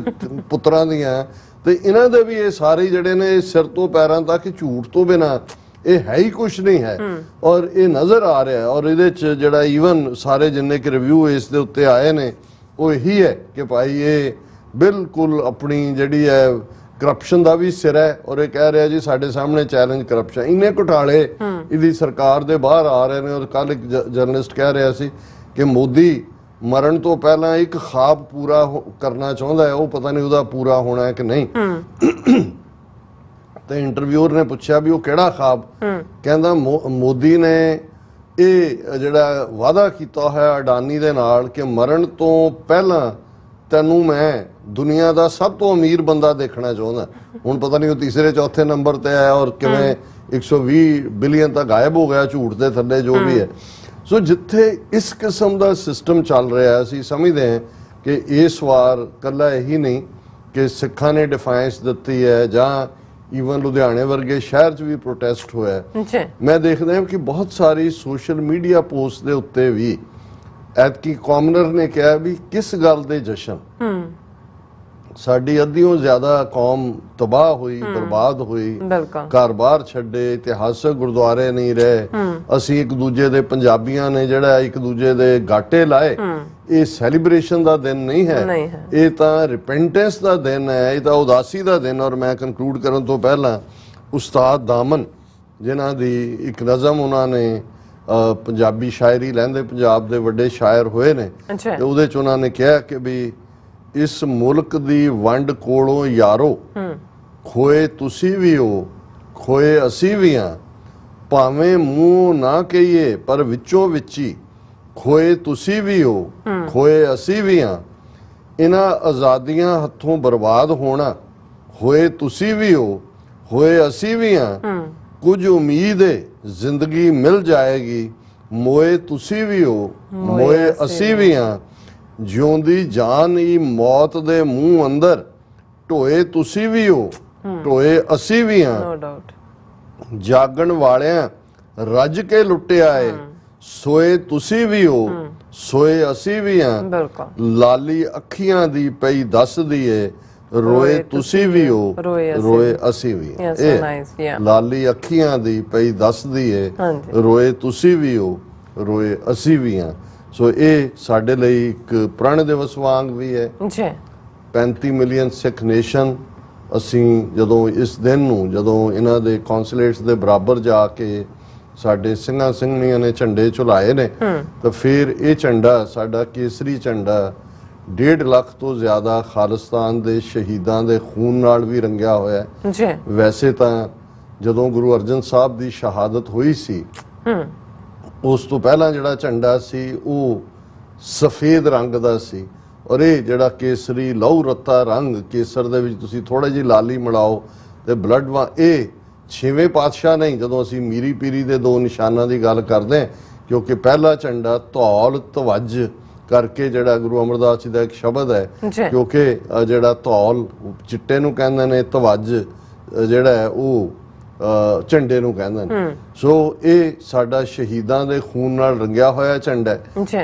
ਪੁੱਤਰਾਂ ਦੀਆਂ, ਤੇ ਇਹਨਾਂ ਦੇ ਵੀ ਇਹ ਸਾਰੇ ਜਿਹੜੇ ਨੇ ਸਿਰ ਤੋਂ ਪੈਰਾਂ ਤੱਕ ਝੂਠ ਤੋਂ ਬਿਨਾਂ ਇਹ ਹੈ ਹੀ ਕੁਛ ਨਹੀਂ ਹੈ। ਔਰ ਇਹ ਨਜ਼ਰ ਆ ਰਿਹਾ, ਔਰ ਇਹਦੇ 'ਚ ਜਿਹੜਾ ਈਵਨ ਸਾਰੇ ਜਿੰਨੇ ਕਿ ਰਿਵਿਊ ਇਸ ਦੇ ਉੱਤੇ ਆਏ ਨੇ ਉਹ ਇਹੀ ਹੈ ਕਿ ਭਾਈ ਇਹ ਬਿਲਕੁਲ ਆਪਣੀ ਜਿਹੜੀ ਹੈ ਕਰਪਸ਼ਨ ਦਾ ਵੀ ਸਿਰ ਹੈ, ਔਰ ਇਹ ਕਹਿ ਰਿਹਾ ਜੀ ਸਾਡੇ ਸਾਹਮਣੇ ਚੈਲੰਜ ਕਰਪਸ਼ਨ। ਇੰਨੇ ਘੁਟਾਲੇ ਇਹਦੀ ਸਰਕਾਰ ਦੇ ਬਾਹਰ ਆ ਰਹੇ ਨੇ। ਔਰ ਕੱਲ ਇੱਕ ਜਰਨਲਿਸਟ ਕਹਿ ਰਿਹਾ ਸੀ ਕਿ ਮੋਦੀ ਮਰਨ ਤੋਂ ਪਹਿਲਾਂ ਇੱਕ ਖਾਬ ਪੂਰਾ ਕਰਨਾ ਚਾਹੁੰਦਾ ਹੈ, ਉਹ ਪਤਾ ਨਹੀਂ ਉਹਦਾ ਪੂਰਾ ਹੋਣਾ ਹੈ ਕਿ ਨਹੀਂ। ਤੇ ਇੰਟਰਵਿਊਅਰ ਨੇ ਪੁੱਛਿਆ ਵੀ ਉਹ ਕਿਹੜਾ ਖਾਬ, ਕਹਿੰਦਾ ਮੋਦੀ ਨੇ ਇਹ ਜਿਹੜਾ ਵਾਅਦਾ ਕੀਤਾ ਹੈ ਅਡਾਨੀ ਦੇ ਨਾਲ ਕਿ ਮਰਨ ਤੋਂ ਪਹਿਲਾਂ ਤੈਨੂੰ ਮੈਂ ਦੁਨੀਆ ਦਾ ਸਭ ਤੋਂ ਅਮੀਰ ਬੰਦਾ ਦੇਖਣਾ ਚਾਹੁੰਦਾ। ਹੁਣ ਪਤਾ ਨਹੀਂ ਉਹ ਤੀਸਰੇ ਚੌਥੇ ਨੰਬਰ ਤੇ ਆਇਆ ਔਰ ਕਿਵੇਂ 120 ਬਿਲੀਅਨ ਤਾਂ ਗਾਇਬ ਹੋ ਗਿਆ ਝੂਠ ਦੇ ਥੱਲੇ ਜੋ ਵੀ ਹੈ। ਸੋ ਜਿੱਥੇ ਇਸ ਕਿਸਮ ਦਾ ਸਿਸਟਮ ਚੱਲ ਰਿਹਾ, ਅਸੀਂ ਸਮਝਦੇ ਹਾਂ ਕਿ ਇਸ ਵਾਰ ਕੱਲਾ ਇਹੀ ਨਹੀਂ ਕਿ ਸਿੱਖਾਂ ਨੇ ਡਿਫਾਈਂਸ ਦਿੱਤੀ ਹੈ ਜਾਂ ਈਵਨ ਲੁਧਿਆਣੇ ਵਰਗੇ ਸ਼ਹਿਰ 'ਚ ਵੀ ਪ੍ਰੋਟੈਸਟ ਹੋਇਆ। ਜੀ ਮੈਂ ਦੇਖਦਾ ਹਾਂ ਕਿ ਬਹੁਤ ਸਾਰੀ ਸੋਸ਼ਲ ਮੀਡੀਆ ਪੋਸਟ ਦੇ ਉੱਤੇ ਵੀ ਐਤਕੀ ਕਾਮਨਰ ਨੇ ਕਿਹਾ ਵੀ ਕਿਸ ਗੱਲ ਦੇ ਜਸ਼ਨ। ਸਾਡੀ ਅੱਧੀਓਂ ਜ਼ਿਆਦਾ ਕੌਮ ਤਬਾਹ ਹੋਈ, ਬਰਬਾਦ ਹੋਈ, ਬਿਲਕੁਲ ਘਰ-ਬਾਰ ਛੱਡੇ, ਇਤਿਹਾਸਕ ਗੁਰਦੁਆਰੇ ਨਹੀਂ ਰਹੇ, ਅਸੀਂ ਇੱਕ ਦੂਜੇ ਦੇ ਪੰਜਾਬੀਆਂ ਨੇ ਜਿਹੜਾ ਇੱਕ ਦੂਜੇ ਦੇ ਗਾਟੇ ਲਾਏ। ਇਹ ਸੈਲੀਬ੍ਰੇਸ਼ਨ ਦਾ ਦਿਨ ਨਹੀਂ ਹੈ, ਇਹ ਤਾਂ ਰਿਪੈਂਟੈਂਸ ਦਾ ਦਿਨ ਹੈ, ਇਹ ਤਾਂ ਉਦਾਸੀ ਦਾ ਦਿਨ। ਔਰ ਮੈਂ ਕਨਕਲੂਡ ਕਰਨ ਤੋਂ ਪਹਿਲਾਂ ਉਸਤਾਦ ਦਾਮਨ ਜਿਨ੍ਹਾਂ ਦੀ ਇੱਕ ਨਜ਼ਮ ਉਹਨਾਂ ਨੇ ਪੰਜਾਬੀ ਸ਼ਾਇਰੀ ਲਹਿੰਦੇ ਪੰਜਾਬ ਦੇ ਵੱਡੇ ਸ਼ਾਇਰ ਹੋਏ ਨੇ, ਤੇ ਉਹਦੇ 'ਚ ਉਹਨਾਂ ਨੇ ਕਿਹਾ ਕਿ ਵੀ ਇਸ ਮੁਲਕ ਦੀ ਵੰਡ ਕੋਲੋਂ ਯਾਰੋ ਖੋਏ ਤੁਸੀਂ ਵੀ ਹੋ, ਖੋਏ ਅਸੀਂ ਵੀ ਹਾਂ, ਭਾਵੇਂ ਮੂੰਹ ਨਾ ਕਹੀਏ ਪਰ ਵਿੱਚੋਂ ਵਿੱਚੀ ਖੋਏ ਤੁਸੀਂ ਵੀ ਹੋ, ਖੋਏ ਅਸੀਂ ਵੀ ਹਾਂ, ਇਹਨਾਂ ਆਜ਼ਾਦੀਆਂ ਹੱਥੋਂ ਬਰਬਾਦ ਹੋਣਾ ਹੋਏ ਤੁਸੀਂ ਵੀ ਹੋ, ਹੋਏ ਅਸੀਂ ਵੀ ਹਾਂ, ਕੁਝ ਉਮੀਦ ਏ ਜ਼ਿੰਦਗੀ ਮਿਲ ਜਾਏਗੀ, ਮੋਏ ਤੁਸੀਂ ਵੀ ਹੋ, ਮੋਏ ਅਸੀਂ ਵੀ ਹਾਂ, ਜਿਉਂਦੀ ਜਾਨ ਹੀ ਮੌਤ ਦੇ ਮੂੰਹ ਅੰਦਰ, ਢੋਏ ਤੁਸੀਂ ਵੀ ਹੋ, ਢੋਏ ਅਸੀਂ ਵੀ ਹਾਂ, ਨੋ ਡਾਊਟ, ਜਾਗਣ ਵਾਲਿਆਂ ਰੱਜ ਕੇ ਲੁੱਟਿਆ ਏ, ਸੋਏ ਤੁਸੀਂ ਵੀ ਹੋ, ਸੋਏ ਅਸੀਂ ਵੀ ਹਾਂ, ਲਾਲੀ ਅੱਖੀਆਂ ਦੀ ਪਈ ਦੱਸਦੀ ਏ, ਰੋਏ ਤੁਸੀਂ ਵੀ ਹੋ, ਰੋਏ ਅਸੀਂ ਵੀ ਹਾਂ। ਇਹ ਲਾਲੀ ਅੱਖੀਆਂ ਦੀ ਪਈ ਦੱਸਦੀ ਏ, ਰੋਏ ਤੁਸੀਂ ਵੀ ਹੋ, ਰੋਏ ਅਸੀਂ ਵੀ ਹਾਂ। ਸੋ ਇਹ ਸਾਡੇ ਲਈ ਇੱਕ ਪੁਰਾਣੇ ਦਿਵਸ ਵਾਂਗ ਵੀ ਹੈ। 35 ਮਿਲੀਅਨ ਸਿੱਖ ਨੇਸ਼ਨ ਅਸੀਂ ਜਦੋਂ ਇਸ ਦਿਨ ਨੂੰ, ਜਦੋਂ ਇਹਨਾਂ ਦੇ ਕੌਂਸੂਲੇਟਸ ਦੇ ਬਰਾਬਰ ਜਾ ਕੇ ਸਾਡੇ ਸਿੰਘਾਂ ਸਿੰਘਣੀਆਂ ਨੇ ਝੰਡੇ ਝੁਲਾਏ ਨੇ, ਤਾਂ ਫਿਰ ਇਹ ਝੰਡਾ ਸਾਡਾ ਕੇਸਰੀ ਝੰਡਾ 1.5 ਲੱਖ ਤੋਂ ਜ਼ਿਆਦਾ ਖਾਲਿਸਤਾਨ ਦੇ ਸ਼ਹੀਦਾਂ ਦੇ ਖੂਨ ਨਾਲ ਵੀ ਰੰਗਿਆ ਹੋਇਆ ਹੈ। ਵੈਸੇ ਤਾਂ ਜਦੋਂ ਗੁਰੂ ਅਰਜਨ ਸਾਹਿਬ ਦੀ ਸ਼ਹਾਦਤ ਹੋਈ ਸੀ, ਉਸ ਤੋਂ ਪਹਿਲਾਂ ਜਿਹੜਾ ਝੰਡਾ ਸੀ ਉਹ ਸਫੇਦ ਰੰਗ ਦਾ ਸੀ, ਔਰ ਇਹ ਜਿਹੜਾ ਕੇਸਰੀ ਲਹੂ ਰੱਤਾ ਰੰਗ, ਕੇਸਰ ਦੇ ਵਿੱਚ ਤੁਸੀਂ ਥੋੜਾ ਜਿਹੀ ਲਾਲੀ ਮਿਲਾਓ ਤੇ ਬਲੱਡ ਇਹ 6ਵੇਂ ਪਾਤਸ਼ਾਹ ਨਹੀਂ, ਜਦੋਂ ਅਸੀਂ ਮੀਰੀ ਪੀਰੀ ਦੇ 2 ਨਿਸ਼ਾਨਾਂ ਦੀ ਗੱਲ ਕਰਦੇ ਹਾਂ, ਕਿਉਂਕਿ ਪਹਿਲਾ ਝੰਡਾ ਧੌਲ ਧਵੱਜ ਕਰਕੇ ਜਿਹੜਾ ਗੁਰੂ ਅਮਰਦਾਸ ਜੀ ਦਾ ਇੱਕ ਸ਼ਬਦ ਹੈ, ਕਿਉਂਕਿ ਜਿਹੜਾ ਧੌਲ ਚਿੱਟੇ ਨੂੰ ਕਹਿੰਦੇ ਨੇ, ਧਵੱਜ ਜਿਹੜਾ ਹੈ ਉਹ ਝੰਡੇ ਨੂੰ ਕਹਿੰਦੇ ਨੇ। ਸੋ ਇਹ ਸਾਡਾ ਸ਼ਹੀਦਾਂ ਦੇ ਖੂਨ ਨਾਲ ਰੰਗਿਆ ਹੋਇਆ ਝੰਡਾ ਹੈ,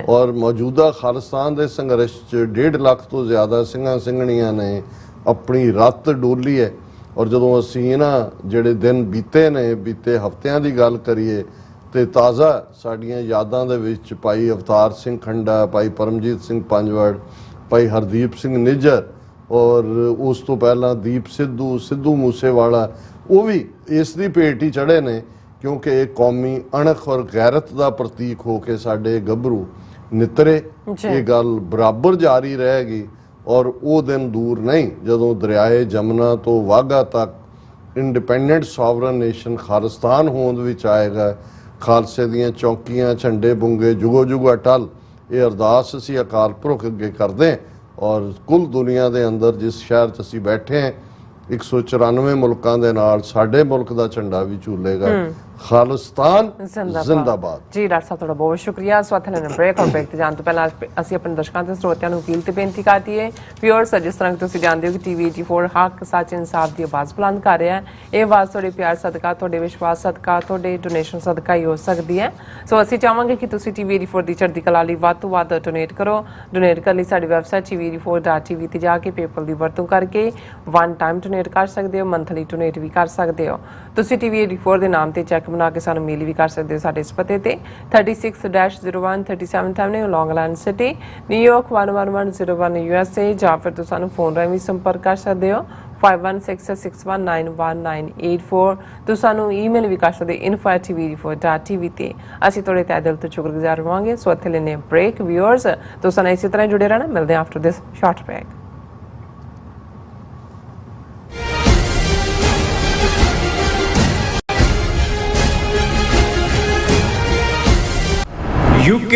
ਔਰ ਮੌਜੂਦਾ ਖਾਲਿਸਤਾਨ ਦੇ ਸੰਘਰਸ਼ 'ਚ 1.5 ਲੱਖ ਤੋਂ ਜ਼ਿਆਦਾ ਸਿੰਘਾਂ ਸਿੰਘਣੀਆਂ ਨੇ ਆਪਣੀ ਰੱਤ ਡੋਲੀ ਹੈ। ਔਰ ਜਦੋਂ ਅਸੀਂ ਇਹਨਾਂ ਜਿਹੜੇ ਦਿਨ ਬੀਤੇ ਨੇ, ਬੀਤੇ ਹਫ਼ਤਿਆਂ ਦੀ ਗੱਲ ਕਰੀਏ, ਤੇ ਤਾਜ਼ਾ ਸਾਡੀਆਂ ਯਾਦਾਂ ਦੇ ਵਿੱਚ ਭਾਈ ਅਵਤਾਰ ਸਿੰਘ ਖੰਡਾ, ਭਾਈ ਪਰਮਜੀਤ ਸਿੰਘ ਪੰਜਵੜ, ਭਾਈ ਹਰਦੀਪ ਸਿੰਘ ਨਿੱਜਰ, ਔਰ ਉਸ ਤੋਂ ਪਹਿਲਾਂ ਦੀਪ ਸਿੱਧੂ, ਸਿੱਧੂ ਮੂਸੇਵਾਲਾ, ਉਹ ਵੀ ਇਸ ਦੀ ਭੇਟ ਹੀ ਚੜ੍ਹੇ ਨੇ, ਕਿਉਂਕਿ ਇਹ ਕੌਮੀ ਅਣਖ ਔਰ ਗੈਰਤ ਦਾ ਪ੍ਰਤੀਕ ਹੋ ਕੇ ਸਾਡੇ ਗੱਭਰੂ ਨਿਤਰੇ। ਇਹ ਗੱਲ ਬਰਾਬਰ ਜਾਰੀ ਰਹੇਗੀ, ਔਰ ਉਹ ਦਿਨ ਦੂਰ ਨਹੀਂ ਜਦੋਂ ਦਰਿਆਏ ਜਮਨਾ ਤੋਂ ਵਾਘਾ ਤੱਕ ਇੰਡੀਪੈਂਡੈਂਟ ਸੋਵਰਨ ਨੇਸ਼ਨ ਖਾਲਿਸਤਾਨ ਹੋਂਦ ਵਿੱਚ ਆਏਗਾ। ਖਾਲਸੇ ਦੀਆਂ ਚੌਕੀਆਂ, ਝੰਡੇ ਬੁੰਗੇ ਜੁਗੋ ਜੁਗ ਅਟਲ। ਇਹ ਅਰਦਾਸ ਅਸੀਂ ਅਕਾਲ ਪੁਰਖ ਅੱਗੇ ਕਰਦੇ, ਔਰ ਕੁੱਲ ਦੁਨੀਆ ਦੇ ਅੰਦਰ ਜਿਸ ਸ਼ਹਿਰ 'ਚ ਅਸੀਂ ਬੈਠੇ ਹਾਂ, 194 ਮੁਲਕਾਂ ਦੇ ਨਾਲ ਸਾਡੇ ਮੁਲਕ ਦਾ ਝੰਡਾ ਵੀ ਝੂਲੇਗਾ। ਖਾਲਿਸਤਾਨ ਜ਼ਿੰਦਾਬਾਦ। ਜੀ ਡਾਕਟਰ ਸਾਹਿਬ, ਤੁਹਾਡਾ ਬਹੁਤ ਸ਼ੁਕਰੀਆ। ਸਵਾਥ ਲੈਣ ਬ੍ਰੇਕ ਔਰ ਬ੍ਰੇਕ ਤੇ ਜਾਣ ਤੋਂ ਪਹਿਲਾਂ ਅਸੀਂ ਆਪਣੇ ਦਰਸ਼ਕਾਂ ਤੇ ਸਰੋਤਿਆਂ ਨੂੰ ਅਪੀਲ ਤੇ ਬੇਨਤੀ ਕਰਦੀ ਹੈ, ਵਿਊਅਰਸ, ਜਿਸ ਤਰ੍ਹਾਂ ਤੁਸੀਂ ਜਾਣਦੇ ਹੋ ਕਿ ਟੀਵੀ 84 ਹੱਕ, ਸੱਚ, ਇਨਸਾਫ ਦੀ ਆਵਾਜ਼ ਬੁਲੰਦ ਕਰ ਰਿਹਾ ਹੈ। ਇਹ ਆਵਾਜ਼ ਤੁਹਾਡੇ ਪਿਆਰ ਸਦਕਾ, ਤੁਹਾਡੇ ਵਿਸ਼ਵਾਸ ਸਦਕਾ, ਤੁਹਾਡੇ ਡੋਨੇਸ਼ਨ ਸਦਕਾ ਹੀ ਹੋ ਸਕਦੀ ਹੈ। ਸੋ ਅਸੀਂ ਚਾਹਾਂਗੇ ਕਿ ਤੁਸੀਂ ਟੀਵੀ 84 ਦੀ ਚੜ੍ਹਦੀ ਕਲਾ ਲਈ ਵੱਧ ਤੋਂ ਵੱਧ ਡੋਨੇਟ ਕਰੋ। ਡੋਨੇਟ ਕਰਨ ਲਈ ਸਾਡੀ ਵੈਬਸਾਈਟ tv84.tv ਤੇ ਜਾ ਕੇ ਪੇਪਲ ਦੀ ਵਰਤੋਂ ਕਰਕੇ 1 ਟਾਈਮ ਡੋਨੇਟ ਕਰ ਸਕਦੇ ਹੋ, ਮੰਥਲੀ ਡੋਨੇਟ ਵੀ ਕਰ ਸਕਦੇ ਹੋ। ਤੁਸੀਂ ਟੀਵੀ 84 ਦੇ ਨਾਮ ਤੇ ਚੈੱਕ ਬਣਾ ਕੇ ਸਾਨੂੰ ਮੇਲ ਵੀ ਕਰ ਸਕਦੇ ਹੋ ਸਾਡੇ ਇਸ ਪਤੇ ਤੇ 36-01 37th Avenue, ਲੌਂਗ ਆਈਲੈਂਡ ਸਿਟੀ, ਨਿਊਯਾਰਕ 11101 USA, ਜਾਂ ਫਿਰ ਤੁਸੀਂ ਸਾਨੂੰ ਫੋਨ ਰਾਹੀਂ ਵੀ ਸੰਪਰਕ ਕਰ ਸਕਦੇ ਹੋ 5166191984। ਤੁਸੀਂ ਸਾਨੂੰ ਈਮੇਲ ਵੀ ਕਰ ਸਕਦੇ info@tv84.tv ਤੇ। ਅਸੀਂ ਤੁਹਾਡੇ ਤਹਿ ਦਿਲ ਤੋਂ ਸ਼ੁਕਰਗੁਜ਼ਾਰ ਹੋਵਾਂਗੇ। ਸੋ ਇੱਥੇ ਲੈਂਦੇ ਹਾਂ ਬ੍ਰੇਕ। ਵਿਊਅਰਸ, ਤੁਸੀਂ ਨਾਲ ਇਸੇ ਤਰ੍ਹਾਂ ਜੁੜੇ ਰਹਿਣਾ। ਮਿਲਦੇ ਹਾਂ after this short break. UK,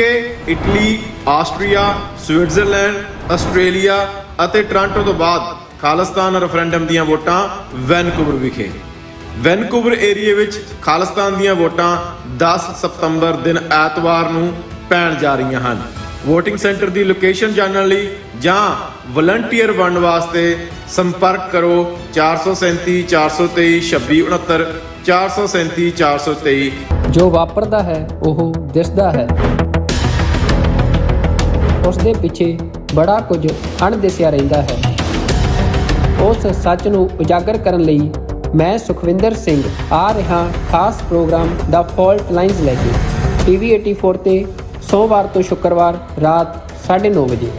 Italy, Austria, Switzerland, Australia ਅਤੇ ਟੋਰਾਂਟੋ ਤੋਂ ਬਾਅਦ ਖਾਲਿਸਤਾਨ ਰੈਫਰੈਂਡਮ ਦੀਆਂ ਵੋਟਾਂ ਵੈਨਕੂਵਰ ਵਿਖੇ। ਵੈਨਕੂਵਰ ਏਰੀਏ ਵਿੱਚ ਖਾਲਿਸਤਾਨ ਦੀਆਂ ਵੋਟਾਂ 10 ਸਤੰਬਰ ਦਿਨ ਐਤਵਾਰ ਨੂੰ ਪੈਣ ਜਾ ਰਹੀਆਂ ਹਨ। VOTING ਸੈਂਟਰ ਦੀ ਲੋਕੇਸ਼ਨ ਜਾਣਨ ਲਈ ਜਾਂ ਵਲੰਟੀਅਰ ਬਣਨ ਵਾਸਤੇ ਸੰਪਰਕ ਕਰੋ 437 423 2669 437 423। ਜੋ ਵਾਪਰਦਾ ਹੈ ਉਹ ਦਿਸਦਾ ਹੈ, ਉਸ ਦੇ ਪਿੱਛੇ ਬੜਾ ਕੁਝ ਅਣਦਿਸਿਆ ਰਹਿੰਦਾ ਹੈ। ਉਸ ਸੱਚ ਨੂੰ ਉਜਾਗਰ ਕਰਨ ਲਈ ਮੈਂ ਸੁਖਵਿੰਦਰ ਸਿੰਘ ਆ ਰਿਹਾ ਖਾਸ ਪ੍ਰੋਗਰਾਮ ਦਾ ਫਾਲਟ ਲਾਈਨਸ ਲੈ ਕੇ TV 84 ਤੇ ਸੋਮਵਾਰ ਤੋਂ ਸ਼ੁੱਕਰਵਾਰ ਰਾਤ 9:30 ਵਜੇ।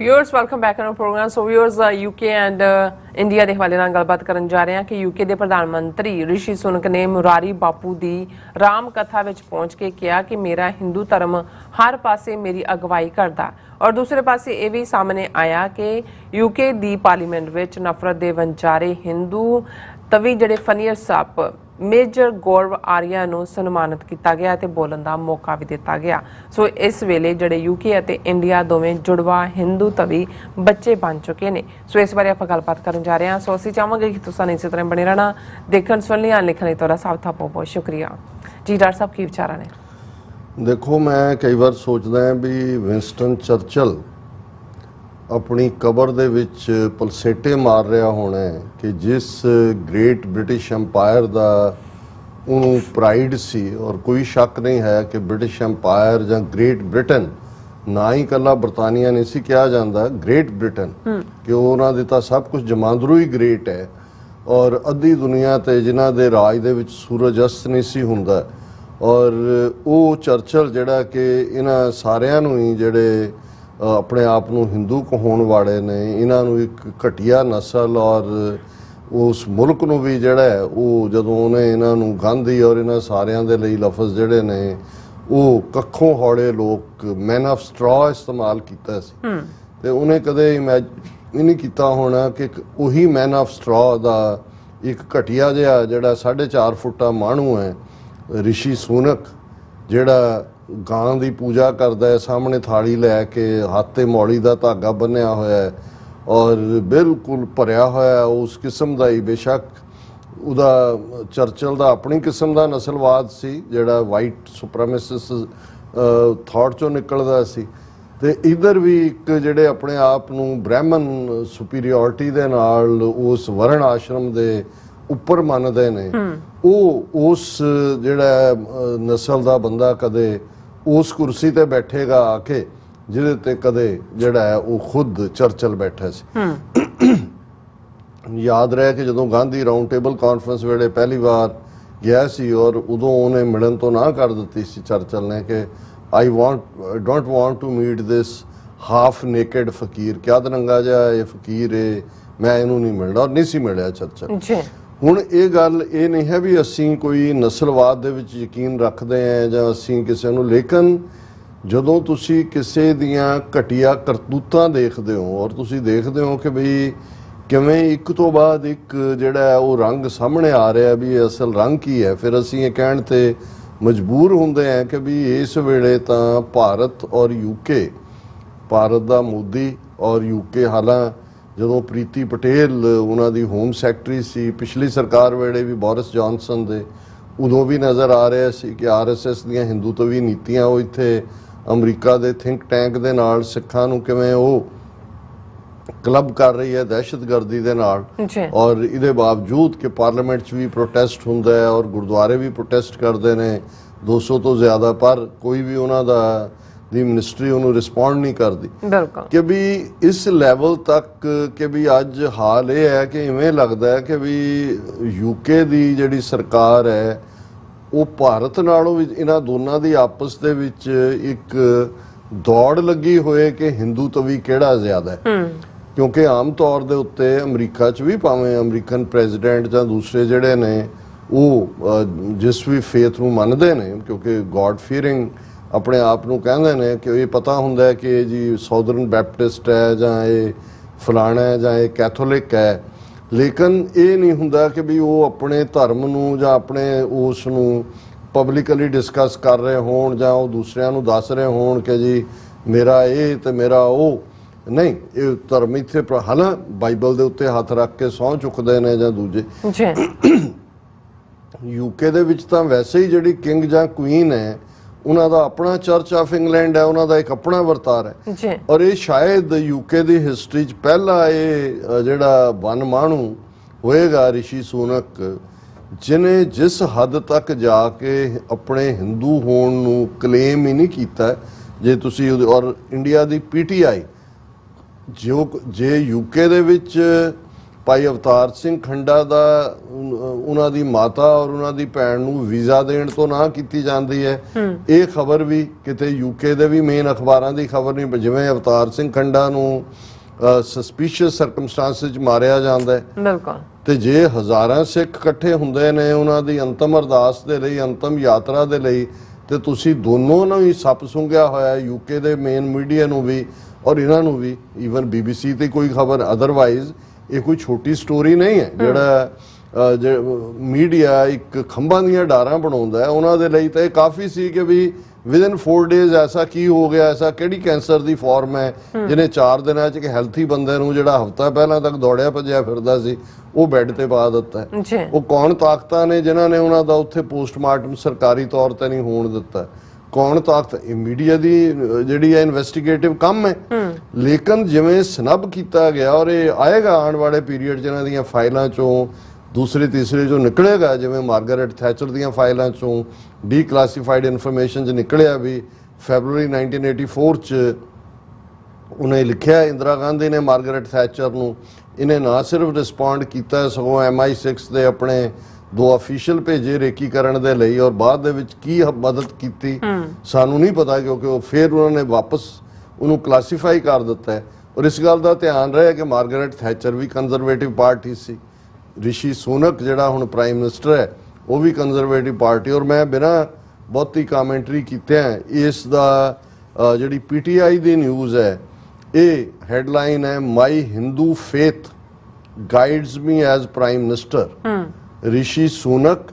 Viewers, welcome back on our program. So viewers, UK and India ਦੇ ਹਵਾਲੇ ਨਾਲ ਗੱਲਬਾਤ ਕਰਨ ਜਾ ਰਹੇ ਹਾਂ ਕਿ UK ਦੇ ਪ੍ਰਧਾਨ ਮੰਤਰੀ ਰਿਸ਼ੀ ਸੁਨਕ ਨੇ ਮੁਰਾਰੀ ਬਾਪੂ ਦੀ ਰਾਮ ਕਥਾ ਵਿੱਚ ਪਹੁੰਚ ਕੇ ਕਿਹਾ ਕਿ ਮੇਰਾ ਹਿੰਦੂ ਧਰਮ ਹਰ ਪਾਸੇ ਮੇਰੀ ਅਗਵਾਈ ਕਰਦਾ। ਔਰ ਦੂਸਰੇ ਪਾਸੇ ਇਹ ਵੀ ਸਾਹਮਣੇ ਆਇਆ ਕਿ UK ਦੀ ਪਾਰਲੀਮੈਂਟ ਵਿੱਚ ਨਫ਼ਰਤ ਦੇ ਵੰਜਾਰੇ ਹਿੰਦੂ ਤਵੀ ਜਿਹੜੇ ਫਨੀਅਰ ਸੱਪ ਮੇਜਰ ਗੌਰਵ ਆਰੀਆ ਨੂੰ ਸਨਮਾਨਿਤ ਕੀਤਾ ਗਿਆ ਤੇ ਬੋਲਣ ਦਾ ਮੌਕਾ ਵੀ ਦਿੱਤਾ ਗਿਆ। ਸੋ ਇਸ ਵੇਲੇ ਜਿਹੜੇ UK ਅਤੇ ਇੰਡੀਆ ਦੋਵੇਂ ਜੁੜਵਾ ਹਿੰਦੂ ਤਵੀ ਬੱਚੇ ਬਣ ਚੁੱਕੇ ਨੇ। ਸੋ ਇਸ ਬਾਰੇ ਆਪਾਂ ਗੱਲਬਾਤ ਕਰਨ ਜਾ ਰਹੇ ਹਾਂ। ਸੋ ਅਸੀਂ ਚਾਹਾਂਗੇ ਕਿ ਤੁਸੀਂ ਇਸੇ ਤਰ੍ਹਾਂ ਬਣੇ ਰਹਿਣਾ, ਦੇਖਣ ਸੁਣਨ ਲਈ ਲਿਖਣ ਲਈ ਤੁਹਾਡਾ ਸਭ ਦਾ ਬਹੁਤ ਬਹੁਤ ਸ਼ੁਕਰੀਆ ਜੀ। ਡਾਕਟਰ ਸਾਹਿਬ ਕੀ ਵਿਚਾਰਾਂ ਨੇ? ਦੇਖੋ, ਮੈਂ ਕਈ ਵਾਰ ਸੋਚਦਾ ਹਾਂ ਵੀ ਵਿੰਸਟਨ ਚਰਚਲ ਆਪਣੀ ਕਬਰ ਦੇ ਵਿੱਚ ਪਲਸੇਟੇ ਮਾਰ ਰਿਹਾ ਹੋਣਾ ਹੈ ਕਿ ਜਿਸ ਗ੍ਰੇਟ ਬ੍ਰਿਟਿਸ਼ ਐਮਪਾਇਰ ਦਾ ਉਹਨੂੰ ਪ੍ਰਾਈਡ ਸੀ। ਔਰ ਕੋਈ ਸ਼ੱਕ ਨਹੀਂ ਹੈ ਕਿ ਬ੍ਰਿਟਿਸ਼ ਐਮਪਾਇਰ ਜਾਂ ਗ੍ਰੇਟ ਬ੍ਰਿਟਨ, ਨਾ ਹੀ ਇਕੱਲਾ ਬਰਤਾਨੀਆ ਨਹੀਂ ਸੀ ਕਿਹਾ ਜਾਂਦਾ, ਗ੍ਰੇਟ ਬ੍ਰਿਟਨ, ਕਿ ਉਹਨਾਂ ਦੇ ਤਾਂ ਸਭ ਕੁਝ ਜਮਾਂਦਰੂ ਹੀ ਗ੍ਰੇਟ ਹੈ। ਔਰ ਅੱਧੀ ਦੁਨੀਆ ਤੇ ਜਿਨ੍ਹਾਂ ਦੇ ਰਾਜ ਦੇ ਵਿੱਚ ਸੂਰਜ ਅਸਤ ਨਹੀਂ ਸੀ ਹੁੰਦਾ। ਔਰ ਉਹ ਚਰਚਲ ਜਿਹੜਾ ਕਿ ਇਹਨਾਂ ਸਾਰਿਆਂ ਨੂੰ ਹੀ ਜਿਹੜੇ ਆਪਣੇ ਆਪ ਨੂੰ ਹਿੰਦੂ ਕਹਾਉਣ ਵਾਲੇ ਨੇ, ਇਹਨਾਂ ਨੂੰ ਇੱਕ ਘਟੀਆ ਨਸਲ ਔਰ ਉਸ ਮੁਲਕ ਨੂੰ ਵੀ ਜਿਹੜਾ ਹੈ ਉਹ ਜਦੋਂ ਉਹਨੇ ਇਹਨਾਂ ਨੂੰ ਗਾਂਧੀ ਔਰ ਇਹਨਾਂ ਸਾਰਿਆਂ ਦੇ ਲਈ ਲਫ਼ਜ਼ ਜਿਹੜੇ ਨੇ ਉਹ ਕੱਖੋਂ ਹੌਲੇ ਲੋਕ ਮੈਨ ਆਫ ਸਟਰਾ ਇਸਤੇਮਾਲ ਕੀਤਾ ਸੀ। ਤੇ ਉਹਨੇ ਕਦੇ ਇਮੈਜਿਨ ਨਹੀਂ ਕੀਤਾ ਹੋਣਾ ਕਿ ਉਹੀ ਮੈਨ ਆਫ ਸਟਰਾ ਦਾ ਇੱਕ ਘਟੀਆ ਜਿਹਾ ਜਿਹੜਾ 4.5 ਫੁੱਟਾ ਮਾਹਣੂ ਹੈ ਰਿਸ਼ੀ ਸੁਨਕ, ਜਿਹੜਾ ਗਾਂ ਦੀ ਪੂਜਾ ਕਰਦਾ ਹੈ, ਸਾਹਮਣੇ ਥਾਲੀ ਲੈ ਕੇ ਹੱਥ ਤੇ ਮੌਲੀ ਦਾ ਧਾਗਾ ਬੰਨਿਆ ਹੋਇਆ ਹੈ ਔਰ ਬਿਲਕੁਲ ਭਰਿਆ ਹੋਇਆ ਉਸ ਕਿਸਮ ਦਾ ਹੀ। ਬੇਸ਼ੱਕ ਉਹਦਾ ਚਰਚਲ ਦਾ ਆਪਣੀ ਕਿਸਮ ਦਾ ਨਸਲਵਾਦ ਸੀ ਜਿਹੜਾ ਵਾਈਟ ਸੁਪਰੇਮਿਸਿਸ ਥਾਟ ਚੋਂ ਨਿਕਲਦਾ ਸੀ। ਤੇ ਇਧਰ ਵੀ ਇੱਕ ਜਿਹੜੇ ਆਪਣੇ ਆਪ ਨੂੰ ਬ੍ਰਾਹਮਣ ਸੁਪੀਰੀਅਰਟੀ ਦੇ ਨਾਲ ਉਸ ਵਰਣ ਆਸ਼ਰਮ ਦੇ ਉੱਪਰ ਮੰਨਦੇ ਨੇ, ਉਹ ਉਸ ਜਿਹੜਾ ਨਸਲ ਦਾ ਬੰਦਾ ਕਦੇ ਉਸ ਕੁਰਸੀ ਤੇ ਬੈਠੇਗਾ ਆ ਕੇ ਜਿਹਦੇ ਤੇ ਕਦੇ ਜਿਹੜਾ ਹੈ ਉਹ ਖੁਦ ਚਰਚਲ ਬੈਠਾ ਸੀ। ਯਾਦ ਰਹੇ ਕਿ ਜਦੋਂ ਗਾਂਧੀ ਰਾਊਂਡ ਟੇਬਲ ਕਾਨਫਰੰਸ ਵੇਲੇ ਪਹਿਲੀ ਵਾਰ ਗਿਆ ਸੀ ਔਰ ਉਦੋਂ ਉਹਨੇ ਮਿਲਣ ਤੋਂ ਨਾ ਕਰ ਦਿੱਤੀ ਸੀ ਚਰਚਲ ਨੇ ਕਿ I don't want to meet this half naked fakir, ਕਿਆ ਦਰੰਗਾ ਜਿਹਾ ਇਹ ਫਕੀਰ ਹੈ, ਮੈਂ ਇਹਨੂੰ ਨਹੀਂ ਮਿਲਣਾ, ਔਰ ਨਹੀਂ ਸੀ ਮਿਲਿਆ ਚਰਚਲ। ਹੁਣ ਇਹ ਗੱਲ ਇਹ ਨਹੀਂ ਹੈ ਵੀ ਅਸੀਂ ਕੋਈ ਨਸਲਵਾਦ ਦੇ ਵਿੱਚ ਯਕੀਨ ਰੱਖਦੇ ਹਾਂ ਜਾਂ ਅਸੀਂ ਕਿਸੇ ਨੂੰ, ਲੇਕਿਨ ਜਦੋਂ ਤੁਸੀਂ ਕਿਸੇ ਦੀਆਂ ਘਟੀਆ ਕਰਤੂਤਾਂ ਦੇਖਦੇ ਹੋ ਔਰ ਤੁਸੀਂ ਦੇਖਦੇ ਹੋ ਕਿ ਬਈ ਕਿਵੇਂ ਇੱਕ ਤੋਂ ਬਾਅਦ ਇੱਕ ਜਿਹੜਾ ਹੈ ਉਹ ਰੰਗ ਸਾਹਮਣੇ ਆ ਰਿਹਾ ਵੀ ਇਹ ਅਸਲ ਰੰਗ ਕੀ ਹੈ, ਫਿਰ ਅਸੀਂ ਇਹ ਕਹਿਣ ਤੇ ਮਜਬੂਰ ਹੁੰਦੇ ਹਾਂ ਕਿ ਵੀ ਇਸ ਵੇਲੇ ਤਾਂ ਭਾਰਤ ਔਰ UK, ਭਾਰਤ ਦਾ ਮੋਦੀ ਔਰ UK, ਹਾਲਾਂ ਜਦੋਂ ਪ੍ਰੀਤੀ ਪਟੇਲ ਉਹਨਾਂ ਦੀ ਹੋਮ ਸੈਕਟਰੀ ਸੀ ਪਿਛਲੀ ਸਰਕਾਰ ਵੇਲੇ ਵੀ ਬੋਰਿਸ ਜੌਨਸਨ ਦੇ, ਉਦੋਂ ਵੀ ਨਜ਼ਰ ਆ ਰਿਹਾ ਸੀ ਕਿ RSS ਦੀਆਂ ਹਿੰਦੂਤਵੀ ਨੀਤੀਆਂ ਉਹ ਇੱਥੇ ਅਮਰੀਕਾ ਦੇ ਥਿੰਕ ਟੈਂਕ ਦੇ ਨਾਲ ਸਿੱਖਾਂ ਨੂੰ ਕਿਵੇਂ ਉਹ ਕਲੱਬ ਕਰ ਰਹੀ ਹੈ ਦਹਿਸ਼ਤਗਰਦੀ ਦੇ ਨਾਲ। ਔਰ ਇਹਦੇ ਬਾਵਜੂਦ ਕਿ ਪਾਰਲੀਮੈਂਟ 'ਚ ਵੀ ਪ੍ਰੋਟੈਸਟ ਹੁੰਦਾ ਹੈ ਔਰ ਗੁਰਦੁਆਰੇ ਵੀ ਪ੍ਰੋਟੈਸਟ ਕਰਦੇ ਨੇ 200 ਤੋਂ ਜ਼ਿਆਦਾ, ਪਰ ਕੋਈ ਵੀ ਉਹਨਾਂ ਦਾ ਦੀ ਮਿਨਿਸਟਰੀ ਉਹਨੂੰ ਰਿਸਪੌਂਡ ਨਹੀਂ ਕਰਦੀ। ਕਿ ਵੀ ਇਸ ਲੈਵਲ ਤੱਕ ਕਿ ਵੀ ਅੱਜ ਹਾਲ ਇਹ ਹੈ ਕਿ ਇਵੇਂ ਲੱਗਦਾ ਹੈ ਕਿ ਵੀ UK ਦੀ ਜਿਹੜੀ ਸਰਕਾਰ ਹੈ ਉਹ ਭਾਰਤ ਨਾਲੋਂ ਵੀ ਇਹਨਾਂ ਦੋਨਾਂ ਦੀ ਆਪਸ ਦੇ ਵਿੱਚ ਇੱਕ ਦੌੜ ਲੱਗੀ ਹੋਏ ਕਿ ਹਿੰਦੂ ਤਵੀ ਕਿਹੜਾ ਜ਼ਿਆਦਾ ਹੈ। ਕਿਉਂਕਿ ਆਮ ਤੌਰ ਦੇ ਉੱਤੇ ਅਮਰੀਕਾ 'ਚ ਵੀ ਭਾਵੇਂ ਅਮਰੀਕਨ ਪ੍ਰੈਜ਼ੀਡੈਂਟ ਜਾਂ ਦੂਸਰੇ ਜਿਹੜੇ ਨੇ ਉਹ ਜਿਸ ਵੀ ਫੇਥ ਨੂੰ ਮੰਨਦੇ ਨੇ, ਕਿਉਂਕਿ ਗੋਡ ਫੀਅਰਿੰਗ ਆਪਣੇ ਆਪ ਨੂੰ ਕਹਿੰਦੇ ਨੇ ਕਿ ਇਹ ਪਤਾ ਹੁੰਦਾ ਹੈ ਕਿ ਇਹ ਜੀ ਸਾਊਦਰਨ ਬੈਪਟਿਸਟ ਹੈ ਜਾਂ ਇਹ ਫਲਾਣਾ ਹੈ ਜਾਂ ਇਹ ਕੈਥੋਲਿਕ ਹੈ, ਲੇਕਿਨ ਇਹ ਨਹੀਂ ਹੁੰਦਾ ਕਿ ਵੀ ਉਹ ਆਪਣੇ ਧਰਮ ਨੂੰ ਜਾਂ ਆਪਣੇ ਉਸ ਨੂੰ ਪਬਲਿਕਲੀ ਡਿਸਕਸ ਕਰ ਰਹੇ ਹੋਣ ਜਾਂ ਉਹ ਦੂਸਰਿਆਂ ਨੂੰ ਦੱਸ ਰਹੇ ਹੋਣ ਕਿ ਜੀ ਮੇਰਾ ਇਹ ਤੇ ਮੇਰਾ ਉਹ। ਨਹੀਂ ਇਹ ਧਰਮ ਇੱਥੇ ਹਾਲਾਂ ਬਾਈਬਲ ਦੇ ਉੱਤੇ ਹੱਥ ਰੱਖ ਕੇ ਸਹੁੰ ਚੁੱਕਦੇ ਨੇ ਜਾਂ ਦੂਜੇ। ਜੀ ਯੂਕੇ ਦੇ ਵਿੱਚ ਤਾਂ ਵੈਸੇ ਹੀ ਜਿਹੜੀ ਕਿੰਗ ਜਾਂ ਕੁਈਨ ਹੈ ਉਹਨਾਂ ਦਾ ਆਪਣਾ ਚਰਚ ਆਫ ਇੰਗਲੈਂਡ ਹੈ, ਉਹਨਾਂ ਦਾ ਇੱਕ ਆਪਣਾ ਵਰਤਾਰ ਹੈ। ਜੀ ਔਰ ਇਹ ਸ਼ਾਇਦ ਯੂਕੇ ਦੀ ਹਿਸਟਰੀ 'ਚ ਪਹਿਲਾ ਇਹ ਜਿਹੜਾ ਵਨ ਮਾਣੂ ਹੋਏਗਾ ਰਿਸ਼ੀ ਸੁਨਕ ਜਿਹਨੇ ਜਿਸ ਹੱਦ ਤੱਕ ਜਾ ਕੇ ਆਪਣੇ ਹਿੰਦੂ ਹੋਣ ਨੂੰ ਕਲੇਮ ਹੀ ਨਹੀਂ ਕੀਤਾ। ਜੇ ਤੁਸੀਂ ਔਰ ਇੰਡੀਆ ਦੀ PTI ਜੇ ਯੂਕੇ ਦੇ ਵਿੱਚ ਭਾਈ ਅਵਤਾਰ ਸਿੰਘ ਖੰਡਾ ਦਾ ਉਹਨਾਂ ਦੀ ਮਾਤਾ ਔਰ ਉਹਨਾਂ ਦੀ ਭੈਣ ਨੂੰ ਵੀਜ਼ਾ ਦੇਣ ਤੋਂ ਨਾ ਕੀਤੀ ਜਾਂਦੀ ਹੈ, ਇਹ ਖਬਰ ਵੀ ਕਿਤੇ ਯੂਕੇ ਦੇ ਵੀ ਮੇਨ ਅਖਬਾਰਾਂ ਦੀ ਖਬਰ ਨਹੀਂ। ਜਿਵੇਂ ਅਵਤਾਰ ਸਿੰਘ ਖੰਡਾ ਨੂੰ ਸਸਪੀਸ਼ੀਅਸ ਸਰਕਮਸਟੈਂਸਿਸ 'ਚ ਮਾਰਿਆ ਜਾਂਦਾ ਹੈ, ਬਿਲਕੁਲ। ਤੇ ਜੇ ਹਜ਼ਾਰਾਂ ਸਿੱਖ ਇਕੱਠੇ ਹੁੰਦੇ ਨੇ ਉਹਨਾਂ ਦੀ ਅੰਤਮ ਅਰਦਾਸ ਦੇ ਲਈ, ਅੰਤਮ ਯਾਤਰਾ ਦੇ ਲਈ, ਤੇ ਤੁਸੀਂ ਦੋਨੋਂ ਨੂੰ ਹੀ ਸੱਪ ਸੁੰਘਿਆ ਹੋਇਆ ਯੂਕੇ ਦੇ ਮੇਨ ਮੀਡੀਆ ਨੂੰ ਵੀ ਔਰ ਇਹਨਾਂ ਨੂੰ ਵੀ। ਈਵਨ BBC ਤੇ ਕੋਈ ਖਬਰ ਅਦਰਵਾਈਜ਼ ਇਹ ਕੋਈ ਛੋਟੀ ਸਟੋਰੀ ਨਹੀਂ ਹੈ। ਜਿਹੜਾ ਮੀਡੀਆ ਇੱਕ ਖੰਭਾਂ ਦੀਆਂ ਡਾਰਾਂ ਬਣਾਉਂਦਾ ਹੈ, ਉਹਨਾਂ ਦੇ ਲਈ ਤਾਂ ਇਹ ਕਾਫੀ ਸੀ ਕਿ ਵੀ ਵਿਦਨ 4 ਡੇਜ਼ ਐਸਾ ਕੀ ਹੋ ਗਿਆ, ਐਸਾ ਕਿਹੜੀ ਕੈਂਸਰ ਦੀ ਫਾਰਮ ਹੈ ਜਿਹਨੇ 4 ਦਿਨਾਂ 'ਚ ਇੱਕ ਹੈਲਥੀ ਬੰਦੇ ਨੂੰ ਜਿਹੜਾ ਹਫ਼ਤਾ ਪਹਿਲਾਂ ਤੱਕ ਦੌੜਿਆ ਭੱਜਿਆ ਫਿਰਦਾ ਸੀ ਉਹ ਬੈੱਡ ਤੇ ਪਾ ਦਿੱਤਾ ਹੈ। ਉਹ ਕੌਣ ਤਾਕਤਾਂ ਨੇ ਜਿਨ੍ਹਾਂ ਨੇ ਉਹਨਾਂ ਦਾ ਉੱਥੇ ਪੋਸਟਮਾਰਟਮ ਸਰਕਾਰੀ ਤੌਰ ਤੇ ਨਹੀਂ ਹੋਣ ਦਿੱਤਾ? ਕੌਣ ਤਾਕਤ? ਇਹ ਮੀਡੀਆ ਦੀ ਜਿਹੜੀ ਹੈ ਇਨਵੈਸਟੀਗੇਟਿਵ ਕੰਮ ਹੈ। ਲੇਕਿਨ ਜਿਵੇਂ ਸਨੱਬ ਕੀਤਾ ਗਿਆ ਔਰ ਇਹ ਆਏਗਾ ਆਉਣ ਵਾਲੇ ਪੀਰੀਅਡ ਜਿਹਨਾਂ ਦੀਆਂ ਫਾਈਲਾਂ 'ਚੋਂ ਦੂਸਰੇ ਤੀਸਰੇ 'ਚੋਂ ਨਿਕਲੇਗਾ, ਜਿਵੇਂ ਮਾਰਗਰਟ ਥੈਚਰ ਦੀਆਂ ਫਾਈਲਾਂ 'ਚੋਂ ਡੀਕਲਾਸੀਫਾਈਡ ਇਨਫੋਰਮੇਸ਼ਨ 'ਚ ਨਿਕਲਿਆ ਵੀ ਫੈਬਰੂਰੀ 1984 'ਚ ਉਹਨੇ ਲਿਖਿਆ ਇੰਦਰਾ ਗਾਂਧੀ ਨੇ ਮਾਰਗਰਟ ਥੈਚਰ ਨੂੰ, ਇਹਨੇ ਨਾ ਸਿਰਫ ਰਿਸਪੌਂਡ ਕੀਤਾ ਸਗੋਂ MI6 ਦੇ ਆਪਣੇ 2 ਅਫੀਸ਼ੀਅਲ ਭੇਜੇ ਰੇਕੀ ਕਰਨ ਦੇ ਲਈ, ਔਰ ਬਾਅਦ ਦੇ ਵਿੱਚ ਕੀ ਮਦਦ ਕੀਤੀ ਸਾਨੂੰ ਨਹੀਂ ਪਤਾ, ਕਿਉਂਕਿ ਉਹ ਫਿਰ ਉਹਨਾਂ ਨੇ ਵਾਪਸ ਉਹਨੂੰ ਕਲਾਸੀਫਾਈ ਕਰ ਦਿੱਤਾ ਹੈ। ਔਰ ਇਸ ਗੱਲ ਦਾ ਧਿਆਨ ਰਹੇ ਕਿ ਮਾਰਗਰਟ ਥੈਚਰ ਵੀ ਕੰਜ਼ਰਵੇਟਿਵ ਪਾਰਟੀ ਸੀ, ਰਿਸ਼ੀ ਸੁਨਕ ਜਿਹੜਾ ਹੁਣ ਪ੍ਰਾਈਮ ਮਿਨਿਸਟਰ ਹੈ ਉਹ ਵੀ ਕੰਜ਼ਰਵੇਟਿਵ ਪਾਰਟੀ। ਔਰ ਮੈਂ ਬਿਨਾਂ ਬਹੁਤੀ ਕਾਮੈਂਟਰੀ ਕੀਤਿਆਂ ਇਸ ਦਾ ਜਿਹੜੀ PTI ਦੀ ਨਿਊਜ਼ ਹੈ, ਇਹ ਹੈਡਲਾਈਨ ਹੈ my Hindu faith guides me as prime minister. Rishi Sunak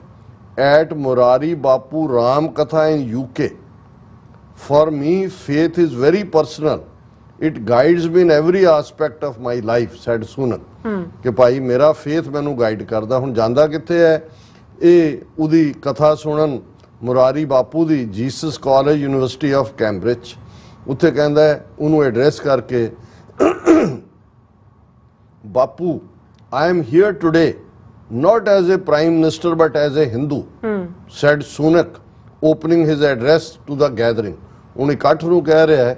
at Morari Bapu Ram Katha in UK. For me, faith is very personal. It guides me in every aspect of my life, said Sunak. कि भाई मेरा faith मैनू guide करदा। हुण जांदा कित्थे है? ਇਹ ਉਹਦੀ ਕਥਾ ਸੁਣਨ ਮੁਰਾਰੀ ਬਾਪੂ ਦੀ Jesus college university of Cambridge. ਉੱਥੇ ਕਹਿੰਦਾ ਉਹਨੂੰ ਐਡਰੈਸ ਕਰਕੇ, ਬਾਪੂ I am here today not as a prime minister but as a Hindu, said Sunak, opening his address to the gathering. ਹੁਣ ਇਕੱਠ ਨੂੰ ਕਹਿ ਰਿਹਾ ਹੈ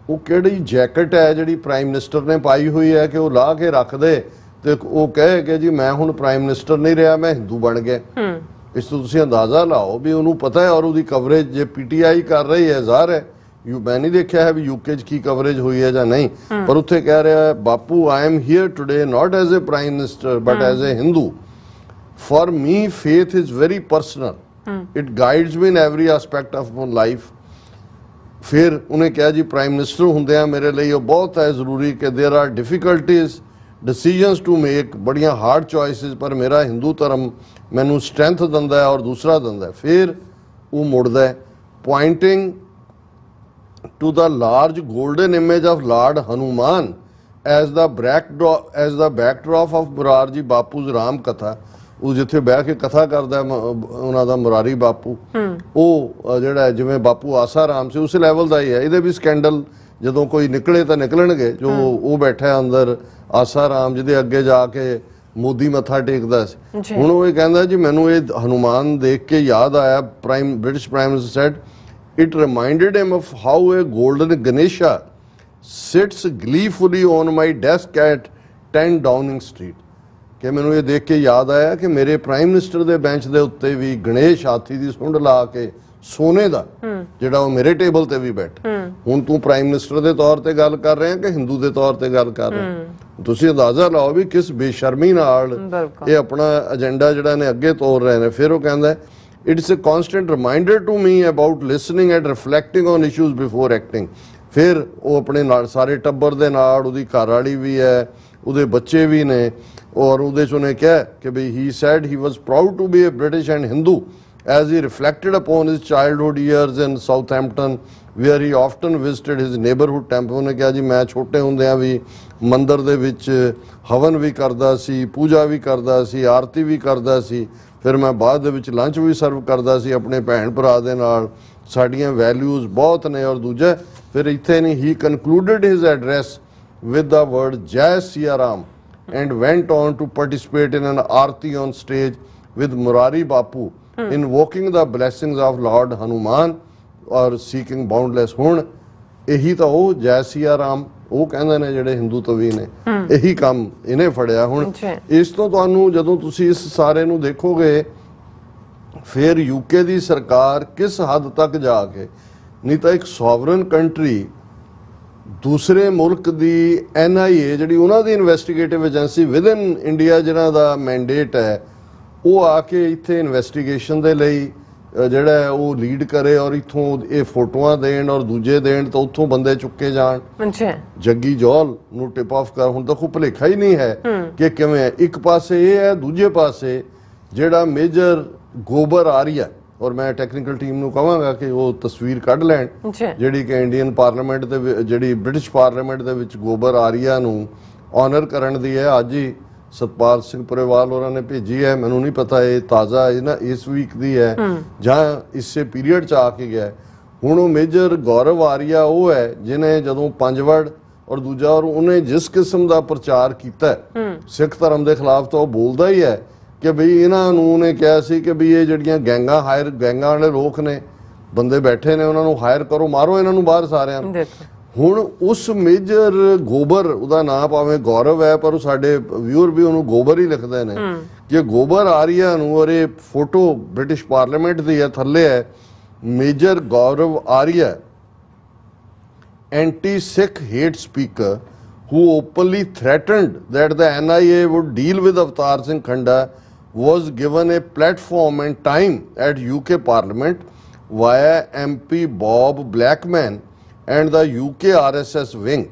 ਉਹ ਕਿਹੜੀ ਜੈਕਟ ਹੈ ਜਿਹੜੀ ਪ੍ਰਾਈਮ ਮਿਨਿਸਟਰ ਨੇ ਪਾਈ ਹੋਈ ਹੈ ਕਿ ਉਹ ਲਾ ਕੇ ਰੱਖ ਦੇ ਤੇ ਉਹ ਕਹੇ ਕਿ ਜੀ ਮੈਂ ਹੁਣ ਪ੍ਰਾਈਮ ਮਿਨਿਸਟਰ ਨਹੀਂ ਰਿਹਾ, ਮੈਂ ਹਿੰਦੂ ਬਣ ਗਿਆ। ਇਸ ਤੋਂ ਤੁਸੀਂ ਅੰਦਾਜ਼ਾ ਲਾਓ ਵੀ ਉਹਨੂੰ ਪਤਾ ਹੈ। ਔਰ ਉਹਦੀ ਕਵਰੇਜ ਜੇ PTI ਕਰ ਰਹੀ ਹੈ, ਜ਼ਾਹਰ ਹੈ ਮੈਂ ਨਹੀਂ ਦੇਖਿਆ ਹੈ ਵੀ UK 'ਚ ਕੀ ਕਵਰੇਜ ਹੋਈ ਹੈ ਜਾਂ ਨਹੀਂ, ਪਰ ਉੱਥੇ ਕਹਿ ਰਿਹਾ ਹੈ ਬਾਪੂ I am here today not as a prime minister but as a Hindu. For me, faith is very personal. It guides me in every aspect of my life. फिर उन्हें कहा जी प्राइम मिनिस्टर होंदे मेरे लिए ये बहुत है ज़रूरी कि there are difficulties, decisions to make, बड़ियां hard choices, पर मेरा हिंदू धर्म मैनू strength दिंदा है और दूसरा दिंदा है। फिर वो मुड़दा है pointing to the large golden image of Lord Hanuman as the backdrop of Morarji Bapu's Ram Katha। ਉਹ ਜਿੱਥੇ ਬਹਿ ਕੇ ਕਥਾ ਕਰਦਾ ਉਹਨਾਂ ਦਾ ਮੁਰਾਰੀ ਬਾਪੂ, ਉਹ ਜਿਹੜਾ ਜਿਵੇਂ ਬਾਪੂ ਆਸਾ ਰਾਮ ਸੀ ਉਸ ਲੈਵਲ ਦਾ ਹੀ ਹੈ। ਇਹਦੇ ਵੀ ਸਕੈਂਡਲ ਜਦੋਂ ਕੋਈ ਨਿਕਲੇ ਤਾਂ ਨਿਕਲਣਗੇ। ਜੋ ਉਹ ਬੈਠਾ ਅੰਦਰ ਆਸਾ ਰਾਮ ਜਿਹਦੇ ਅੱਗੇ ਜਾ ਕੇ ਮੋਦੀ ਮੱਥਾ ਟੇਕਦਾ ਸੀ, ਹੁਣ ਉਹ ਇਹ ਕਹਿੰਦਾ ਜੀ ਮੈਨੂੰ ਇਹ ਹਨੂਮਾਨ ਦੇਖ ਕੇ ਯਾਦ ਆਇਆ। British prime minister said it reminded him of how a golden Ganesha sits gleefully on my desk at 10 Downing Street. ਕਿ ਮੈਨੂੰ ਇਹ ਦੇਖ ਕੇ ਯਾਦ ਆਇਆ ਕਿ ਮੇਰੇ ਪ੍ਰਾਈਮ ਮਿਨਿਸਟਰ ਦੇ ਬੈਂਚ ਦੇ ਉੱਤੇ ਵੀ ਗਣੇਸ਼ ਹਾਥੀ ਦੀ ਸੁੰਡ ਲਾ ਕੇ ਸੋਨੇ ਦਾ ਜਿਹੜਾ ਉਹ ਮੇਰੇ ਟੇਬਲ ਤੇ ਵੀ ਬੈਠਾ। ਹੁਣ ਤੂੰ ਪ੍ਰਾਈਮ ਮਿਨਿਸਟਰ ਦੇ ਤੌਰ ਤੇ ਗੱਲ ਕਰ ਰਿਹਾ ਕਿ ਹਿੰਦੂ ਦੇ ਤੌਰ ਤੇ ਗੱਲ ਕਰ ਰਿਹਾ? ਤੁਸੀਂ ਅੰਦਾਜ਼ਾ ਲਾਓ ਵੀ ਕਿਸ ਬੇਸ਼ਰਮੀ ਨਾਲ ਇਹ ਆਪਣਾ ਏਜੰਡਾ ਜਿਹੜਾ ਨੇ ਅੱਗੇ ਤੋਰ ਰਹੇ ਨੇ। ਫਿਰ ਉਹ ਕਹਿੰਦਾ it's a constant reminder to me about listening and reflecting on issues before acting. ਫਿਰ ਉਹ ਆਪਣੇ ਨਾਲ ਸਾਰੇ ਟੱਬਰ ਦੇ ਨਾਲ, ਉਹਦੀ ਘਰ ਵਾਲੀ ਵੀ ਹੈ, ਉਹਦੇ ਬੱਚੇ ਵੀ ਨੇ, ਔਰ ਉਹਦੇ 'ਚ ਉਹਨੇ ਕਿਹਾ ਕਿ ਬਈ he said he was proud to be a British and Hindu as he reflected upon his childhood years in Southampton, where he often visited his neighborhood temple. ਉਹਨੇ ਕਿਹਾ ਜੀ ਮੈਂ ਛੋਟੇ ਹੁੰਦਿਆਂ ਵੀ ਮੰਦਰ ਦੇ ਵਿੱਚ ਹਵਨ ਵੀ ਕਰਦਾ ਸੀ, ਪੂਜਾ ਵੀ ਕਰਦਾ ਸੀ, ਆਰਤੀ ਵੀ ਕਰਦਾ ਸੀ, ਫਿਰ ਮੈਂ ਬਾਅਦ ਦੇ ਵਿੱਚ ਲੰਚ ਵੀ ਸਰਵ ਕਰਦਾ ਸੀ ਆਪਣੇ ਭੈਣ ਭਰਾ ਦੇ ਨਾਲ, ਸਾਡੀਆਂ ਵੈਲਿਊਜ਼ ਬਹੁਤ ਨੇ। ਔਰ ਦੂਜਾ ਫਿਰ ਇੱਥੇ ਨਹੀਂ, he concluded his address with the word Jai Siya Ram and went on to participate in an aarti on stage with Murari Bapu, invoking the blessings of Lord Hanuman or seeking boundless। ਹੁਣ ਇਹੀ ਤਾਂ ਉਹ ਜੈ ਸਿਆ ਰਾਮ ਉਹ ਕਹਿੰਦੇ ਨੇ ਜਿਹੜੇ ਹਿੰਦੂ ਤਵੀ ਨੇ, ਇਹੀ ਕੰਮ ਇਹਨੇ ਫੜਿਆ। ਹੁਣ ਇਸ ਤੋਂ ਤੁਹਾਨੂੰ ਜਦੋਂ ਤੁਸੀਂ ਇਸ ਸਾਰੇ ਨੂੰ ਦੇਖੋਗੇ, ਫਿਰ ਯੂਕੇ ਦੀ ਸਰਕਾਰ ਕਿਸ ਹੱਦ ਤੱਕ ਜਾ ਕੇ, ਨਹੀਂ ਤਾਂ ਇੱਕ ਸੋਵਰਨ ਕੰਟਰੀ ਦੂਸਰੇ ਮੁਲਕ ਦੀ NIA ਜਿਹੜੀ ਉਹਨਾਂ ਦੀ ਇਨਵੈਸਟੀਗੇਟਿਵ ਏਜੰਸੀ ਵਿਦਨ ਇੰਡੀਆ ਜਿਹਨਾਂ ਦਾ ਮੈਂਡੇਟ ਹੈ, ਉਹ ਆ ਕੇ ਇੱਥੇ ਇਨਵੈਸਟੀਗੇਸ਼ਨ ਦੇ ਲਈ ਜਿਹੜਾ ਉਹ ਲੀਡ ਕਰੇ ਔਰ ਇੱਥੋਂ ਇਹ ਫੋਟੋਆਂ ਦੇਣ ਔਰ ਦੂਜੇ ਦੇਣ ਤਾਂ ਉੱਥੋਂ ਬੰਦੇ ਚੁੱਕੇ ਜਾਣ। ਜੱਗੀ ਜੌਲ ਨੂੰ ਟਿਪ ਆਫ ਕਰ, ਹੁਣ ਤਾਂ ਕੋਈ ਭੁਲੇਖਾ ਹੀ ਨਹੀਂ ਹੈ ਕਿ ਕਿਵੇਂ ਹੈ। ਇੱਕ ਪਾਸੇ ਇਹ ਹੈ, ਦੂਜੇ ਪਾਸੇ ਜਿਹੜਾ ਮੇਜਰ ਗੋਬਰ ਆਰੀਆ, ਔਰ ਮੈਂ ਟੈਕਨੀਕਲ ਟੀਮ ਨੂੰ ਕਹਾਂਗਾ ਕਿ ਉਹ ਤਸਵੀਰ ਕੱਢ ਲੈਣ ਜਿਹੜੀ ਕਿ ਇੰਡੀਅਨ ਪਾਰਲੀਮੈਂਟ ਦੇ ਜਿਹੜੀ ਬ੍ਰਿਟਿਸ਼ ਪਾਰਲੀਮੈਂਟ ਦੇ ਵਿੱਚ ਗੋਬਰ ਆਰੀਆ ਨੂੰ ਆਨਰ ਕਰਨ ਦੀ ਹੈ। ਅੱਜ ਹੀ ਸਤਪਾਲ ਸਿੰਘ ਪੁਰੇਵਾਲ ਉਹਨਾਂ ਨੇ ਭੇਜੀ ਹੈ, ਮੈਨੂੰ ਨਹੀਂ ਪਤਾ ਇਹ ਤਾਜ਼ਾ ਇਹ ਨਾ ਇਸ ਵੀਕ ਦੀ ਹੈ ਜਾਂ ਇਸੇ ਪੀਰੀਅਡ 'ਚ ਆ ਕੇ ਗਿਆ। ਹੁਣ ਉਹ ਮੇਜਰ ਗੌਰਵ ਆਰੀਆ ਉਹ ਹੈ ਜਿਹਨੇ ਜਦੋਂ ਪੰਜਵੜ ਔਰ ਦੂਜਾ ਔਰ ਉਹਨੇ ਜਿਸ ਕਿਸਮ ਦਾ ਪ੍ਰਚਾਰ ਕੀਤਾ ਸਿੱਖ ਧਰਮ ਦੇ ਖਿਲਾਫ, ਤਾਂ ਉਹ ਬੋਲਦਾ ਹੀ ਹੈ ਕਿ ਬਈ ਇਹਨਾਂ ਨੂੰ ਉਹਨੇ ਕਿਹਾ ਸੀ ਕਿ ਵੀ ਇਹ ਜਿਹੜੀਆਂ ਗੈਂਗਾਂ ਵਾਲੇ ਲੋਕ ਨੇ, ਬੰਦੇ ਬੈਠੇ ਨੇ, ਉਹਨਾਂ ਨੂੰ ਹਾਇਰ ਕਰੋ, ਮਾਰੋ ਇਹਨਾਂ ਨੂੰ ਬਾਹਰ ਸਾਰਿਆਂ ਨੂੰ। ਹੁਣ ਉਸ ਮੇਜਰ ਗੋਬਰ, ਉਹਦਾ ਨਾਂ ਭਾਵੇਂ ਗੌਰਵ ਹੈ ਪਰ ਉਹ ਸਾਡੇ ਵਿਊਅਰ ਵੀ ਉਹਨੂੰ ਗੋਬਰ ਹੀ ਲਿਖਦੇ ਨੇ, ਕਿ ਗੋਬਰ ਆਰੀਆ ਨੂੰ, ਔਰ ਇਹ ਫੋਟੋ ਬ੍ਰਿਟਿਸ਼ ਪਾਰਲੀਮੈਂਟ ਦੀ ਹੈ, ਥੱਲੇ ਹੈ major Gaurav Arya, anti-Sikh hate speaker who openly threatened that the NIA would deal with Avtar Singh Khanda, was given a platform and time at UK Parliament via MP Bob Blackman and the UK RSS wing.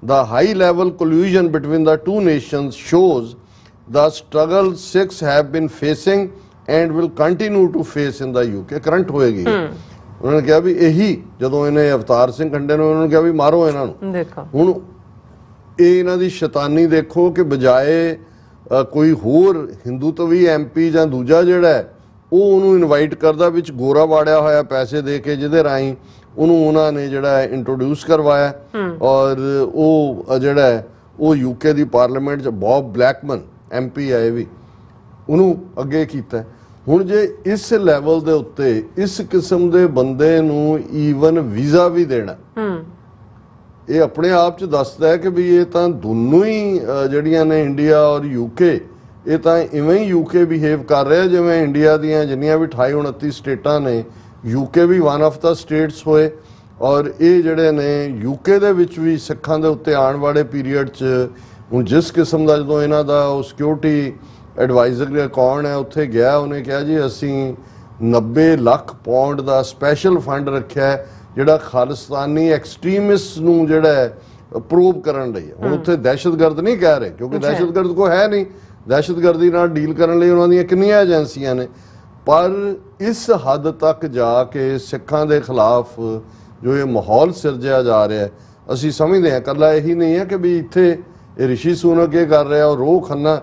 The high-level collusion between the two nations shows the struggle Sikhs have been facing and will continue to face in the UK. Current ਹੋਏਗੀ। ਉਹਨਾਂ ਨੇ ਕਿਹਾ ਵੀ ਇਹੀ ਜਦੋਂ ਇਹਨੇ ਅਵਤਾਰ ਸਿੰਘ ਖੰਡੇ ਨੂੰ ਉਹਨਾਂ ਨੇ ਕਿਹਾ ਵੀ ਮਾਰੋ ਇਹਨਾਂ ਨੂੰ। ਦੇਖੋ ਹੁਣ ਇਹ ਇਹਨਾਂ ਦੀ ਸ਼ੈਤਾਨੀ ਦੇਖੋ ਕਿ ਬਜਾਏ ਕੋਈ ਹੋਰ ਹਿੰਦੂਤਵੀ MP ਜਾਂ ਦੂਜਾ ਜਿਹੜਾ ਹੈ ਉਹ ਉਹਨੂੰ ਇਨਵਾਈਟ ਕਰਦਾ, ਵਿੱਚ ਗੋਰਾ ਵਾੜਿਆ ਹੋਇਆ ਪੈਸੇ ਦੇ ਕੇ, ਜਿਹਦੇ ਰਾਹੀਂ ਉਹਨੂੰ ਉਹਨਾਂ ਨੇ ਜਿਹੜਾ ਇੰਟਰੋਡਿਊਸ ਕਰਵਾਇਆ। ਔਰ ਉਹ ਜਿਹੜਾ ਹੈ ਉਹ UK ਦੀ ਪਾਰਲੀਮੈਂਟ 'ਚ ਬੌਬ ਬਲੈਕਮਨ MP ਆਏ ਵੀ, ਉਹਨੂੰ ਅੱਗੇ ਕੀਤਾ। ਹੁਣ ਜੇ ਇਸ ਲੈਵਲ ਦੇ ਉੱਤੇ ਇਸ ਕਿਸਮ ਦੇ ਬੰਦੇ ਨੂੰ ਈਵਨ ਵੀਜ਼ਾ ਵੀ ਦੇਣਾ, ਇਹ ਆਪਣੇ ਆਪ 'ਚ ਦੱਸਦਾ ਹੈ ਕਿ ਵੀ ਇਹ ਤਾਂ ਦੋਨੋਂ ਹੀ ਜਿਹੜੀਆਂ ਨੇ ਇੰਡੀਆ ਔਰ UK, ਇਹ ਤਾਂ ਇਵੇਂ ਹੀ UK ਬਿਹੇਵ ਕਰ ਰਿਹਾ ਜਿਵੇਂ ਇੰਡੀਆ ਦੀਆਂ ਜਿੰਨੀਆਂ ਵੀ 28-29 ਸਟੇਟਾਂ ਨੇ, UK ਵੀ ਵਨ ਆਫ ਦਾ ਸਟੇਟਸ ਹੋਏ। ਔਰ ਇਹ ਜਿਹੜੇ ਨੇ UK ਦੇ ਵਿੱਚ ਵੀ ਸਿੱਖਾਂ ਦੇ ਉੱਤੇ ਆਉਣ ਵਾਲੇ ਪੀਰੀਅਡ 'ਚ ਹੁਣ ਜਿਸ ਕਿਸਮ ਦਾ, ਜਦੋਂ ਇਹਨਾਂ ਦਾ ਉਹ ਸਿਕਿਉਰਿਟੀ ਐਡਵਾਈਜ਼ਰ ਕੌਣ ਹੈ ਉੱਥੇ ਗਿਆ, ਉਹਨੇ ਕਿਹਾ ਜੀ ਅਸੀਂ 90 ਲੱਖ ਪਾਉਂਡ ਦਾ ਸਪੈਸ਼ਲ ਫੰਡ ਰੱਖਿਆ ਜਿਹੜਾ ਖਾਲਿਸਤਾਨੀ ਐਕਸਟ੍ਰੀਮਿਸਟ ਨੂੰ ਜਿਹੜਾ ਪ੍ਰੂਵ ਕਰਨ ਲਈ। ਹੁਣ ਉੱਥੇ ਦਹਿਸ਼ਤਗਰਦ ਨਹੀਂ ਕਹਿ ਰਹੇ ਕਿਉਂਕਿ ਦਹਿਸ਼ਤਗਰਦ ਕੋਈ ਹੈ ਨਹੀਂ, ਦਹਿਸ਼ਤਗਰਦੀ ਨਾਲ ਡੀਲ ਕਰਨ ਲਈ ਉਹਨਾਂ ਦੀਆਂ ਕਿੰਨੀਆਂ ਏਜੰਸੀਆਂ ਨੇ, ਪਰ ਇਸ ਹੱਦ ਤੱਕ ਜਾ ਕੇ ਸਿੱਖਾਂ ਦੇ ਖਿਲਾਫ ਜੋ ਇਹ ਮਾਹੌਲ ਸਿਰਜਿਆ ਜਾ ਰਿਹਾ, ਅਸੀਂ ਸਮਝਦੇ ਹਾਂ ਇਕੱਲਾ ਇਹੀ ਨਹੀਂ ਹੈ ਕਿ ਵੀ ਇੱਥੇ ਇਹ ਰਿਸ਼ੀ ਸੁਨਕ ਇਹ ਕਰ ਰਿਹਾ, ਔਰ ਰੋਹ ਖੰਨਾ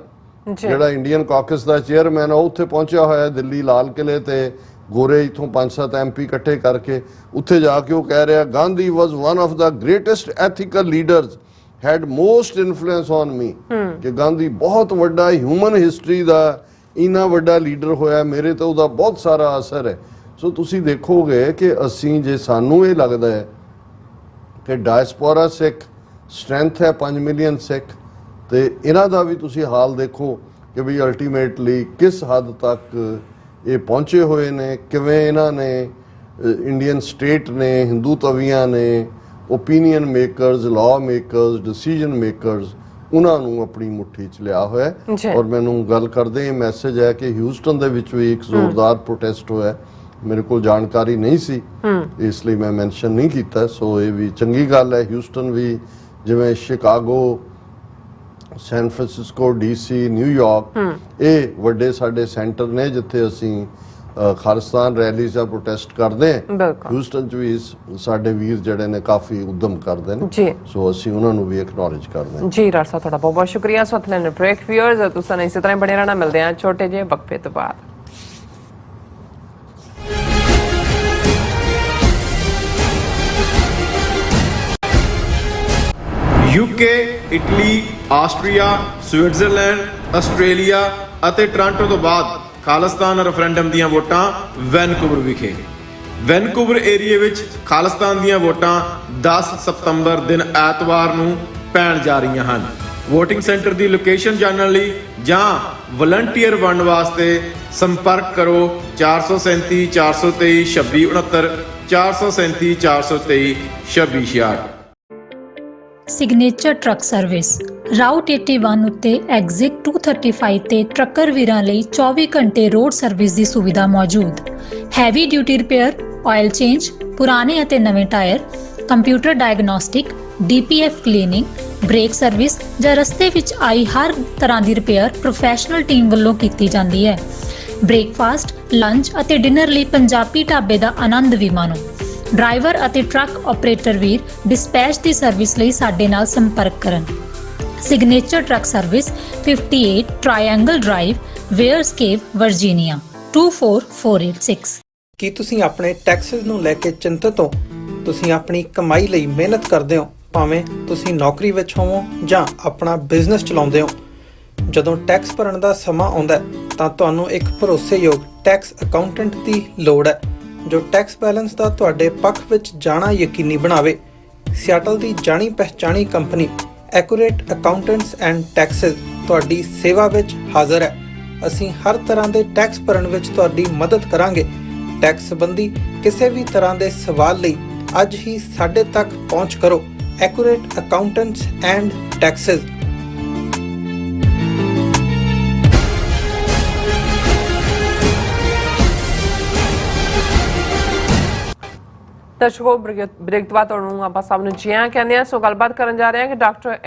ਜਿਹੜਾ ਇੰਡੀਅਨ ਕਾਕਸ ਦਾ ਚੇਅਰਮੈਨ ਆ, ਉੱਥੇ ਪਹੁੰਚਿਆ ਹੋਇਆ ਦਿੱਲੀ ਲਾਲ ਕਿਲੇ ਤੇ, ਗੋਰੇ ਇੱਥੋਂ 5-7 MP ਇਕੱਠੇ ਕਰਕੇ ਉੱਥੇ ਜਾ ਕੇ ਉਹ ਕਹਿ ਰਿਹਾ Gandhi was one of the greatest ethical leaders had most influence on me, ਕਿ ਗਾਂਧੀ ਬਹੁਤ ਵੱਡਾ ਹਿਊਮਨ ਹਿਸਟਰੀ ਦਾ ਇੰਨਾ ਵੱਡਾ ਲੀਡਰ ਹੋਇਆ, ਮੇਰੇ ਤੇ ਉਹਦਾ ਬਹੁਤ ਸਾਰਾ ਅਸਰ ਹੈ। ਸੋ ਤੁਸੀਂ ਦੇਖੋਗੇ ਕਿ ਅਸੀਂ, ਜੇ ਸਾਨੂੰ ਇਹ ਲੱਗਦਾ ਹੈ ਕਿ ਡਾਇਸਪੋਰਾ ਸਿੱਖ ਸਟਰੈਂਥ ਹੈ 5 ਮਿਲੀਅਨ ਸਿੱਖ, ਤੇ ਇਹਨਾਂ ਦਾ ਵੀ ਤੁਸੀਂ ਹਾਲ ਦੇਖੋ ਕਿ ਵੀ ਅਲਟੀਮੇਟਲੀ ਕਿਸ ਹੱਦ ਤੱਕ ਇਹ ਪਹੁੰਚੇ ਹੋਏ ਨੇ, ਕਿਵੇਂ ਇਹਨਾਂ ਨੇ ਇੰਡੀਅਨ ਸਟੇਟ ਨੇ, ਹਿੰਦੂ ਤਵੀਆਂ ਨੇ, opinion makers, law makers, decision makers, ਉਹਨਾਂ ਨੂੰ ਆਪਣੀ ਮੁੱਠੀ 'ਚ ਲਿਆ ਹੋਇਆ। ਔਰ ਮੈਨੂੰ ਗੱਲ ਕਰਦੇ ਇਹ ਮੈਸੇਜ ਹੈ ਕਿ ਹਿਊਸਟਨ ਦੇ ਵਿੱਚ ਵੀ ਇੱਕ ਜ਼ੋਰਦਾਰ ਪ੍ਰੋਟੈਸਟ ਹੋਇਆ, ਮੇਰੇ ਕੋਲ ਜਾਣਕਾਰੀ ਨਹੀਂ ਸੀ ਇਸ ਲਈ ਮੈਂ ਮੈਂਸ਼ਨ ਨਹੀਂ ਕੀਤਾ। ਸੋ ਇਹ ਵੀ ਚੰਗੀ ਗੱਲ ਹੈ, ਹਿਊਸਟਨ ਵੀ ਜਿਵੇਂ Chicago, San Francisco, DC, New York, ਇਹ ਵੱਡੇ ਸਾਡੇ ਸੈਂਟਰ ਨੇ ਜਿੱਥੇ ਅਸੀਂ ਖਾਲਿਸਤਾਨ ਰੈਲੀ ਜਾਂ ਪ੍ਰੋਟੈਸਟ ਕਰਦੇ ਹਾਂ। ਬਿਲਕੁਲ ਹਿਊਸਟਨ 'ਚ ਵੀ ਸਾਡੇ ਵੀਰ ਜਿਹੜੇ ਨੇ ਕਾਫੀ ਉਦਮ ਕਰਦੇ ਨੇ, ਜੀ। ਸੋ ਅਸੀਂ ਉਹਨਾਂ ਨੂੰ ਵੀ ਐਕਨੋਲੇਜ ਕਰਦੇ ਹਾਂ। ਜੀ ਡਾਕਟਰ ਸਾਹਿਬ ਤੁਹਾਡਾ ਬਹੁਤ ਬਹੁਤ ਸ਼ੁਕਰੀਆ। ਸਵਤਲੈਂਡ ਬ੍ਰੇਕ ਵਿਊਅਰਸ ਤੁਸੀਂ ਇਸੇ ਤਰ੍ਹਾਂ ਬਣੇ ਰਹਿਣਾ। ਮਿਲਦੇ ਹਾਂ ਛੋਟੇ ਜਿਹੇ ਵਕਫੇ ਤੋਂ ਬਾਅਦ। UK, Italy, Austria, Switzerland, Australia ਅਤੇ ਟੋਰਾਂਟੋ ਤੋਂ ਬਾਅਦ ਖਾਲਿਸਤਾਨ ਰੈਫਰੈਂਡਮ ਦੀਆਂ ਵੋਟਾਂ ਵੈਨਕੂਵਰ ਵਿਖੇ। ਵੈਨਕੂਵਰ ਏਰੀਏ ਵਿੱਚ ਖਾਲਿਸਤਾਨ ਦੀਆਂ ਵੋਟਾਂ 10 ਸਤੰਬਰ ਦਿਨ ਐਤਵਾਰ ਨੂੰ ਪੈਣ ਜਾ ਰਹੀਆਂ ਹਨ। ਵੋਟਿੰਗ ਸੈਂਟਰ ਦੀ ਲੋਕੇਸ਼ਨ ਜਾਣਨ ਲਈ ਜਾਂ ਵਲੰਟੀਅਰ ਬਣਨ ਵਾਸਤੇ ਸੰਪਰਕ ਕਰੋ 437 423 2669 437 423 2666। ਸਿਗਨੇਚਰ ਟਰੱਕ ਸਰਵਿਸ ਰਾਊਟ 81 ਉੱਤੇ ਐਗਜ਼ਿਟ 235 ਤੇ ਟਰੱਕਰ ਵੀਰਾਂ ਲਈ 24 ਘੰਟੇ ਰੋਡ ਸਰਵਿਸ ਦੀ ਸੁਵਿਧਾ ਮੌਜੂਦ। Heavy duty repair, oil change, ਪੁਰਾਣੇ ਅਤੇ ਨਵੇਂ tyre, computer diagnostic, DPF cleaning, brake service ਜਾਂ ਰਸਤੇ ਵਿੱਚ ਆਈ ਹਰ ਤਰ੍ਹਾਂ ਦੀ ਰਿਪੇਅਰ ਪ੍ਰੋਫੈਸ਼ਨਲ ਟੀਮ ਵੱਲੋਂ ਕੀਤੀ ਜਾਂਦੀ ਹੈ। ਬ੍ਰੇਕਫਾਸਟ, ਲੰਚ ਅਤੇ ਡਿਨਰ ਲਈ ਪੰਜਾਬੀ ਢਾਬੇ ਦਾ ਆਨੰਦ ਵੀ ਮਾਣੋ। ਡਰਾਈਵਰ ਅਤੇ ਟਰੱਕ ਆਪਰੇਟਰ ਵੀਰ ਡਿਸਪੈਚ ਦੀ ਸਰਵਿਸ ਲਈ ਸਾਡੇ ਨਾਲ ਸੰਪਰਕ ਕਰਨ। Signature truck service 58 triangle drive, Weyers Cave, Virginia 24486। ਕੀ ਤੁਸੀਂ ਆਪਣੇ ਟੈਕਸਸ ਨੂੰ ਲੈ ਕੇ ਚਿੰਤਤ ਹੋ? ਤੁਸੀਂ ਆਪਣੀ ਕਮਾਈ ਲਈ ਮਿਹਨਤ ਕਰਦੇ ਹੋ, ਭਾਵੇਂ ਤੁਸੀਂ ਨੌਕਰੀ ਵਿੱਚ ਹੋਵੋ ਜਾਂ ਆਪਣਾ ਬਿਜ਼ਨਸ ਚਲਾਉਂਦੇ ਹੋ। ਜਦੋਂ ਟੈਕਸ ਭਰਨ ਦਾ ਸਮਾਂ ਆਉਂਦਾ ਤਾਂ ਤੁਹਾਨੂੰ ਇੱਕ ਭਰੋਸੇਯੋਗ ਟੈਕਸ ਅਕਾਊਂਟੈਂਟ ਦੀ ਲੋੜ ਹੈ ਜੋ ਟੈਕਸ ਬੈਲੈਂਸ ਦਾ ਤੁਹਾਡੇ ਪੱਖ ਵਿੱਚ ਜਾਣਾ ਯਕੀਨੀ ਬਣਾਵੇ। ਸਿਆਟਲ ਦੀ ਜਾਣੀ ਪਹਿਚਾਣੀ company accurate accountants and taxes ਤੁਹਾਡੀ ਸੇਵਾ ਵਿੱਚ ਹਾਜ਼ਰ ਹੈ। ਅਸੀਂ ਹਰ ਤਰ੍ਹਾਂ ਦੇ ਟੈਕਸ ਭਰਨ ਵਿੱਚ ਤੁਹਾਡੀ ਮਦਦ ਕਰਾਂਗੇ। ਟੈਕਸ ਸੰਬੰਧੀ ਕਿਸੇ ਵੀ ਤਰ੍ਹਾਂ ਦੇ ਸਵਾਲ ਲਈ ਅੱਜ ਹੀ ਸਾਡੇ ਤੱਕ ਪਹੁੰਚ ਕਰੋ। Accurate accountants and taxes. ਦਰਸ਼ਕੋ ਬ੍ਰੇਕ ਤੋਂ ਬਾਅਦ ਤੁਹਾਨੂੰ ਆਪਾਂ ਸਭ ਨੂੰ ਜੀ ਆਇਆਂ ਕਹਿੰਦੇ ਆ। ਸੋ ਗੱਲਬਾਤ ਕਰਨ ਜਾ ਰਹੇ ਹਾਂ ਕਿ ਡਾਕਟਰ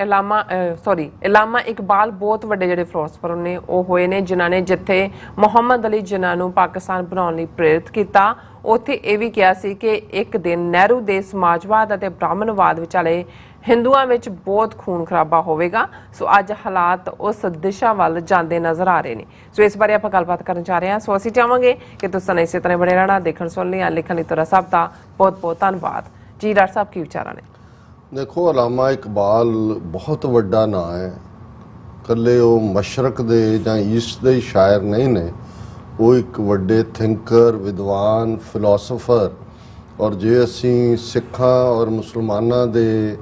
ਇਲਾਮਾ ਇਕਬਾਲ ਬਹੁਤ ਵੱਡੇ ਜਿਹੜੇ ਫਿਲਾਸਫਰ ਨੇ ਉਹ ਹੋਏ ਨੇ ਜਿਨ੍ਹਾਂ ਨੇ ਜਿੱਥੇ ਮੁਹੰਮਦ ਅਲੀ ਜਿਨ੍ਹਾਂ ਨੂੰ ਪਾਕਿਸਤਾਨ ਬਣਾਉਣ ਲਈ ਪ੍ਰੇਰਿਤ ਕੀਤਾ, ਉੱਥੇ ਇਹ ਵੀ ਕਿਹਾ ਸੀ ਕਿ ਇੱਕ ਦਿਨ ਨਹਿਰੂ ਦੇ ਸਮਾਜਵਾਦ ਅਤੇ ਬ੍ਰਾਹਮਣਵਾਦ ਵਿਚਾਲੇ ਹਿੰਦੂਆਂ ਵਿੱਚ ਬਹੁਤ ਖੂਨ ਖਰਾਬਾ ਹੋਵੇਗਾ। ਸੋ ਅੱਜ ਹਾਲਾਤ ਉਸ ਦਿਸ਼ਾ ਵੱਲ ਜਾਂਦੇ ਨਜ਼ਰ ਆ ਰਹੇ ਨੇ। ਸੋ ਇਸ ਬਾਰੇ ਆਪਾਂ ਗੱਲਬਾਤ ਕਰਨ ਜਾ ਰਹੇ ਹਾਂ। ਸੋ ਅਸੀਂ ਚਾਹਾਂਗੇ ਕਿ ਤੁਸੀਂ ਇਸੇ ਤਰ੍ਹਾਂ ਬਣੇ ਰਹਿਣਾ। ਦੇਖਣ ਸੁਣ ਲਈ ਲਿਖਣ ਲਈ ਤੁਹਾਡਾ ਸਭ ਦਾ ਬਹੁਤ ਬਹੁਤ ਧੰਨਵਾਦ ਜੀ। ਡਾਕਟਰ ਸਾਹਿਬ ਕੀ ਵਿਚਾਰਾਂ ਨੇ? ਦੇਖੋ, ਅਲਾਮਾ ਇਕਬਾਲ ਬਹੁਤ ਵੱਡਾ ਨਾਂ ਹੈ। ਇਕੱਲੇ ਉਹ ਮਸ਼ਰਕ ਦੇ ਜਾਂ ਈਸਟ ਦੇ ਸ਼ਾਇਰ ਨਹੀਂ ਨੇ, ਉਹ ਇੱਕ ਵੱਡੇ ਥਿੰਕਰ, ਵਿਦਵਾਨ, ਫਿਲਾਸਫਰ। ਔਰ ਜੇ ਅਸੀਂ ਸਿੱਖਾਂ ਔਰ ਮੁਸਲਮਾਨਾਂ ਦੇ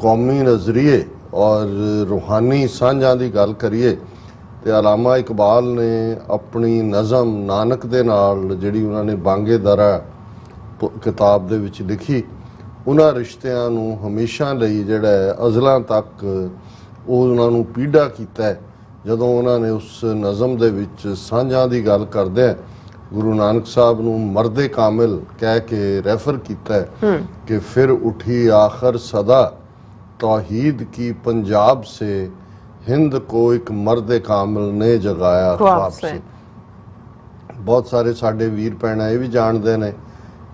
ਕੌਮੀ ਨਜ਼ਰੀਏ ਔਰ ਰੂਹਾਨੀ ਸਾਂਝਾਂ ਦੀ ਗੱਲ ਕਰੀਏ ਤੇ ਅਲਾਮਾ ਇਕਬਾਲ ਨੇ ਆਪਣੀ ਨਜ਼ਮ ਨਾਨਕ ਦੇ ਨਾਲ ਜਿਹੜੀ ਉਹਨਾਂ ਨੇ ਬਾਂਗੇ ਦਰਾ ਕਿਤਾਬ ਦੇ ਵਿੱਚ ਲਿਖੀ, ਉਹਨਾਂ ਰਿਸ਼ਤਿਆਂ ਨੂੰ ਹਮੇਸ਼ਾ ਲਈ ਜਿਹੜਾ ਹੈ ਅਜ਼ਲਾਂ ਤੱਕ ਉਹ ਉਹਨਾਂ ਨੂੰ ਪੀੜਾ ਕੀਤਾ। ਜਦੋਂ ਉਹਨਾਂ ਨੇ ਉਸ ਨਜ਼ਮ ਦੇ ਵਿੱਚ ਸਾਂਝਾਂ ਦੀ ਗੱਲ ਕਰਦੇ ਗੁਰੂ ਨਾਨਕ ਸਾਹਿਬ ਨੂੰ ਮਰਦੇ ਕਾਮਿਲ ਕਹਿ ਕੇ ਰੈਫਰ ਕੀਤਾ ਕਿ ਫਿਰ ਉਠੀ ਆਖਰ ਸਦਾ तौहीद की पंजाब से हिंद को एक मर्द कामिल ने जगाया ख्वाब से। बहुत सारे साडे वीर भैणां ये भी जानते हैं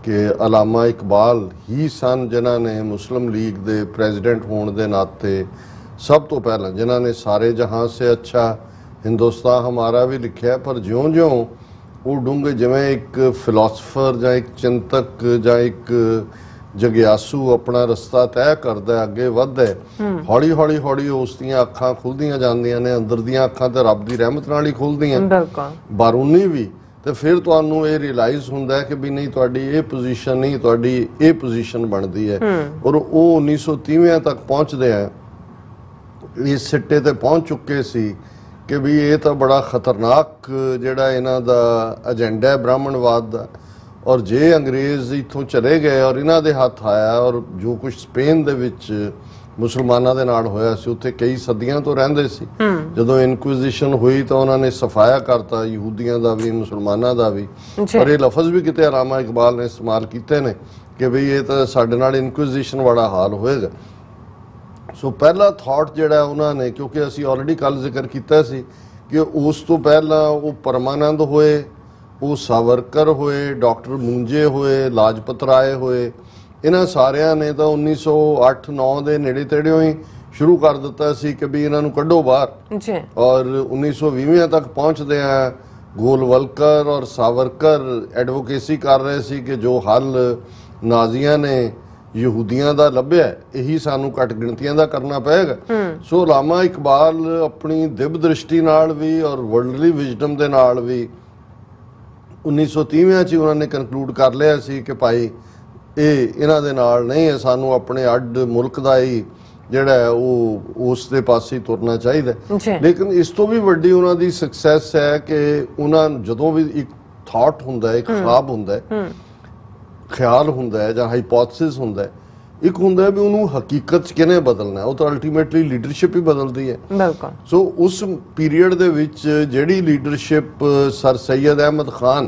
कि अलामा इकबाल ही सन जिन्हां ने मुस्लिम लीग दे प्रेजिडेंट होने के नाते सब तो पहला जिन्हां ने सारे जहां से अच्छा हिंदुस्तान हमारा भी लिखा। पर ज्यों ज्यों वो डूंगे जिवें एक फिलासफर जां एक चिंतक जां एक जगियासू अपना रस्ता तय करता है, अगे वधदा है, हौली हौली हौली उस दियां अखां खुलदियां जांदियां ने। अंदर दियां अखां ते रब दी रहमत नाल ही खुलदियां, बारूनी भी। तो फिर तुहानूं ये रियलाइज़ हुंदा है कि भी नहीं तुहाडी ये पोजीशन नहीं, तुहाडी ये पोजीशन बनदी है। और वो 1930 तक पहुँचदे हैं इस सिट्टे ते पहुँच चुके सी कि भी ये तो बड़ा खतरनाक जिहड़ा इन्हां दा एजेंडा है ब्राह्मणवाद दा। और जे अंग्रेज़ इत्थों चले गए और इन्हां दे हत्थ आया और जो कुछ स्पेन दे विच मुसलमानां दे नाल होया सी, उत्थे कई सदियां तो रहिंदे सी। जदों इनक्विजिशन हुई तो उन्होंने सफाया करता यहूदियां दा भी मुसलमानां दा भी। पर ये लफज भी किते अलामा इकबाल ने इस्तेमाल कीते ने कि बई ये तो साडे नाल इनक्विजिशन वाला हाल होएगा। सो पहला थॉट जिहड़ा उन्होंने, क्योंकि असीं ऑलरेडी कल जिक्र कीता सी कि उस तो पहला वो परमानंद होए, ਉਹ ਸਾਵਰਕਰ ਹੋਏ, ਡਾਕਟਰ ਮੁੰਜੇ ਹੋਏ, ਲਾਜਪਤ ਰਾਏ ਹੋਏ, ਇਹਨਾਂ ਸਾਰਿਆਂ ਨੇ ਤਾਂ 1908-9 ਦੇ ਨੇੜੇ ਤੇੜਿਓਂ ਹੀ ਸ਼ੁਰੂ ਕਰ ਦਿੱਤਾ ਸੀ ਕਿ ਵੀ ਇਹਨਾਂ ਨੂੰ ਕੱਢੋ ਬਾਹਰ ਜੀ। ਔਰ 1920 ਤੱਕ ਪਹੁੰਚਦੇ ਆ ਗੋਲਵਲਕਰ ਔਰ ਸਾਵਰਕਰ ਐਡਵੋਕੇਸੀ ਕਰ ਰਹੇ ਸੀ ਕਿ ਜੋ ਹੱਲ ਨਾਜ਼ੀਆਂ ਨੇ ਯਹੂਦੀਆਂ ਦਾ ਲੱਭਿਆ ਇਹੀ ਸਾਨੂੰ ਘੱਟ ਗਿਣਤੀਆਂ ਦਾ ਕਰਨਾ ਪਏਗਾ। ਸੋ ਅਲਾਮਾ ਇਕਬਾਲ ਆਪਣੀ ਦਿਵ ਦ੍ਰਿਸ਼ਟੀ ਨਾਲ ਵੀ ਔਰ ਵਰਲਡਲੀ ਵਿਜ਼ਡਮ ਦੇ ਨਾਲ ਵੀ 1930 ਚ ਉਹਨਾਂ ਨੇ ਕਨਕਲੂਡ ਕਰ ਲਿਆ ਸੀ ਕਿ ਭਾਈ ਇਹ ਇਹਨਾਂ ਦੇ ਨਾਲ ਨਹੀਂ ਹੈ, ਸਾਨੂੰ ਆਪਣੇ ਅੱਡ ਮੁਲਕ ਦਾ ਹੀ ਜਿਹੜਾ ਹੈ ਉਹ ਉਸ ਦੇ ਪਾਸੇ ਤੁਰਨਾ ਚਾਹੀਦਾ। ਲੇਕਿਨ ਇਸ ਤੋਂ ਵੀ ਵੱਡੀ ਉਹਨਾਂ ਦੀ ਸਕਸੈਸ ਹੈ ਕਿ ਉਹਨਾਂ ਨੂੰ ਜਦੋਂ ਵੀ ਇੱਕ ਥਾਟ ਹੁੰਦਾ ਹੈ, ਇੱਕ ਖਿਆਲ ਹੁੰਦਾ ਹੈ, ਖਿਆਲ ਹੁੰਦਾ ਹੈ ਜਾਂ ਹਾਈਪੋਥੇਸਿਸ ਹੁੰਦਾ ਹੈ, ਇੱਕ ਹੁੰਦਾ ਹੈ ਵੀ ਉਹਨੂੰ ਹਕੀਕਤ 'ਚ ਕਿਵੇਂ ਬਦਲਣਾ, ਉਹ ਤਾਂ ਅਲਟੀਮੇਟਲੀ ਲੀਡਰਸ਼ਿਪ ਹੀ ਬਦਲਦੀ ਹੈ। ਬਿਲਕੁਲ। ਸੋ ਉਸ ਪੀਰੀਅਡ ਦੇ ਵਿੱਚ ਜਿਹੜੀ ਲੀਡਰਸ਼ਿਪ ਸਰ ਸੈਯਦ ਅਹਿਮਦ ਖਾਨ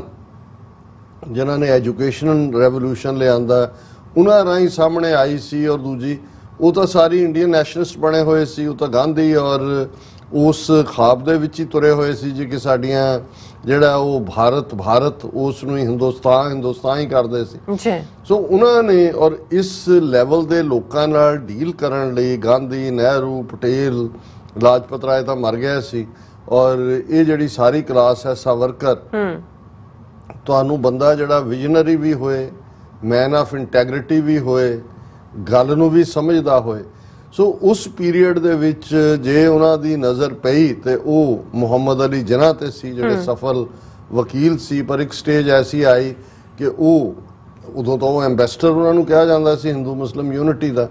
ਜਿਨ੍ਹਾਂ ਨੇ ਐਜੂਕੇਸ਼ਨ ਰੈਵੋਲੂਸ਼ਨ ਲਿਆਂਦਾ ਉਹਨਾਂ ਰਾਹੀਂ ਸਾਹਮਣੇ ਆਈ ਸੀ, ਔਰ ਦੂਜੀ ਉਹ ਤਾਂ ਸਾਰੀ ਇੰਡੀਅਨ ਨੈਸ਼ਨਲਿਸਟ ਬਣੇ ਹੋਏ ਸੀ, ਉਹ ਤਾਂ ਗਾਂਧੀ ਔਰ ਉਸ ਖਾਬ ਦੇ ਵਿੱਚ ਹੀ ਤੁਰੇ ਹੋਏ ਸੀ ਜੀ ਕਿ ਸਾਡੀਆਂ ਜਿਹੜਾ ਉਹ ਭਾਰਤ ਉਸ ਨੂੰ ਹੀ ਹਿੰਦੁਸਤਾਨ ਹੀ ਕਰਦੇ ਸੀ। ਸੋ ਉਹਨਾਂ ਨੇ ਔਰ ਇਸ ਲੈਵਲ ਦੇ ਲੋਕਾਂ ਨਾਲ ਡੀਲ ਕਰਨ ਲਈ ਗਾਂਧੀ, ਨਹਿਰੂ, ਪਟੇਲ, ਲਾਜਪਤ ਰਾਏ ਤਾਂ ਮਰ ਗਿਆ ਸੀ, ਔਰ ਇਹ ਜਿਹੜੀ ਸਾਰੀ ਕਲਾਸ ਹੈ ਸਾਵਰਕਰ, ਤੁਹਾਨੂੰ ਬੰਦਾ ਜਿਹੜਾ ਵਿਜ਼ਨਰੀ ਵੀ ਹੋਏ, ਮੈਨ ਆਫ ਇੰਟੈਗ੍ਰਿਟੀ ਵੀ ਹੋਏ, ਗੱਲ ਨੂੰ ਵੀ ਸਮਝਦਾ ਹੋਏ। ਸੋ ਉਸ ਪੀਰੀਅਡ ਦੇ ਵਿੱਚ ਜੇ ਉਹਨਾਂ ਦੀ ਨਜ਼ਰ ਪਈ ਤੇ ਉਹ ਮੁਹੰਮਦ ਅਲੀ ਜਿਨਾਹ ਤੇ ਸੀ ਜਿਹੜੇ ਸਫਲ ਵਕੀਲ ਸੀ, ਪਰ ਇੱਕ ਸਟੇਜ ਐਸੀ ਆਈ ਕਿ ਉਹ ਉਦੋਂ ਤੋਂ ਐਂਬੈਸਡਰ ਉਹਨਾਂ ਨੂੰ ਕਿਹਾ ਜਾਂਦਾ ਸੀ ਹਿੰਦੂ ਮੁਸਲਿਮ ਯੂਨਿਟੀ ਦਾ,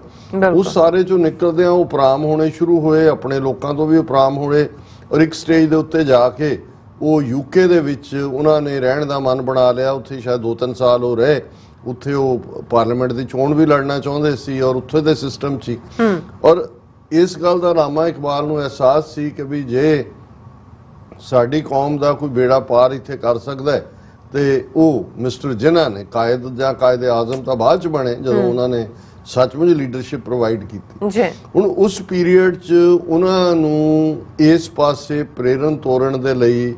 ਉਸ ਸਾਰੇ ਚੋਂ ਨਿਕਲਦਿਆਂ ਉਹ ਉਪਰਾਮ ਹੋਣੇ ਸ਼ੁਰੂ ਹੋਏ, ਆਪਣੇ ਲੋਕਾਂ ਤੋਂ ਵੀ ਉਪਰਾਮ ਹੋਏ, ਔਰ ਇੱਕ ਸਟੇਜ ਦੇ ਉੱਤੇ ਜਾ ਕੇ ਉਹ ਯੂਕੇ ਦੇ ਵਿੱਚ ਉਹਨਾਂ ਨੇ ਰਹਿਣ ਦਾ ਮਨ ਬਣਾ ਲਿਆ। ਉੱਥੇ ਸ਼ਾਇਦ 2-3 ਸਾਲ ਉਹ ਰਹੇ, ਉੱਥੇ ਉਹ ਪਾਰਲੀਮੈਂਟ ਦੀ ਚੋਣ ਵੀ ਲੜਨਾ ਚਾਹੁੰਦੇ ਸੀ ਔਰ ਉੱਥੇ ਦੇ ਸਿਸਟਮ 'ਚ ਹੀ। ਔਰ ਇਸ ਗੱਲ ਦਾ ਅਲਾਮਾ ਇਕਬਾਲ ਨੂੰ ਅਹਿਸਾਸ ਸੀ ਕਿ ਵੀ ਜੇ ਸਾਡੀ ਕੌਮ ਦਾ ਕੋਈ ਬੇੜਾ ਪਾਰ ਇੱਥੇ ਕਰ ਸਕਦਾ ਤੇ ਉਹ ਮਿਸਟਰ ਜਿਨਾਹ ਨੇ ਕਾਇਦ ਜਾਂ ਕਾਇਦੇ ਆਜ਼ਮ ਤਾਂ ਬਾਅਦ 'ਚ ਬਣੇ ਜਦੋਂ ਉਹਨਾਂ ਨੇ ਸੱਚਮੁੱਚ ਲੀਡਰਸ਼ਿਪ ਪ੍ਰੋਵਾਈਡ ਕੀਤੀ। ਹੁਣ ਉਸ ਪੀਰੀਅਡ 'ਚ ਉਹਨਾਂ ਨੂੰ ਇਸ ਪਾਸੇ ਪ੍ਰੇਰਨ ਤੋਰਨ ਦੇ ਲਈ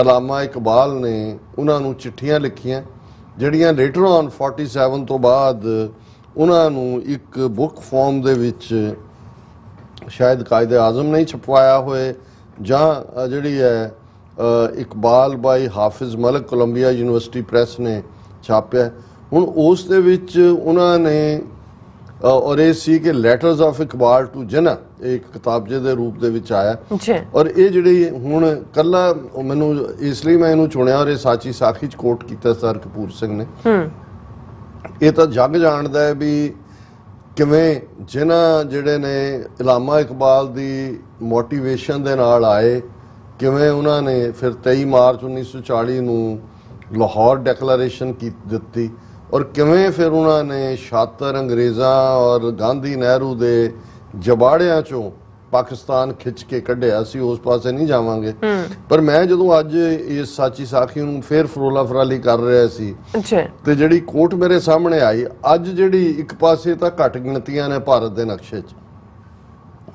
ਅਲਾਮਾ ਇਕਬਾਲ ਨੇ ਉਹਨਾਂ ਨੂੰ ਚਿੱਠੀਆਂ ਲਿਖੀਆਂ ਜਿਹੜੀਆਂ ਲੇਟਰ ਔਨ 47 ਤੋਂ ਬਾਅਦ ਉਹਨਾਂ ਨੂੰ ਇੱਕ ਬੁੱਕ ਫਾਰਮ ਦੇ ਵਿੱਚ ਸ਼ਾਇਦ ਕਾਇਦੇ ਆਜ਼ਮ ਨੇ ਛਪਵਾਇਆ ਹੋਏ ਜਾਂ ਜਿਹੜੀ ਹੈ ਇਕਬਾਲ ਬਾਈ ਹਾਫਿਜ਼ ਮਲਕ ਕੋਲੰਬੀਆ ਯੂਨੀਵਰਸਿਟੀ ਪ੍ਰੈਸ ਨੇ ਛਾਪਿਆ। ਹੁਣ ਉਸ ਦੇ ਵਿੱਚ ਉਹਨਾਂ ਨੇ ਔਰ ਇਹ ਸੀ ਕਿ ਲੈਟਰਸ ਆਫ ਇਕਬਾਲ ਟੂ ਜਿਨਾਹ ਇੱਕ ਕਿਤਾਬਜੇ ਦੇ ਰੂਪ ਦੇ ਵਿੱਚ ਆਇਆ। ਔਰ ਇਹ ਜਿਹੜੀ ਹੁਣ ਕੱਲਾ ਮੈਨੂੰ ਇਸ ਲਈ ਮੈਂ ਇਹਨੂੰ ਚੁਣਿਆ ਔਰ ਇਹ ਸਾਚੀ ਸਾਖੀ 'ਚ ਕੋਟ ਕੀਤਾ ਸਰ ਕਪੂਰ ਸਿੰਘ ਨੇ। ਇਹ ਤਾਂ ਜੱਗ ਜਾਣਦਾ ਹੈ ਵੀ ਕਿਵੇਂ ਜਿਨ੍ਹਾਂ ਜਿਹੜੇ ਨੇ ਅਲਾਮਾ ਇਕਬਾਲ ਦੀ ਮੋਟੀਵੇਸ਼ਨ ਦੇ ਨਾਲ ਆਏ, ਕਿਵੇਂ ਉਹਨਾਂ ਨੇ ਫਿਰ 23 ਮਾਰਚ 1940 ਨੂੰ ਲਾਹੌਰ ਡੈਕਲੇਰੇਸ਼ਨ ਦਿੱਤੀ, ਔਰ ਕਿਵੇਂ ਫਿਰ ਉਹਨਾਂ ਨੇ ਸ਼ਾਤਰ ਅੰਗਰੇਜ਼ਾਂ ਔਰ ਗਾਂਧੀ ਨਹਿਰੂ ਦੇ ਜਬਾੜਿਆਂ ਚੋਂ ਪਾਕਿਸਤਾਨ ਖਿੱਚ ਕੇ ਕੱਢਿਆ। ਅਸੀਂ ਉਸ ਪਾਸੇ ਨਹੀਂ ਜਾਵਾਂਗੇ, ਪਰ ਮੈਂ ਜਦੋਂ ਅੱਜ ਇਸ ਸਾਚੀ ਸਾਖੀ ਨੂੰ ਫਿਰ ਫਰੋਲਾ ਫਰਾਲੀ ਕਰ ਰਿਹਾ ਸੀ ਤੇ ਜਿਹੜੀ ਕੋਟ ਮੇਰੇ ਸਾਹਮਣੇ ਆਈ ਅੱਜ, ਜਿਹੜੀ ਇੱਕ ਪਾਸੇ ਤਾਂ ਘੱਟ ਗਿਣਤੀਆਂ ਨੇ ਭਾਰਤ ਦੇ ਨਕਸ਼ੇ 'ਚ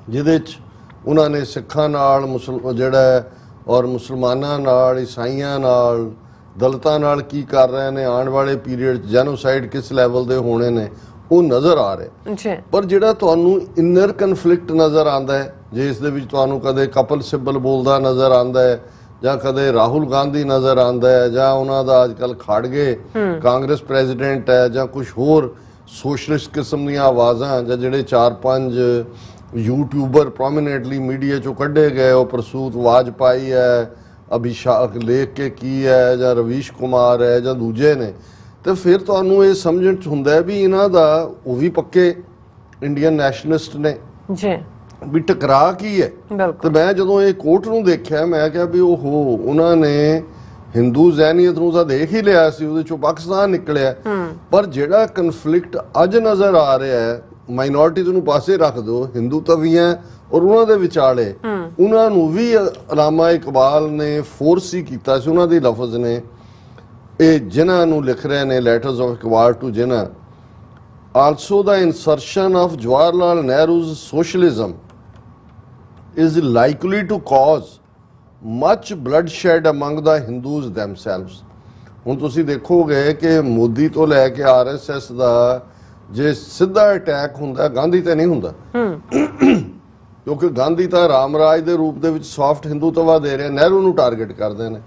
ਜਿਹਦੇ 'ਚ ਉਹਨਾਂ ਨੇ ਸਿੱਖਾਂ ਨਾਲ ਜਿਹੜਾ ਔਰ ਮੁਸਲਮਾਨਾਂ ਨਾਲ, ਈਸਾਈਆਂ ਨਾਲ, ਦਲਿਤਾਂ ਨਾਲ ਕੀ ਕਰ ਰਹੇ ਨੇ, ਆਉਣ ਵਾਲੇ ਪੀਰੀਅਡ 'ਚ ਜੈਨੋਸਾਈਡ ਕਿਸ ਲੈਵਲ ਦੇ ਹੋਣੇ ਨੇ ਉਹ ਨਜ਼ਰ ਆ ਰਿਹਾ। ਪਰ ਜਿਹੜਾ ਤੁਹਾਨੂੰ ਇਨਰ ਕਨਫਲਿਕਟ ਨਜ਼ਰ ਆਉਂਦਾ ਹੈ, ਜਿਸ ਦੇ ਵਿੱਚ ਤੁਹਾਨੂੰ ਕਦੇ ਕਪਿਲ ਸਿੱਬਲ ਬੋਲਦਾ ਨਜ਼ਰ ਆਉਂਦਾ ਹੈ ਜਾਂ ਕਦੇ ਰਾਹੁਲ ਗਾਂਧੀ ਨਜ਼ਰ ਆਉਂਦਾ ਹੈ ਜਾਂ ਉਹਨਾਂ ਦਾ ਅੱਜ ਕੱਲ੍ਹ ਖਾੜਗੇ ਕਾਂਗਰਸ ਪ੍ਰੈਜ਼ੀਡੈਂਟ ਹੈ ਜਾਂ ਕੁਝ ਹੋਰ ਸੋਸ਼ਲਿਸਟ ਕਿਸਮ ਦੀਆਂ ਆਵਾਜ਼ਾਂ ਜਾਂ ਜਿਹੜੇ 4-5 ਯੂਟਿਊਬਰ ਪ੍ਰੋਮੀਨੈਂਟਲੀ ਮੀਡੀਆ 'ਚੋਂ ਕੱਢੇ ਗਏ, ਉਹ ਪ੍ਰਸੂਤ ਵਾਜਪਾਈ ਹੈ, ਅਭਿਸ਼ਾਕ ਲੇਖ ਕੇ ਕੀ ਹੈ ਜਾਂ ਰਵੀਸ਼ ਕੁਮਾਰ ਹੈ ਜਾਂ ਦੂਜੇ ਨੇ, ਤੇ ਫਿਰ ਤੁਹਾਨੂੰ ਇਹ ਸਮਝਣ 'ਚ ਹੁੰਦਾ ਹੈ ਵੀ ਇਹਨਾਂ ਦਾ ਉਹ ਵੀ ਪੱਕੇ ਇੰਡੀਅਨ ਨੈਸ਼ਨਲਿਸਟ ਨੇ ਵੀ ਟਕਰਾ ਕੀ ਹੈ। ਤੇ ਮੈਂ ਜਦੋਂ ਇਹ ਕੋਟ ਨੂੰ ਦੇਖਿਆ ਮੈਂ ਕਿਹਾ ਵੀ ਉਹ ਉਹਨਾਂ ਨੇ ਹਿੰਦੂ ਜ਼ਹਿਨੀਅਤ ਨੂੰ ਤਾਂ ਦੇਖ ਹੀ ਲਿਆ ਸੀ, ਉਹਦੇ ਚੋਂ ਪਾਕਿਸਤਾਨ ਨਿਕਲਿਆ, ਪਰ ਜਿਹੜਾ ਕਨਫਲਿਕਟ ਅੱਜ ਨਜ਼ਰ ਆ ਰਿਹਾ ਹੈ ਮਾਈਨੋਰਿਟੀਜ਼ ਨੂੰ ਪਾਸੇ ਰੱਖ ਦਿਓ, ਹਿੰਦੂ ਤਵੀਆਂ ਔਰ ਉਹਨਾਂ ਦੇ ਵਿਚਾਲੇ ਉਹਨਾਂ ਨੂੰ ਵੀ ਅਲਾਮਾ ਇਕਬਾਲ ਨੇ ਫੋਰਸ ਹੀ ਕੀਤਾ ਸੀ। ਉਹਨਾਂ ਦੇ ਲਫ਼ਜ਼ ਨੇ ਇਹ ਜਿਨ੍ਹਾਂ ਨੂੰ ਲਿਖ ਰਹੇ ਨੇ letters of Iqbal to Jinnah, also the insertion of Jawahar Lal Nehru's socialism is likely to cause much bloodshed among the Hindus themselves. ਹੁਣ ਤੁਸੀਂ ਦੇਖੋਗੇ ਕਿ ਮੋਦੀ ਤੋਂ ਲੈ ਕੇ RSS ਦਾ ਜੇ ਸਿੱਧਾ ਅਟੈਕ ਹੁੰਦਾ, ਗਾਂਧੀ ਤੇ ਨਹੀਂ ਹੁੰਦਾ। ਕਿਉਂਕਿ ਗਾਂਧੀ ਤਾਂ ਰਾਮ ਰਾਜ ਦੇ ਰੂਪ ਦੇ ਵਿੱਚ ਸੌਫਟ ਹਿੰਦੂਤਵਾ ਦੇ ਰਿਹਾ, ਨਹਿਰੂ ਨੂੰ ਟਾਰਗੇਟ ਕਰਦੇ ਨੇ।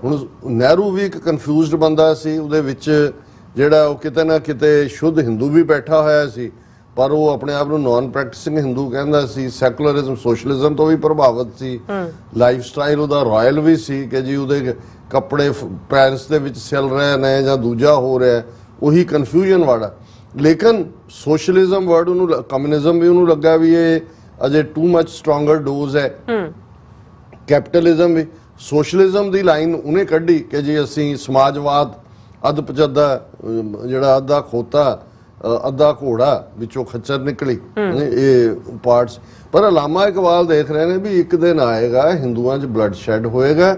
ਹੁਣ ਨਹਿਰੂ ਵੀ ਇੱਕ ਕਨਫਿਊਜ਼ਡ ਬੰਦਾ ਸੀ, ਉਹਦੇ ਵਿੱਚ ਜਿਹੜਾ ਉਹ ਕਿਤੇ ਨਾ ਕਿਤੇ ਸ਼ੁੱਧ ਹਿੰਦੂ ਵੀ ਬੈਠਾ ਹੋਇਆ ਸੀ, ਪਰ ਉਹ ਆਪਣੇ ਆਪ ਨੂੰ ਨਾਨ ਪ੍ਰੈਕਟਿਸਿੰਗ ਹਿੰਦੂ ਕਹਿੰਦਾ ਸੀ। ਸੈਕੂਲਰਿਜ਼ਮ ਸੋਸ਼ਲਿਜ਼ਮ ਤੋਂ ਵੀ ਪ੍ਰਭਾਵਿਤ ਸੀ। ਲਾਈਫ ਸਟਾਈਲ ਉਹਦਾ ਰਾਇਲ ਵੀ ਸੀ ਕਿ ਜੀ ਉਹਦੇ ਕੱਪੜੇ ਪੈਰਿਸ ਦੇ ਵਿੱਚ ਸਿਲ ਰਹੇ ਨੇ ਜਾਂ ਦੂਜਾ ਹੋ ਰਿਹਾ, ਉਹੀ ਕਨਫਿਊਜ਼ਨ ਵਾਲਾ। ਲੇਕਿਨ ਸੋਸ਼ਲਿਜ਼ਮ ਵਰਡ ਉਹਨੂੰ, ਕਮਿਊਨਿਜ਼ਮ ਵੀ ਉਹਨੂੰ ਲੱਗਾ ਵੀ ਇਹ ਅਜੇ ਟੂ ਮਚ ਸਟਰੋਂਗਰ ਡੋਜ਼ ਹੈ। ਕੈਪੀਟਲਿਜ਼ਮ ਵੀ, ਸੋਸ਼ਲਿਜ਼ਮ ਦੀ ਲਾਈਨ ਉਹਨੇ ਕੱਢੀ ਕਿ ਜੀ ਅਸੀਂ ਸਮਾਜਵਾਦ, ਅੱਧ ਪਚੱਦਾ ਜਿਹੜਾ ਅੱਧਾ ਖੋਤਾ ਅੱਧਾ ਘੋੜਾ ਵਿੱਚੋਂ ਖੱਚਰ ਨਿਕਲੀ, ਇਹ ਪਾਰਟਸ। ਪਰ ਅਲਾਮਾ ਇਕਬਾਲ ਦੇਖ ਰਹੇ ਨੇ ਵੀ ਇੱਕ ਦਿਨ ਆਏਗਾ ਹਿੰਦੂਆਂ 'ਚ ਬਲੱਡ ਸ਼ੈਡ ਹੋਏਗਾ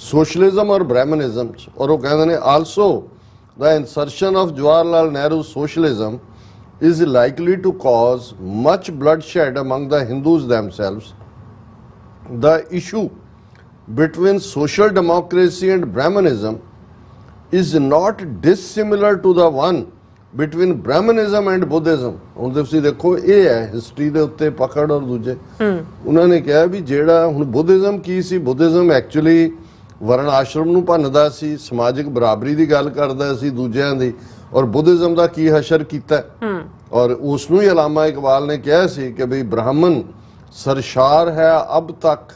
ਸੋਸ਼ਲਿਜ਼ਮ ਔਰ ਬ੍ਰਹਮਨਿਜ਼ਮ 'ਚ। ਔਰ ਉਹ ਕਹਿੰਦੇ ਨੇ also the insertion of Jawaharlal Nehru's socialism is likely to cause much bloodshed among the Hindus themselves. The issue between social democracy and Brahmanism is not dissimilar to the one between Brahmanism and Buddhism. ਹੁਣ ਤੁਸੀਂ ਦੇਖੋ ਇਹ ਹੈ history ਦੇ ਉੱਤੇ ਪਕੜ। ਔਰ ਦੂਜੇ ਉਹਨਾਂ ਨੇ ਕਿਹਾ ਵੀ ਜਿਹੜਾ ਹੁਣ ਬੁੱਧਿਜ਼ਮ ਕੀ ਸੀ, ਬੁੱਧਿਜ਼ਮ ਐਕਚੁਅਲੀ ਵਰਨ ਆਸ਼ਰਮ ਨੂੰ ਭੰਨਦਾ ਸੀ, ਸਮਾਜਿਕ ਬਰਾਬਰੀ ਦੀ ਗੱਲ ਕਰਦਾ ਸੀ ਦੂਜਿਆਂ ਦੀ। ਔਰ ਬੁੱਧਿਜ਼ਮ ਦਾ ਕੀ ਹਸ਼ਰ ਕੀਤਾ, ਔਰ ਉਸ ਨੂੰ ਹੀ ਅਲਾਮਾ ਇਕਬਾਲ ਨੇ ਕਿਹਾ ਸੀ ਕਿ ਵੀ ਬ੍ਰਾਹਮਣ ਸਰਸ਼ਾਰ ਹੈ ਅਬ ਤੱਕ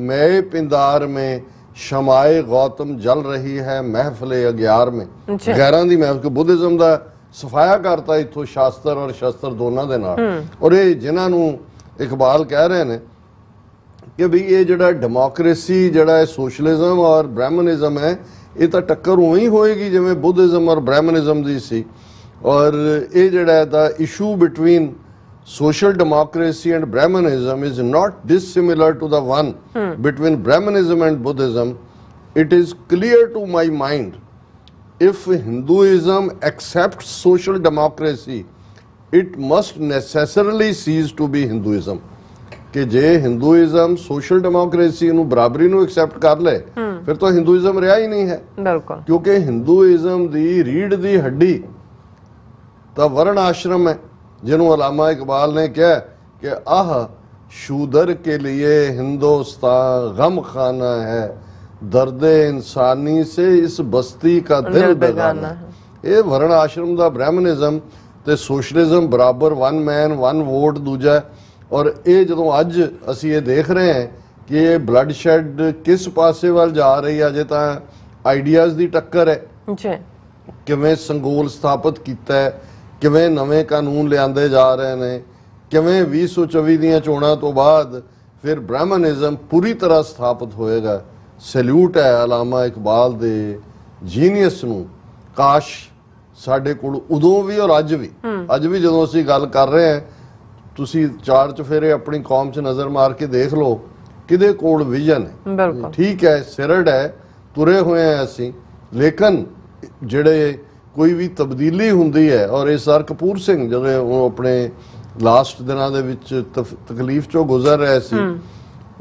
ਮੈਂ ਪਿੰਦਾਰ में ਸ਼ਮਾਏ ਗੌਤਮ ਜਲ ਰਹੀ ਹੈ ਮਹਿਫਲੇ ਅਗਿਆਰ में। ਗੈਰਾਂ ਦੀ ਮਹਿਫਲ, ਬੁੱਧਿਜ਼ਮ ਦਾ ਸਫਾਇਆ ਕਰਤਾ ਇੱਥੋਂ ਸ਼ਾਸਤਰ ਔਰ ਸ਼ਸਤਰ ਦੋਨਾਂ ਦੇ ਨਾਲ। ਔਰ ਇਹ ਜਿਨ੍ਹਾਂ ਨੂੰ ਇਕਬਾਲ ਕਹਿ ਰਹੇ ਨੇ ਕਿ ਵੀ ਇਹ ਜਿਹੜਾ ਡੈਮੋਕ੍ਰੇਸੀ ਜਿਹੜਾ ਸੋਸ਼ਲਿਜ਼ਮ ਔਰ ਬ੍ਰਾਹਮਨਿਜ਼ਮ ਹੈ, ਇਹ ਤਾਂ ਟੱਕਰ ਉਵੇਂ ਹੋਏਗੀ ਜਿਵੇਂ ਬੁੱਧਿਜ਼ਮ ਔਰ ਬ੍ਰਾਹਮਨਿਜ਼ਮ ਦੀ ਸੀ। ਔਰ ਇਹ ਜਿਹੜਾ ਦਾ issue between social democracy and Brahmanism is not dissimilar to the one between Brahmanism and Buddhism. It is clear to my mind, if Hinduism accepts social democracy, it must necessarily cease to be Hinduism. ਕਿ ਜੇ Hinduism social democracy ਨੂੰ, ਬਰਾਬਰੀ ਨੂੰ accept ਕਰ ਲੇ, ਫਿਰ ਤਾਂ Hinduism ਰਿਹਾ ਹੀ ਨਹੀਂ ਹੈ। ਬਿਲਕੁਲ, ਕਿਉਂਕਿ ਹਿੰਦੂਇਜ਼ਮ ਦੀ ਰੀੜ ਦੀ ਹੱਡੀ ਤਾਂ ਵਰਨ ਆਸ਼ਰਮ ਹੈ, ਜਿਹਨੂੰ ਅਲਾਮਾ ਇਕਬਾਲ ਨੇ ਕਿਹਾ ਕਿ ਆਹ ਸ਼ੂਦਰ ਕੇ लिए हिंदुस्तान गम खाना है, दर्द इंसानी से इस बस्ती का दिल बेगाना है। ਇਹ ਵਰਨ ਆਸ਼ਰਮ ਦਾ ਬ੍ਰਾਹਮਨਿਜ਼ਮ ਤੇ ਸੋਸ਼ਲਿਜ਼ਮ ਬਰਾਬਰ, ਵਨ ਮੈਨ ਵਨ ਵੋਟ ਦੂਜਾ। ਔਰ ਇਹ ਜਦੋਂ ਅੱਜ ਅਸੀਂ ਇਹ ਦੇਖ ਰਹੇ ਹਾਂ ਕਿ ਇਹ ਬਲੱਡ ਸ਼ੈਡ ਕਿਸ ਪਾਸੇ ਵੱਲ ਜਾ ਰਹੀ ਹੈ, ਅਜੇ ਤਾਂ ਆਈਡੀਆਜ਼ ਦੀ ਟੱਕਰ ਹੈ। ਕਿਵੇਂ ਸੰਗੋਲ ਸਥਾਪਿਤ ਕੀਤਾ ਹੈ, ਕਿਵੇਂ ਨਵੇਂ ਕਾਨੂੰਨ ਲਿਆਂਦੇ ਜਾ ਰਹੇ ਨੇ, ਕਿਵੇਂ 2024 ਦੀਆਂ ਚੋਣਾਂ ਤੋਂ ਬਾਅਦ ਫਿਰ ਬ੍ਰਾਹਮਨਿਜ਼ਮ ਪੂਰੀ ਤਰ੍ਹਾਂ ਸਥਾਪਿਤ ਹੋਏਗਾ। ਸੈਲੂਟ ਹੈ ਅਲਾਮਾ ਇਕਬਾਲ ਦੇ ਜੀਨੀਅਸ ਨੂੰ। ਕਾਸ਼ ਸਾਡੇ ਕੋਲ ਉਦੋਂ ਵੀ ਔਰ ਅੱਜ ਵੀ ਜਦੋਂ ਅਸੀਂ ਗੱਲ ਕਰ ਰਹੇ ਹਾਂ, ਤੁਸੀਂ ਚਾਰ ਚੁਫੇਰੇ ਆਪਣੀ ਕੌਮ 'ਚ ਨਜ਼ਰ ਮਾਰ ਕੇ ਦੇਖ ਲਓ, ਕਿਹਦੇ ਕੋਲ ਵਿਜ਼ਨ ਹੈ। ਠੀਕ ਹੈ, ਸਿਰੜ ਹੈ, ਤੁਰੇ ਹੋਏ ਹਾਂ ਅਸੀਂ, ਲੇਕਿਨ ਜਿਹੜੇ ਕੋਈ ਵੀ ਤਬਦੀਲੀ ਹੁੰਦੀ ਹੈ। ਔਰ ਇਹ ਸਰ ਕਪੂਰ ਸਿੰਘ ਜਦੋਂ ਉਹ ਆਪਣੇ ਲਾਸਟ ਦਿਨਾਂ ਦੇ ਵਿੱਚ ਤਕਲੀਫ ਚੋਂ ਗੁਜ਼ਰ ਰਹੇ ਸੀ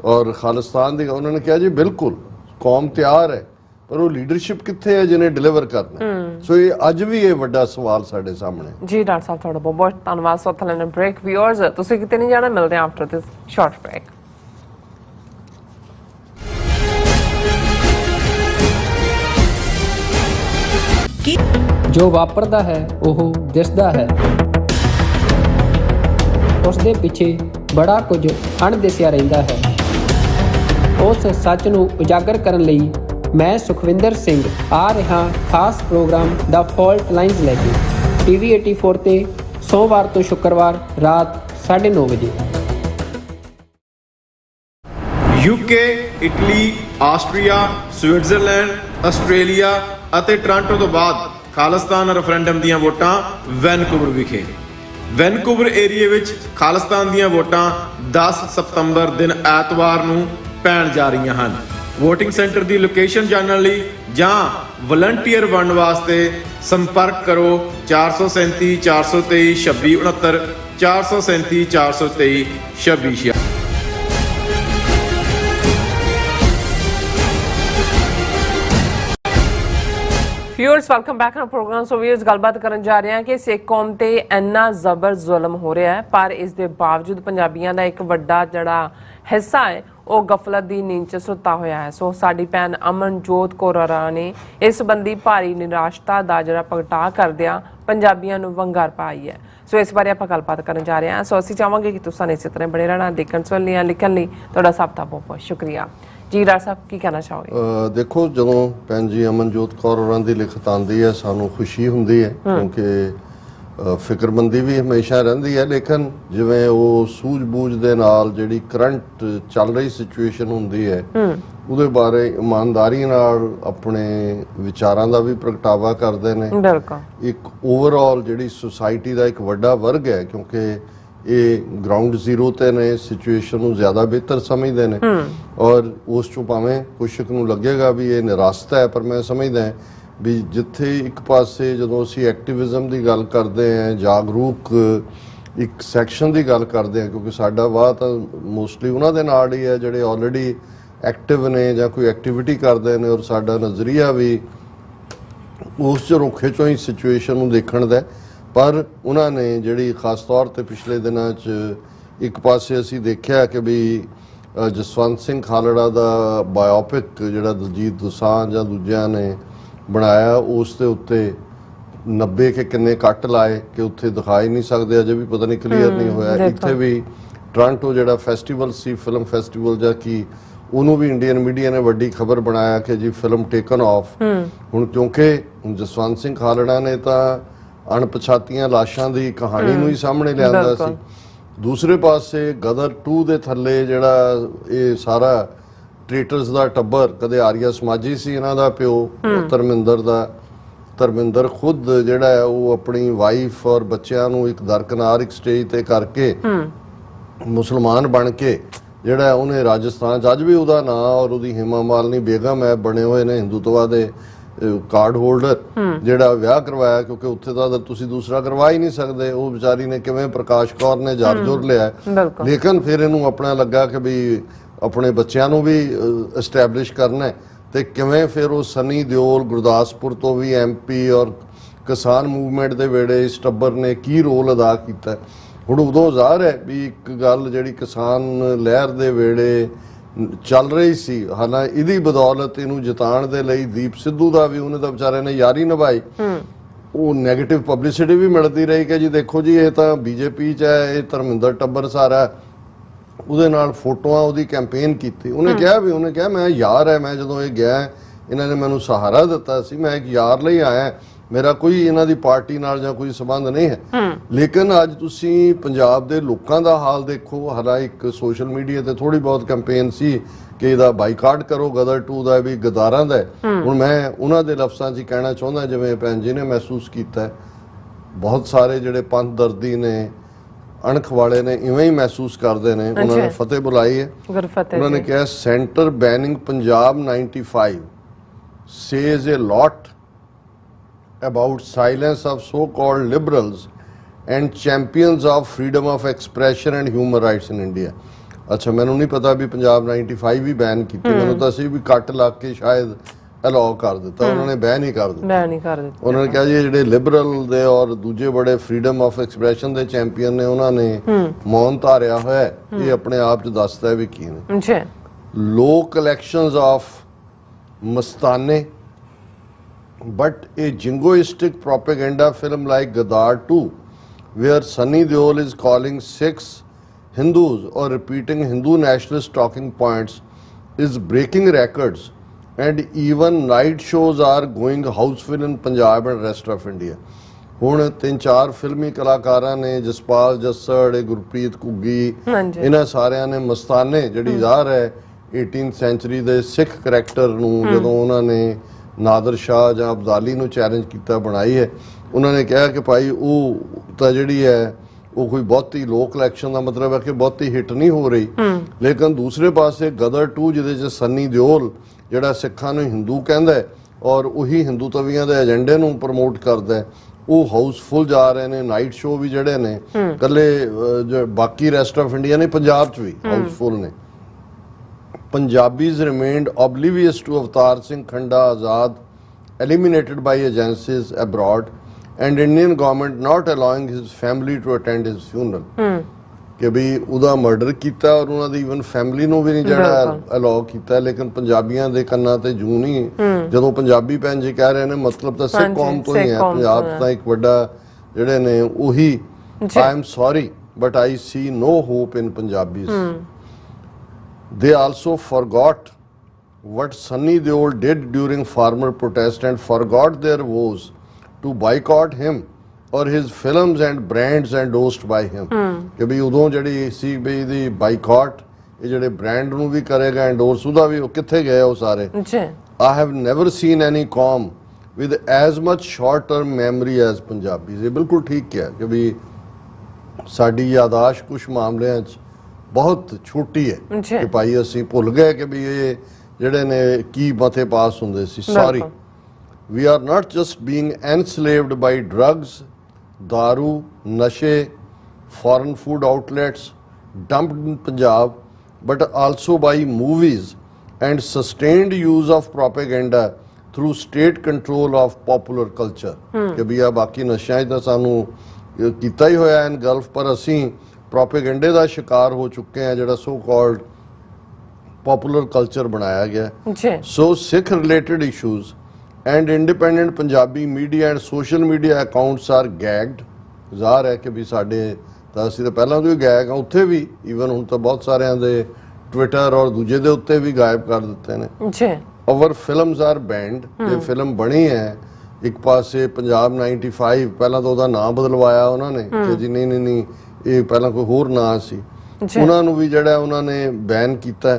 ਔਰ ਖਾਲਿਸਤਾਨ ਦੀ, ਉਹਨਾਂ ਨੇ ਕਿਹਾ ਜੀ ਬਿਲਕੁਲ ਕੌਮ ਤਿਆਰ ਹੈ, ਪਰ ਉਹ ਲੀਡਰਸ਼ਿਪ ਕਿੱਥੇ ਹੈ ਜਿਹਨੇ ਡਿਲੀਵਰ ਕਰਨਾ। ਸੋ ਇਹ ਅੱਜ ਵੀ ਇਹ ਵੱਡਾ ਸਵਾਲ ਸਾਡੇ ਸਾਹਮਣੇ। ਜੀ ਡਾਕਟਰ ਸਾਹਿਬ, ਤੁਹਾਡਾ ਬਹੁਤ ਬਹੁਤ ਧੰਨਵਾਦ। ਸੋ ਥੱਲੇ ਬ੍ਰੇਕ ਵਿਊਅਰਸ, ਤੁਸੀਂ ਕਿਤੇ ਨਹੀਂ ਜਾਣਾ, ਮਿਲਦੇ ਹਾਂ ਆਫਟਰ ਦਿਸ ਸ਼ਾਰਟ ਬ੍ਰੇਕ। ਜੋ ਵਾਪਰਦਾ ਹੈ ਉਹ ਦਿਸਦਾ ਹੈ, ਉਸ ਦੇ ਪਿੱਛੇ ਬੜਾ ਕੁਝ ਅਣਦਿਸਿਆ ਰਹਿੰਦਾ ਹੈ। ਉਸ ਸੱਚ ਨੂੰ ਉਜਾਗਰ ਕਰਨ ਲਈ ਮੈਂ ਸੁਖਵਿੰਦਰ ਸਿੰਘ ਆ ਰਿਹਾ ਖਾਸ ਪ੍ਰੋਗਰਾਮ ਦਾ ਫਾਲਟ ਲਾਈਨਸ ਲੈ ਕੇ TV 84 ਤੇ ਸੋਮਵਾਰ ਤੋਂ ਸ਼ੁੱਕਰਵਾਰ ਰਾਤ 9:30 ਵਜੇ। UK, Italy, Austria, Switzerland, Australia ਅਤੇ ਟੋਰਾਂਟੋ ਤੋਂ ਬਾਅਦ ਖਾਲਿਸਤਾਨ ਰੈਫਰੈਂਡਮ ਦੀਆਂ ਵੋਟਾਂ ਵੈਨਕੂਵਰ ਵਿਖੇ। ਵੈਨਕੂਵਰ ਏਰੀਏ ਵਿੱਚ ਖਾਲਿਸਤਾਨ ਦੀਆਂ ਵੋਟਾਂ 10 ਸਤੰਬਰ ਦਿਨ ਐਤਵਾਰ ਨੂੰ ਪੈਣ ਜਾ ਰਹੀਆਂ ਹਨ। ਵੋਟਿੰਗ ਸੈਂਟਰ ਦੀ ਲੋਕੇਸ਼ਨ ਜਾਣਨ ਲਈ ਜਾਂ ਵਲੰਟੀਅਰ ਬਣਨ ਵਾਸਤੇ ਸੰਪਰਕ ਕਰੋ 437 423 2669 437 423 2666। Viewers welcome back on programme. So viewers गलबात करन जा रहे हैं कि सिख कौम ते इन्ना जबर जुल्म हो रहा है, पर इस दे बावजूद पंजाबियों का एक वड्डा जड़ा हिस्सा है ਉਹ ਗਫਲਤ ਦੀ ਨੀਂਦ 'ਚ ਸੁੱਤਾ ਹੋਇਆ ਹੈ। ਸੋ ਸਾਡੀ ਭੈਣ ਅਮਨਜੋਤ ਕੌਰ ਹੋਰਾਂ ਨੇ ਇਸ ਸੰਬੰਧੀ ਭਾਰੀ ਨਿਰਾਸ਼ਤਾ ਦਾ ਜਿਹੜਾ ਪ੍ਰਗਟਾ ਕਰਦਿਆਂ ਪੰਜਾਬੀਆਂ ਨੂੰ ਵੰਗਾਰ ਪਾਈ ਹੈ। ਸੋ ਇਸ ਬਾਰੇ ਆਪਾਂ ਗੱਲਬਾਤ ਕਰਨ ਜਾ ਰਹੇ ਹਾਂ। ਸੋ ਅਸੀਂ ਚਾਹਾਂਗੇ ਕਿ ਤੁਸੀਂ ਇਸੇ ਤਰ੍ਹਾਂ ਬਣੇ ਰਹਿਣਾ, ਦੇਖਣ ਸੁਣਨ ਲਿਖਣ ਲਈ ਤੁਹਾਡਾ ਸਭ ਦਾ ਬਹੁਤ ਬਹੁਤ ਸ਼ੁਕਰੀਆ ਜੀ। ਡਾਕਟਰ ਸਾਹਿਬ ਕੀ ਕਹਿਣਾ ਚਾਹੋਗੇ? ਦੇਖੋ, ਜਦੋਂ ਭੈਣ ਜੀ ਅਮਨਜੋਤ ਕੌਰ ਹੋਰਾਂ ਦੀ ਲਿਖਤ ਆਉਂਦੀ ਹੈ ਸਾਨੂੰ ਖੁਸ਼ੀ ਹੁੰਦੀ ਹੈ, ਕਿਉਂਕਿ ਫਿਕਰਮੰਦੀ ਵੀ ਹਮੇਸ਼ਾ ਰਹਿੰਦੀ ਹੈ, ਲੇਕਿਨ ਜਿਵੇਂ ਉਹ ਸੂਝ-ਬੂਝ ਦੇ ਨਾਲ ਜਿਹੜੀ ਕਰੰਟ ਚੱਲ ਰਹੀ ਸਿਚੁਏਸ਼ਨ ਹੁੰਦੀ ਹੈ ਉਹਦੇ ਬਾਰੇ ਇਮਾਨਦਾਰੀ ਨਾਲ ਆਪਣੇ ਵਿਚਾਰਾਂ ਦਾ ਵੀ ਪ੍ਰਗਟਾਵਾ ਕਰਦੇ ਨੇ। ਬਿਲਕੁਲ ਇੱਕ ਓਵਰਆਲ ਜਿਹੜੀ ਸੁਸਾਇਟੀ ਦਾ ਇੱਕ ਵੱਡਾ ਵਰਗ ਹੈ, ਕਿਉਂਕਿ ਇਹ ਗਰਾਊਂਡ ਜ਼ੀਰੋ ਤੇ ਨੇ, ਸਿਚੁਏਸ਼ਨ ਨੂੰ ਜ਼ਿਆਦਾ ਬਿਹਤਰ ਸਮਝਦੇ ਨੇ ਔਰ ਉਸ ਚੋਂ ਭਾਵੇਂ ਕੁਛ ਨੂੰ ਲੱਗੇਗਾ ਵੀ ਇਹ ਨਿਰਾਸ਼ਤਾ ਹੈ, ਪਰ ਮੈਂ ਸਮਝਦਾ ਵੀ ਜਿੱਥੇ ਇੱਕ ਪਾਸੇ ਜਦੋਂ ਅਸੀਂ ਐਕਟਿਵਿਜ਼ਮ ਦੀ ਗੱਲ ਕਰਦੇ ਹਾਂ, ਜਾਗਰੂਕ ਇੱਕ ਸੈਕਸ਼ਨ ਦੀ ਗੱਲ ਕਰਦੇ ਹਾਂ, ਕਿਉਂਕਿ ਸਾਡਾ ਵਾਹ ਤਾਂ ਮੋਸਟਲੀ ਉਹਨਾਂ ਦੇ ਨਾਲ ਹੀ ਹੈ ਜਿਹੜੇ ਆਲਰੇਡੀ ਐਕਟਿਵ ਨੇ ਜਾਂ ਕੋਈ ਐਕਟੀਵਿਟੀ ਕਰਦੇ ਨੇ, ਔਰ ਸਾਡਾ ਨਜ਼ਰੀਆ ਵੀ ਉਸ ਰੁੱਖੇ ਚੋਂ ਹੀ ਸਿਚੁਏਸ਼ਨ ਨੂੰ ਦੇਖਣ ਦਾ। ਪਰ ਉਹਨਾਂ ਨੇ ਜਿਹੜੀ ਖਾਸ ਤੌਰ 'ਤੇ ਪਿਛਲੇ ਦਿਨਾਂ 'ਚ ਇੱਕ ਪਾਸੇ ਅਸੀਂ ਦੇਖਿਆ ਕਿ ਵੀ ਜਸਵੰਤ ਸਿੰਘ ਖਾਲੜਾ ਦਾ ਬਾਇਓਪਿਕ ਜਿਹੜਾ ਦਲਜੀਤ ਦੋਸਾਂਝ ਜਾਂ ਦੂਜਿਆਂ ਨੇ ਬਣਾਇਆ, ਉਸ ਦੇ ਉੱਤੇ 90 ਕੇ ਕਿੰਨੇ ਕੱਟ ਲਾਏ ਕਿ ਉੱਥੇ ਦਿਖਾ ਹੀ ਨਹੀਂ ਸਕਦੇ, ਅਜੇ ਵੀ ਪਤਾ ਨਹੀਂ ਕਲੀਅਰ ਨਹੀਂ ਹੋਇਆ। ਇੱਥੇ ਵੀ ਟੋਰਾਂਟੋ ਜਿਹੜਾ ਫੈਸਟੀਵਲ ਸੀ, ਫਿਲਮ ਫੈਸਟੀਵਲ ਜਾਂ ਕੀ, ਉਹਨੂੰ ਵੀ ਇੰਡੀਅਨ ਮੀਡੀਆ ਨੇ ਵੱਡੀ ਖਬਰ ਬਣਾਇਆ ਕਿ ਜੀ ਫਿਲਮ ਟੇਕਨ ਆਫ। ਹੁਣ ਕਿਉਂਕਿ ਜਸਵੰਤ ਸਿੰਘ ਖਾਲੜਾ ਨੇ ਤਾਂ ਅਣਪਛਾਤੀਆਂ ਲਾਸ਼ਾਂ ਦੀ ਕਹਾਣੀ ਨੂੰ ਹੀ ਸਾਹਮਣੇ ਲਿਆਂਦਾ ਸੀ, ਦੂਸਰੇ ਪਾਸੇ ਗਦਰ 2 ਦੇ ਥੱਲੇ ਜਿਹੜਾ ਇਹ ਸਾਰਾ ਟ੍ਰੇਟਰਸ ਦਾ ਟੱਬਰ, ਕਦੇ ਆਰੀਆ ਸਮਾਜੀ ਸੀ ਇਹਨਾਂ ਦਾ ਪਿਓ ਧਰਮਿੰਦਰ ਖੁਦ ਜਿਹੜਾ ਹੈ ਉਹ ਆਪਣੀ ਵਾਈਫ ਔਰ ਬੱਚਿਆਂ ਨੂੰ ਇੱਕ ਦਰਕਨਾਰ ਇੱਕ ਸਟੇਜ ਤੇ ਕਰਕੇ ਮੁਸਲਮਾਨ ਬਣ ਕੇ ਜਿਹੜਾ ਉਹਨੇ ਰਾਜਸਥਾਨ 'ਚ ਅੱਜ ਵੀ ਉਹਦਾ ਨਾਂ ਔਰ ਉਹਦੀ ਹਿਮਾ ਮਾਲਿਨੀ ਬੇਗਮ ਹੈ ਬਣੇ ਹੋਏ ਨੇ ਹਿੰਦੂਤਵਾ ਦੇ ਕਾਰਡ ਹੋਲਡਰ, ਜਿਹੜਾ ਵਿਆਹ ਕਰਵਾਇਆ, ਕਿਉਂਕਿ ਉੱਥੇ ਤਾਂ ਤੁਸੀਂ ਦੂਸਰਾ ਕਰਵਾ ਹੀ ਨਹੀਂ ਸਕਦੇ। ਉਹ ਵਿਚਾਰੀ ਨੇ ਕਿਵੇਂ ਪ੍ਰਕਾਸ਼ ਕੌਰ ਨੇ ਜਰ ਲਿਆ, ਲੇਕਿਨ ਫਿਰ ਇਹਨੂੰ ਆਪਣਾ ਲੱਗਾ ਕਿ ਵੀ ਆਪਣੇ ਬੱਚਿਆਂ ਨੂੰ ਵੀ ਐਸਟੈਬਲਿਸ਼ ਕਰਨਾ, ਤੇ ਕਿਵੇਂ ਫਿਰ ਉਹ ਸਨੀ ਦਿਓਲ ਗੁਰਦਾਸਪੁਰ ਤੋਂ ਵੀ MP ਔਰ ਕਿਸਾਨ ਮੂਵਮੈਂਟ ਦੇ ਵੇੜੇ ਇਸ ਟੱਬਰ ਨੇ ਕੀ ਰੋਲ ਅਦਾ ਕੀਤਾ। ਹੁਣ ਉਦੋਂ ਜ਼ਾਹਰ ਹੈ ਵੀ ਇੱਕ ਗੱਲ ਜਿਹੜੀ ਕਿਸਾਨ ਲਹਿਰ ਦੇ ਵੇੜੇ ਚੱਲ ਰਹੀ ਸੀ, ਹਾਲਾਂਕਿ ਇਹਦੀ ਬਦੌਲਤ ਇਹਨੂੰ ਜਿਤਾਉਣ ਦੇ ਲਈ ਦੀਪ ਸਿੱਧੂ ਦਾ ਵੀ ਉਹਨੇ ਤਾਂ ਵਿਚਾਰੇ ਨੇ ਯਾਰੀ ਨਿਭਾਈ, ਉਹ ਨੈਗੇਟਿਵ ਪਬਲਿਸਿਟੀ ਵੀ ਮਿਲਦੀ ਰਹੀ ਕਿ ਜੀ ਦੇਖੋ ਜੀ ਇਹ ਤਾਂ BJP 'ਚ ਹੈ, ਇਹ ਧਰਮਿੰਦਰ ਟੱਬਰ ਸਾਰਾ, ਉਹਦੇ ਨਾਲ ਫੋਟੋਆਂ ਉਹਦੀ ਕੈਂਪੇਨ ਕੀਤੀ। ਉਹਨੇ ਕਿਹਾ ਮੈਂ ਯਾਰ ਹੈ, ਮੈਂ ਜਦੋਂ ਇਹ ਗਿਆ ਇਹਨਾਂ ਨੇ ਮੈਨੂੰ ਸਹਾਰਾ ਦਿੱਤਾ ਸੀ, ਮੈਂ ਇੱਕ ਯਾਰ ਲਈ ਆਇਆ, ਮੇਰਾ ਕੋਈ ਇਹਨਾਂ ਦੀ ਪਾਰਟੀ ਨਾਲ ਜਾਂ ਕੋਈ ਸੰਬੰਧ ਨਹੀਂ ਹੈ। ਲੇਕਿਨ ਅੱਜ ਤੁਸੀਂ ਪੰਜਾਬ ਦੇ ਲੋਕਾਂ ਦਾ ਹਾਲ ਦੇਖੋ, ਹਾਲਾਂਕਿ ਇੱਕ ਸੋਸ਼ਲ ਮੀਡੀਆ ਤੇ ਥੋੜੀ ਬਹੁਤ ਕੈਂਪੇਨ ਸੀ ਕਿ ਇਹਦਾ ਬਾਈਕਾਟ ਕਰੋ, ਗਦਰ 2 ਦਾ ਵੀ ਗਦਾਰਾਂ ਦਾ। ਹੁਣ ਮੈਂ ਉਹਨਾਂ ਦੇ ਲਫ਼ਜ਼ਾਂ 'ਚ ਕਹਿਣਾ ਚਾਹੁੰਦਾ, ਜਿਵੇਂ ਭੈਣ ਜੀ ਨੇ ਮਹਿਸੂਸ ਕੀਤਾ, ਬਹੁਤ ਸਾਰੇ ਜਿਹੜੇ ਪੰਥ ਦਰਦੀ ਨੇ, ਅਣਖ ਵਾਲੇ ਨੇ, ਇਵੇਂ ਹੀ ਮਹਿਸੂਸ ਕਰਦੇ ਨੇ। ਉਹਨਾਂ ਨੇ ਫਤਿਹ ਬੁਲਾਈ ਹੈ, ਉਹਨਾਂ ਨੇ ਕਿਹਾ centre ਬੈਨਿੰਗ Punjab 95 says a lot about silence of so-called liberals and champions of freedom of expression and human rights in India। ਅੱਛਾ, ਮੈਨੂੰ ਨਹੀਂ ਪਤਾ ਵੀ ਪੰਜਾਬ 95 ਵੀ ਬੈਨ ਕੀਤੀ, ਮੈਨੂੰ ਤਾਂ ਸੀ ਵੀ ਕੱਟ ਲਾ ਕੇ ਸ਼ਾਇਦ ਅਲਾਉ ਕਰ ਦਿੱਤਾ, ਉਹਨਾਂ ਨੇ ਬੈਨ ਹੀ ਕਰ ਦਿੱਤਾ। ਉਹਨਾਂ ਨੇ ਕਿਹਾ ਜੀ ਜਿਹੜੇ ਲਿਬਰਲ ਦੇ ਔਰ ਦੂਜੇ ਬੜੇ ਫਰੀडम ਆਫ ਐਕਸਪ੍ਰੈਸ਼ਨ ਦੇ ਚੈਂਪੀਅਨ ਨੇ ਉਹਨਾਂ ਨੇ ਮੌਨ ਧਾਰਿਆ ਹੋਇਆ। ਇਹ ਆਪਣੇ ਆਪ 'ਚ ਦੱਸਦਾ ਵੀ ਕੀ ਨੇ। ਲੋਕ elections of Mastaney, but a jingoistic propaganda film like Gadar 2, where Sunny Deol is calling Sikhs Hindus or repeating Hindu nationalist talking points, is breaking records, and even night shows are going houseful in Punjab and rest of India। ਹੁਣ 3-4 ਫਿਲਮੀ ਕਲਾਕਾਰਾਂ ਨੇ, ਜਸਪਾਲ ਜੱਸੜ, ਗੁਰਪ੍ਰੀਤ ਘੁੱਗੀ, ਇਹਨਾਂ ਸਾਰਿਆਂ ਨੇ ਮਸਤਾਨੇ ਜਿਹੜੀ ਜ਼ਾਹਰ ਹੈ 18th ਸੈਂਚੁਰੀ ਦੇ ਸਿੱਖ ਕਰੈਕਟਰ ਨੂੰ ਜਦੋਂ ਉਹਨਾਂ ਨੇ ਨਾਦਰ ਸ਼ਾਹ ਜਾਂ ਅਬਦਾਲੀ ਨੂੰ ਚੈਲੰਜ ਕੀਤਾ ਬਣਾਈ ਹੈ। ਉਹਨਾਂ ਨੇ ਕਿਹਾ ਕਿ ਭਾਈ ਉਹ ਤਾਂ ਜਿਹੜੀ ਹੈ ਉਹ ਕੋਈ ਬਹੁਤੀ ਲੋਕ ਇਲੈਕਸ਼ਨ ਦਾ ਮਤਲਬ ਹੈ ਕਿ ਬਹੁਤੀ ਹਿੱਟ ਨਹੀਂ ਹੋ ਰਹੀ, ਲੇਕਿਨ ਦੂਸਰੇ ਪਾਸੇ ਗਦਰ 2 ਜਿਹਦੇ 'ਚ ਸਨੀ ਦਿਓਲ ਜਿਹੜਾ ਸਿੱਖਾਂ ਨੂੰ ਹਿੰਦੂ ਕਹਿੰਦਾ ਔਰ ਉਹੀ ਹਿੰਦੂ ਤਵੀਆਂ ਦੇ ਏਜੰਡੇ ਨੂੰ ਪ੍ਰਮੋਟ ਕਰਦਾ, ਉਹ ਹਾਊਸਫੁਲ ਜਾ ਰਹੇ ਨੇ। ਨਾਈਟ ਸ਼ੋਅ ਵੀ ਜਿਹੜੇ ਨੇ ਇਕੱਲੇ ਬਾਕੀ ਰੈਸਟ ਆਫ ਇੰਡੀਆ ਨੇ, ਪੰਜਾਬ 'ਚ ਵੀ ਹਾਊਸਫੁਲ ਨੇ। Punjabis remained oblivious to Avtar Singh Khanda Azad eliminated by agencies abroad and Indian government not allowing his family to attend his funeral ਕਿ ਵੀ ਉਹਦਾ ਮਰਡਰ ਕੀਤਾ ਔਰ ਉਹਨਾਂ ਦੀ ਇਵਨ ਫੈਮਿਲੀ ਨੂੰ ਵੀ ਨਹੀਂ ਜਿਹੜਾ ਅਲਾਉ ਕੀਤਾ ਲੇਕਿਨ ਪੰਜਾਬੀਆਂ ਦੇ ਕੰਨਾਂ ਤੇ ਜੂੰ ਨਹੀਂ ਜਦੋਂ ਪੰਜਾਬੀ ਭੈਣ ਜੀ ਕਹਿ ਰਹੇ ਨੇ ਮਤਲਬ ਤਾਂ ਸਿੱਖ ਕੌਮ ਤੋਂ ਹੀ ਹੈ ਪੰਜਾਬ ਦਾ ਇੱਕ ਵੱਡਾ ਜਿਹੜੇ ਨੇ ਉਹੀ I am sorry but I see no hope in Punjabis they also forgot what Sunny Deol did during farmer protest and forgot their woes to boycott him or his films and brands endorsed by him ਕਿ ਵੀ ਉਦੋਂ ਜਿਹੜੀ ਸੀ ਵੀ ਇਹਦੀ boycott ਇਹ ਜਿਹੜੇ brand ਨੂੰ ਵੀ ਕਰੇਗਾ endorse ਉਹਦਾ ਵੀ ਉਹ ਕਿੱਥੇ ਗਏ ਉਹ ਸਾਰੇ I have never seen any calm with as much short term memory as Punjabis ਇਹ ਬਿਲਕੁਲ ਠੀਕ ਕਿਹਾ ਕਿ ਵੀ ਸਾਡੀ ਯਾਦਾਸ਼ਤ ਕੁਝ ਮਾਮਲਿਆਂ 'ਚ ਬਹੁਤ ਛੋਟੀ ਹੈ ਕਿ ਭਾਈ ਅਸੀਂ ਭੁੱਲ ਗਏ ਕਿ ਵੀ ਇਹ ਜਿਹੜੇ ਨੇ ਕੀ ਮਤੇ ਪਾਸ ਹੁੰਦੇ ਸੀ sorry we are not just being enslaved by drugs ਦਾਰੂ ਨਸ਼ੇ foreign food outlets dumped in Punjab but also by movies and sustained use of propaganda through state control of popular culture ਕਿ ਵੀ ਆ ਬਾਕੀ ਨਸ਼ਿਆਂ 'ਚ ਤਾਂ ਸਾਨੂੰ ਕੀਤਾ ਹੀ ਹੋਇਆ ਐਨਗਲਫ ਪਰ ਅਸੀਂ ਪ੍ਰੋਪੇਗੈਂਡੇ ਦਾ ਸ਼ਿਕਾਰ ਹੋ ਚੁੱਕੇ ਆ ਜਿਹੜਾ ਸੋ ਕਾਲਡ ਪੋਪੂਲਰ ਕਲਚਰ ਬਣਾਇਆ ਗਿਆ so Sikh related issues and independent Punjabi media and social media accounts are gagged ਜ਼ਾਹਰ ਹੈ ਕਿ ਵੀ ਸਾਡੇ ਤਾਂ ਅਸੀਂ ਤਾਂ ਪਹਿਲਾਂ ਤੋਂ ਹੀ ਗੈਗ ਆ ਉੱਥੇ ਵੀ ਈਵਨ ਹੁਣ ਤਾਂ ਬਹੁਤ ਸਾਰਿਆਂ ਦੇ ਟਵਿੱਟਰ ਔਰ ਦੂਜੇ ਦੇ ਉੱਤੇ ਵੀ ਗਾਇਬ ਕਰ ਦਿੱਤੇ ਨੇ ਓਵਰ ਫਿਲਮਸ ਆਰ ਬੈਂਡ ਇਹ ਫਿਲਮ ਬਣੀ ਹੈ ਇੱਕ ਪਾਸੇ ਪੰਜਾਬ 95 ਪਹਿਲਾਂ ਤਾਂ ਉਹਦਾ ਨਾਮ ਬਦਲਵਾਇਆ ਉਹਨਾਂ ਨੇ ਕਿ ਜੀ ਨਹੀਂ ਇਹ ਪਹਿਲਾਂ ਕੋਈ ਹੋਰ ਨਾਂ ਸੀ ਉਹਨਾਂ ਨੂੰ ਵੀ ਜਿਹੜਾ ਉਹਨਾਂ ਨੇ ਬੈਨ ਕੀਤਾ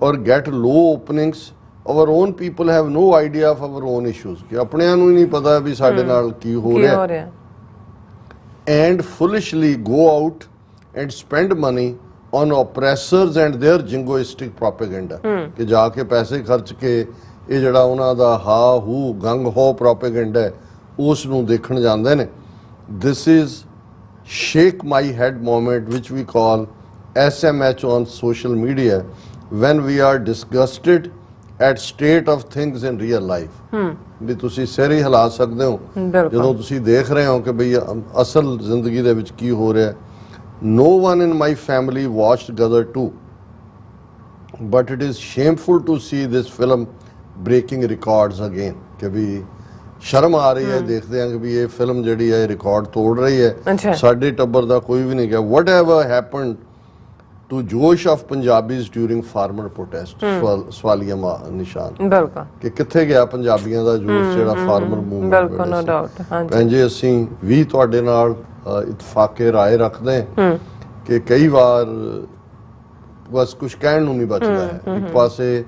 ਔਰ get low openings our own people have no idea of our own issues ਕਿ ਆਪਣਿਆਂ ਨੂੰ ਹੀ ਨਹੀਂ ਪਤਾ ਵੀ ਸਾਡੇ ਨਾਲ ਕੀ ਹੋ ਰਿਹਾ and foolishly go out and spend money on oppressors and their jingoistic propaganda ਕਿ ਜਾ ਕੇ ਪੈਸੇ ਖਰਚ ਕੇ ਇਹ ਜਿਹੜਾ ਉਹਨਾਂ ਦਾ ਹਾ ਹੂ ਗੰਗ ਹੋ ਪ੍ਰੋਪੇਗੈਂਡਾ ਉਸ ਨੂੰ ਦੇਖਣ ਜਾਂਦੇ ਨੇ this is shake my head moment which we call SMH on social media when we are disgusted at state of things in real life ਵੀ ਤੁਸੀਂ ਸਿਰ ਹੀ ਹਿਲਾ ਸਕਦੇ ਹੋ ਜਦੋਂ ਤੁਸੀਂ ਦੇਖ ਰਹੇ ਹੋ ਕਿ ਬਈ ਅਸਲ ਜ਼ਿੰਦਗੀ ਦੇ ਵਿੱਚ ਕੀ ਹੋ ਰਿਹਾ no one in my family watched Gadar 2 but it is shameful to see this film breaking records again ਕਿ ਵੀ ਸ਼ਰਮ ਆ ਰਹੀ ਹੈ ਦੇਖਦੇ ਹਾਂ ਕਿ ਵੀ ਇਹ ਫਿਲਮ ਜਿਹੜੀ ਹੈ ਰਿਕਾਰਡ ਤੋੜ ਰਹੀ ਹੈ ਸਾਡੇ ਟੱਬਰ ਦਾ ਕੋਈ ਵੀ ਨਹੀਂ ਗਿਆ what ever happened to josh of Punjabis during farmer protest ਸਵਾਲੀਆ ਨਿਸ਼ਾਨ ਬਿਲਕੁਲ ਕਿ ਕਿੱਥੇ ਗਿਆ ਪੰਜਾਬੀਆਂ ਦਾ ਜੋਸ਼ ਜਿਹੜਾ ਫਾਰਮਰ ਮੂਵਮੈਂਟ ਬਿਲਕੁਲ ਨੋ ਡਾਊਟ ਹਾਂਜੀ ਅਸੀਂ ਵੀ ਤੁਹਾਡੇ ਨਾਲ ਇਤਫਾਕੇ ਰਾਏ ਰੱਖਦੇ ਹਾਂ ਕਿ ਕਈ ਵਾਰ ਬਸ ਕੁਝ ਕਹਿਣ ਨੂੰ ਨਹੀਂ ਬਚਦਾ ਹੈ ਇੱਕ ਪਾਸੇ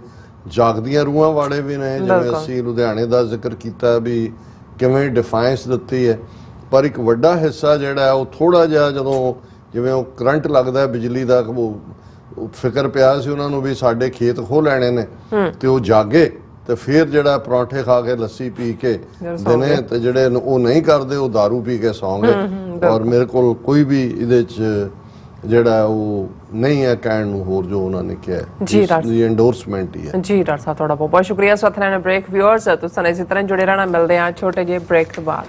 ਜਾਗਦੀਆਂ ਰੂਹਾਂ ਵਾਲੇ ਵੀ ਨੇ ਜਿਵੇਂ ਅਸੀਂ ਲੁਧਿਆਣੇ ਦਾ ਜ਼ਿਕਰ ਕੀਤਾ ਵੀ ਕਿਵੇਂ ਡਿਫਾਈਂਸ ਦਿੱਤੀ ਹੈ ਪਰ ਇੱਕ ਵੱਡਾ ਹਿੱਸਾ ਜਿਹੜਾ ਹੈ ਉਹ ਥੋੜਾ ਜਿਹਾ ਜਦੋਂ ਜਿਵੇਂ ਉਹ ਕਰੰਟ ਲੱਗਦਾ ਬਿਜਲੀ ਦਾ ਉਹ ਫਿਕਰ ਪਿਆ ਸੀ ਉਹਨਾਂ ਨੂੰ ਵੀ ਸਾਡੇ ਖੇਤ ਖੋਹ ਲੈਣੇ ਨੇ ਤੇ ਉਹ ਜਾਗੇ ਤੇ ਫਿਰ ਜਿਹੜਾ ਪਰੌਂਠੇ ਖਾ ਕੇ ਲੱਸੀ ਪੀ ਕੇ ਦਿਨੇ ਤੇ ਜਿਹੜੇ ਉਹ ਨਹੀਂ ਕਰਦੇ ਉਹ दारू ਪੀ ਕੇ ਸੌਂਗੇ ਔਰ ਮੇਰੇ ਕੋਲ ਕੋਈ ਵੀ ਇਹਦੇ 'ਚ ਜਿਹੜਾ ਉਹ ਨਹੀਂ ਹੈ ਕਹਿਣ ਨੂੰ ਹੋਰ ਜੋ ਉਹਨਾਂ ਨੇ ਕਿਹਾ ਜੀ ਦੀ ਐਂਡੋਰਸਮੈਂਟ ਹੀ ਹੈ ਜੀ ਡਾਕਟਰ ਸਾਹਿਬ ਤੁਹਾਡਾ ਬਹੁਤ ਬਹੁਤ ਸ਼ੁਕਰੀਆ ਸਾਥ ਲੈਣਾ ਬ੍ਰੇਕ ਵਿਊਅਰਸ ਤੁਸੀਂ ਇਸੇ ਤਰ੍ਹਾਂ ਜੁੜੇ ਰਹਿਣਾ ਮਿਲਦੇ ਆ ਛੋਟੇ ਜਿਹੇ ਬ੍ਰੇਕ ਤੋਂ ਬਾਅਦ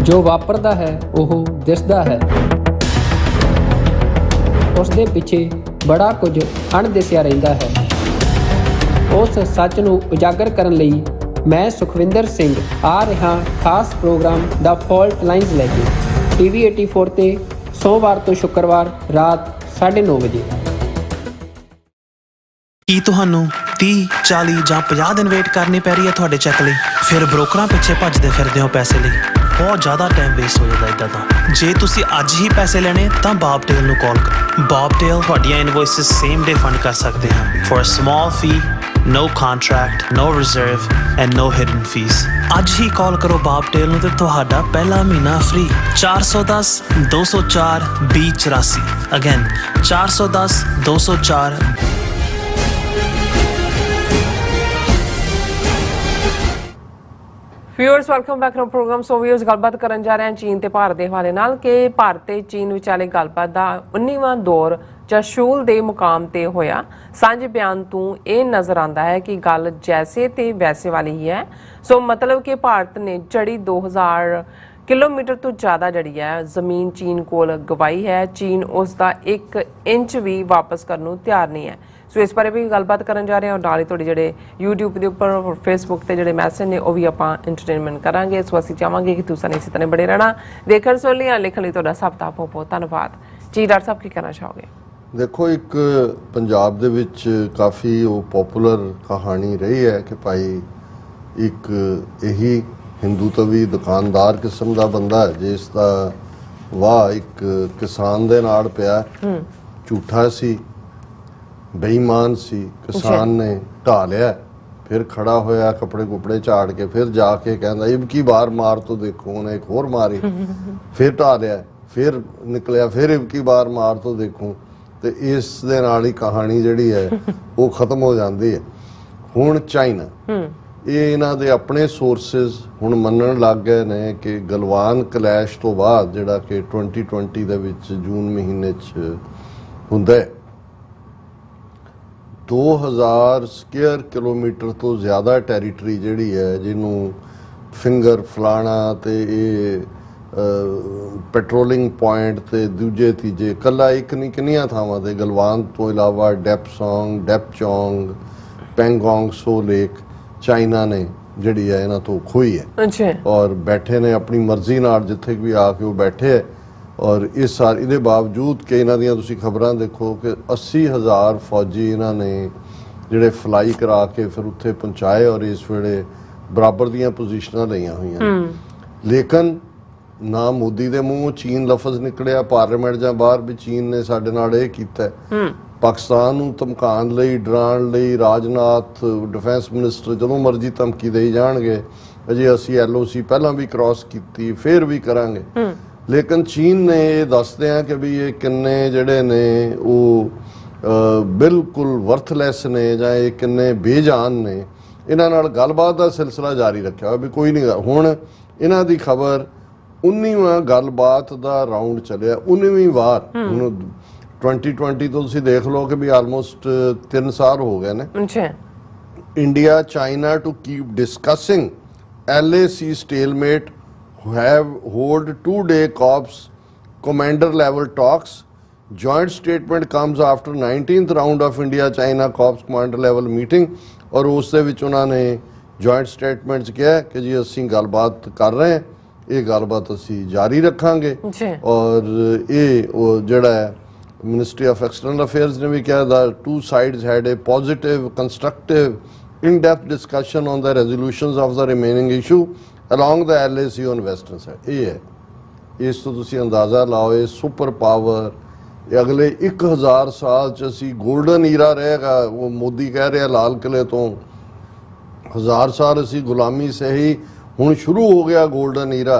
ਜੋ ਵਾਪਰਦਾ ਹੈ ਉਹ ਦਿਸਦਾ ਹੈ ਉਸ ਦੇ ਪਿੱਛੇ ਬੜਾ ਕੁਝ ਅਣਦਿਸਿਆ ਰਹਿੰਦਾ ਹੈ ਉਸ ਸੱਚ ਨੂੰ ਉਜਾਗਰ ਕਰਨ ਲਈ ਮੈਂ ਸੁਖਵਿੰਦਰ ਸਿੰਘ ਆ ਰਿਹਾ ਖਾਸ ਪ੍ਰੋਗਰਾਮ ਦਾ ਫਾਲਟ ਲਾਈਨਸ ਲੈ ਕੇ TV 84 ਤੇ ਸੋਮਵਾਰ ਤੋਂ ਸ਼ੁੱਕਰਵਾਰ ਰਾਤ 9:30 ਵਜੇ ਕੀ ਤੁਹਾਨੂੰ 30, 40 ਜਾਂ 50 ਦਿਨ ਵੇਟ ਕਰਨੀ ਪੈ ਰਹੀ ਹੈ ਤੁਹਾਡੇ ਚੈੱਕ ਲਈ ਫਿਰ ਬ੍ਰੋਕਰਾਂ ਪਿੱਛੇ ਭੱਜਦੇ ਫਿਰਦੇ ਹੋ ਪੈਸੇ ਲਈ ਬਹੁਤ ਜ਼ਿਆਦਾ ਟਾਈਮ ਵੇਸਟ ਹੋ ਜਾਂਦਾ ਇੱਦਾਂ ਤਾਂ ਜੇ ਤੁਸੀਂ ਅੱਜ ਹੀ ਪੈਸੇ ਲੈਣੇ ਤਾਂ ਬਾਬਟੇਲ ਨੂੰ ਕਾਲ ਕਰੋ ਬਾਬਟੇਲ ਤੁਹਾਡੀਆਂ ਇਨਵੋਇਸਿਸ ਸੇਮ ਡੇ ਫੰਡ ਕਰ ਸਕਦੇ ਹਨ for a small fee no contract, no reserve and no hidden fees. ਅੱਜ ਹੀ ਕਾਲ ਕਰੋ ਬਾਬਟੇਲ ਨੂੰ ਤੇ ਤੁਹਾਡਾ ਪਹਿਲਾ ਮਹੀਨਾ free 410 204 2084 again 410 204 viewers welcome back to programme. So viewers ਗੱਲਬਾਤ ਕਰਨ ਜਾ ਰਹੇ ਹਾਂ ਚੀਨ ਤੇ ਭਾਰਤ ਦੇ ਹਵਾਲੇ ਨਾਲ ਕਿ ਭਾਰਤ ਤੇ ਚੀਨ ਵਿਚਾਲੇ ਗੱਲਬਾਤ ਦਾ 19ਵਾਂ ਦੌਰ ਚਸ਼ੂਲ ਦੇ ਮੁਕਾਮ ਤੇ ਹੋਇਆ। ਸਾਂਝੇ ਬਿਆਨ ਤੋਂ ਇਹ ਨਜ਼ਰ ਆਉਂਦਾ ਹੈ ਕਿ ਗੱਲ ਜੈਸੇ ਤੇ ਵੈਸੇ ਵਾਲੀ ਹੀ ਹੈ। ਸੋ ਮਤਲਬ ਕਿ ਭਾਰਤ ਨੇ ਜੜੀ 2000 ਕਿਲੋਮੀਟਰ ਤੋਂ ਜ਼ਿਆਦਾ ਜਿਹੜੀ ਹੈ ਜ਼ਮੀਨ ਚੀਨ ਕੋਲ ਗਵਾਈ ਹੈ। ਚੀਨ ਉਸ ਦਾ 1 ਇੰਚ ਵੀ ਵਾਪਸ ਕਰਨ ਨੂੰ ਤਿਆਰ ਨਹੀਂ ਹੈ। ਸੋ ਇਸ ਬਾਰੇ ਵੀ ਗੱਲਬਾਤ ਕਰਨ ਜਾ ਰਹੇ ਹਾਂ। ਨਾਲ ਹੀ ਤੁਹਾਡੇ ਜਿਹੜੇ YouTube ਦੇ ਉੱਪਰ ਫੇਸਬੁੱਕ ਤੇ ਜਿਹੜੇ ਮੈਸੇਜ ਨੇ ਉਹ ਵੀ ਆਪਾਂ ਐਂਟਰਟੇਨਮੈਂਟ ਕਰਾਂਗੇ। ਸੋ ਅਸੀਂ ਚਾਹਾਂਗੇ ਕਿ ਤੁਸੀਂ ਇਸੇ ਤਰ੍ਹਾਂ ਬੜੇ ਰਹਿਣਾ। ਦੇਖਣ ਸੁਣ ਲਿਆ ਲਿਖਣ ਲਈ ਤੁਹਾਡਾ ਸਭ ਦਾ ਬਹੁਤ ਬਹੁਤ ਧੰਨਵਾਦ ਜੀ। ਡਾਕਟਰ ਸਾਹਿਬ ਕੀ ਕਹਿਣਾ ਚਾਹੋਗੇ? ਦੇਖੋ, ਇੱਕ ਪੰਜਾਬ ਦੇ ਵਿੱਚ ਕਾਫੀ ਉਹ ਪਪੂਲਰ ਕਹਾਣੀ ਰਹੀ ਹੈ ਕਿ ਭਾਈ ਇੱਕ ਇਹੀ ਹਿੰਦੂਤਵੀ ਦੁਕਾਨਦਾਰ ਕਿਸਮ ਦਾ ਬੰਦਾ ਹੈ ਜਿਸ ਦਾ ਵਾਹ ਇੱਕ ਕਿਸਾਨ ਦੇ ਨਾਲ ਪਿਆ। ਝੂਠਾ ਸੀ, ਬੇਈਮਾਨ ਸੀ। ਕਿਸਾਨ ਨੇ ਢਾ ਲਿਆ, ਫਿਰ ਖੜਾ ਹੋਇਆ ਕੱਪੜੇ ਕੁਪੜੇ ਝਾੜ ਕੇ, ਫਿਰ ਜਾ ਕੇ ਕਹਿੰਦਾ ਇਬ ਕੀ ਬਾਰ ਮਾਰ ਤੋਂ ਦੇਖੋ। ਉਹਨੇ ਇੱਕ ਹੋਰ ਮਾਰੀ, ਫਿਰ ਢਾ ਲਿਆ, ਫਿਰ ਨਿਕਲਿਆ, ਫਿਰ ਇਬ ਕੀ ਬਾਰ ਮਾਰ ਤੋਂ ਦੇਖੋ। ਤੇ ਇਸ ਦੇ ਨਾਲ ਹੀ ਕਹਾਣੀ ਜਿਹੜੀ ਹੈ ਉਹ ਖਤਮ ਹੋ ਜਾਂਦੀ ਹੈ। ਹੁਣ ਚਾਈਨਾ, ਇਹ ਇਹਨਾਂ ਦੇ ਆਪਣੇ ਸੋਰਸਿਸ ਹੁਣ ਮੰਨਣ ਲੱਗ ਗਏ ਨੇ ਕਿ ਗਲਵਾਨ ਕਲੈਸ਼ ਤੋਂ ਬਾਅਦ ਜਿਹੜਾ ਕਿ 2020 ਦੇ ਵਿੱਚ ਜੂਨ ਮਹੀਨੇ 'ਚ ਹੁੰਦਾ ਹੈ, 2000 ਸਕੁਅਰ ਕਿਲੋਮੀਟਰ ਤੋਂ ਜ਼ਿਆਦਾ ਟੈਰੀਟਰੀ ਜਿਹੜੀ ਹੈ ਜਿਹਨੂੰ ਫਿੰਗਰ ਫਲਾਣਾ ਤੇ ਇਹ ਪੈਟਰੋਲਿੰਗ ਪੁਆਇੰਟ ਤੇ ਦੂਜੇ ਤੀਜੇ ਕੱਲਾ ਇੱਕ ਨਹੀਂ ਕਿੰਨੀਆਂ ਥਾਵਾਂ ਤੇ ਗਲਵਾਨ ਤੋਂ ਇਲਾਵਾ ਡੈਪਸੋਂਗ, ਡੈਪਚੋਂਗ, ਪੈਂਗੋਂਗ ਸੋ ਲੇਕ ਚਾਈਨਾ ਨੇ ਜਿਹੜੀ ਹੈ ਇਹਨਾਂ ਤੋਂ ਖੋਈ ਹੈ। ਔਰ ਬੈਠੇ ਨੇ ਆਪਣੀ ਮਰਜ਼ੀ ਨਾਲ ਜਿੱਥੇ ਵੀ ਆ ਕੇ ਉਹ ਬੈਠੇ ਹੈ। ਔਰ ਇਸ ਸਾਲ ਇਹਦੇ ਬਾਵਜੂਦ ਕਿ ਇਹਨਾਂ ਦੀਆਂ ਤੁਸੀਂ ਖਬਰਾਂ ਦੇਖੋ ਕਿ 80,000 ਫੌਜੀ ਇਹਨਾਂ ਨੇ ਜਿਹੜੇ ਫਲਾਈ ਕਰਾ ਕੇ ਫਿਰ ਉੱਥੇ ਪਹੁੰਚਾਏ ਔਰ ਇਸ ਵੇਲੇ ਬਰਾਬਰ ਦੀਆਂ ਪੋਜੀਸ਼ਨਾਂ ਲਈਆਂ ਹੋਈਆਂ। ਲੇਕਿਨ ਨਾ ਮੋਦੀ ਦੇ ਮੂੰਹੋਂ ਚੀਨ ਲਫ਼ਜ਼ ਨਿਕਲਿਆ ਪਾਰਲੀਮੈਂਟ ਜਾਂ ਬਾਹਰ ਵੀ ਚੀਨ ਨੇ ਸਾਡੇ ਨਾਲ ਇਹ ਕੀਤਾ। ਪਾਕਿਸਤਾਨ ਨੂੰ ਧਮਕਾਉਣ ਲਈ, ਡਰਾਉਣ ਲਈ ਰਾਜਨਾਥ ਡਿਫੈਂਸ ਮਿਨਿਸਟਰ ਜਦੋਂ ਮਰਜ਼ੀ ਧਮਕੀ ਦੇਈ ਜਾਣਗੇ, ਅਜੇ ਅਸੀਂ LOC ਪਹਿਲਾਂ ਵੀ ਕ੍ਰਾਸ ਕੀਤੀ, ਫਿਰ ਵੀ ਕਰਾਂਗੇ। ਲੇਕਿਨ ਚੀਨ ਨੇ ਇਹ ਦੱਸਦੇ ਆ ਕਿ ਵੀ ਇਹ ਕਿੰਨੇ ਜਿਹੜੇ ਨੇ ਉਹ ਬਿਲਕੁਲ ਵਰਥਲੈਸ ਨੇ ਜਾਂ ਇਹ ਕਿੰਨੇ ਬੇਜਾਨ ਨੇ। ਇਹਨਾਂ ਨਾਲ ਗੱਲਬਾਤ ਦਾ ਸਿਲਸਿਲਾ ਜਾਰੀ ਰੱਖਿਆ ਵੀ ਕੋਈ ਨਹੀਂ। ਹੁਣ ਇਹਨਾਂ ਦੀ ਖਬਰ 19ਵਾਂ ਗੱਲਬਾਤ ਦਾ ਰਾਉਂਡ ਚੱਲਿਆ, 19ਵੀਂ ਵਾਰ। ਹੁਣ 2020 ਤੋਂ ਤੁਸੀਂ ਦੇਖ ਲਓ ਕਿ ਵੀ ਆਲਮੋਸਟ 3 ਸਾਲ ਹੋ ਗਏ ਨੇ। India China to keep discussing LAC stalemate have hold 2-day corps commander level talks. Joint statement comes after 19th round of India China corps commander level meeting। और उस दे विच उन्हां ने joint statement किया कि जी असीं गलबात कर रहे हैं, ये गलबात असीं जारी रखांगे। और ये जिहड़ा है मिनिस्ट्री ऑफ एक्सटर्नल अफेयर्स ने भी कहा that two sides had a positive, constructive in-depth discussion on the resolutions of the remaining issue along the LAC on western side। ये है, इस तो तुसी अंदाज़ा लाओ ये सुपर पावर अगले 1000 साल च असी गोल्डन ईरा रहेगा। वो मोदी कह रहे लाल किले तो 1000 साल असी गुलामी से ही हुण शुरू हो गया गोल्डन ईरा।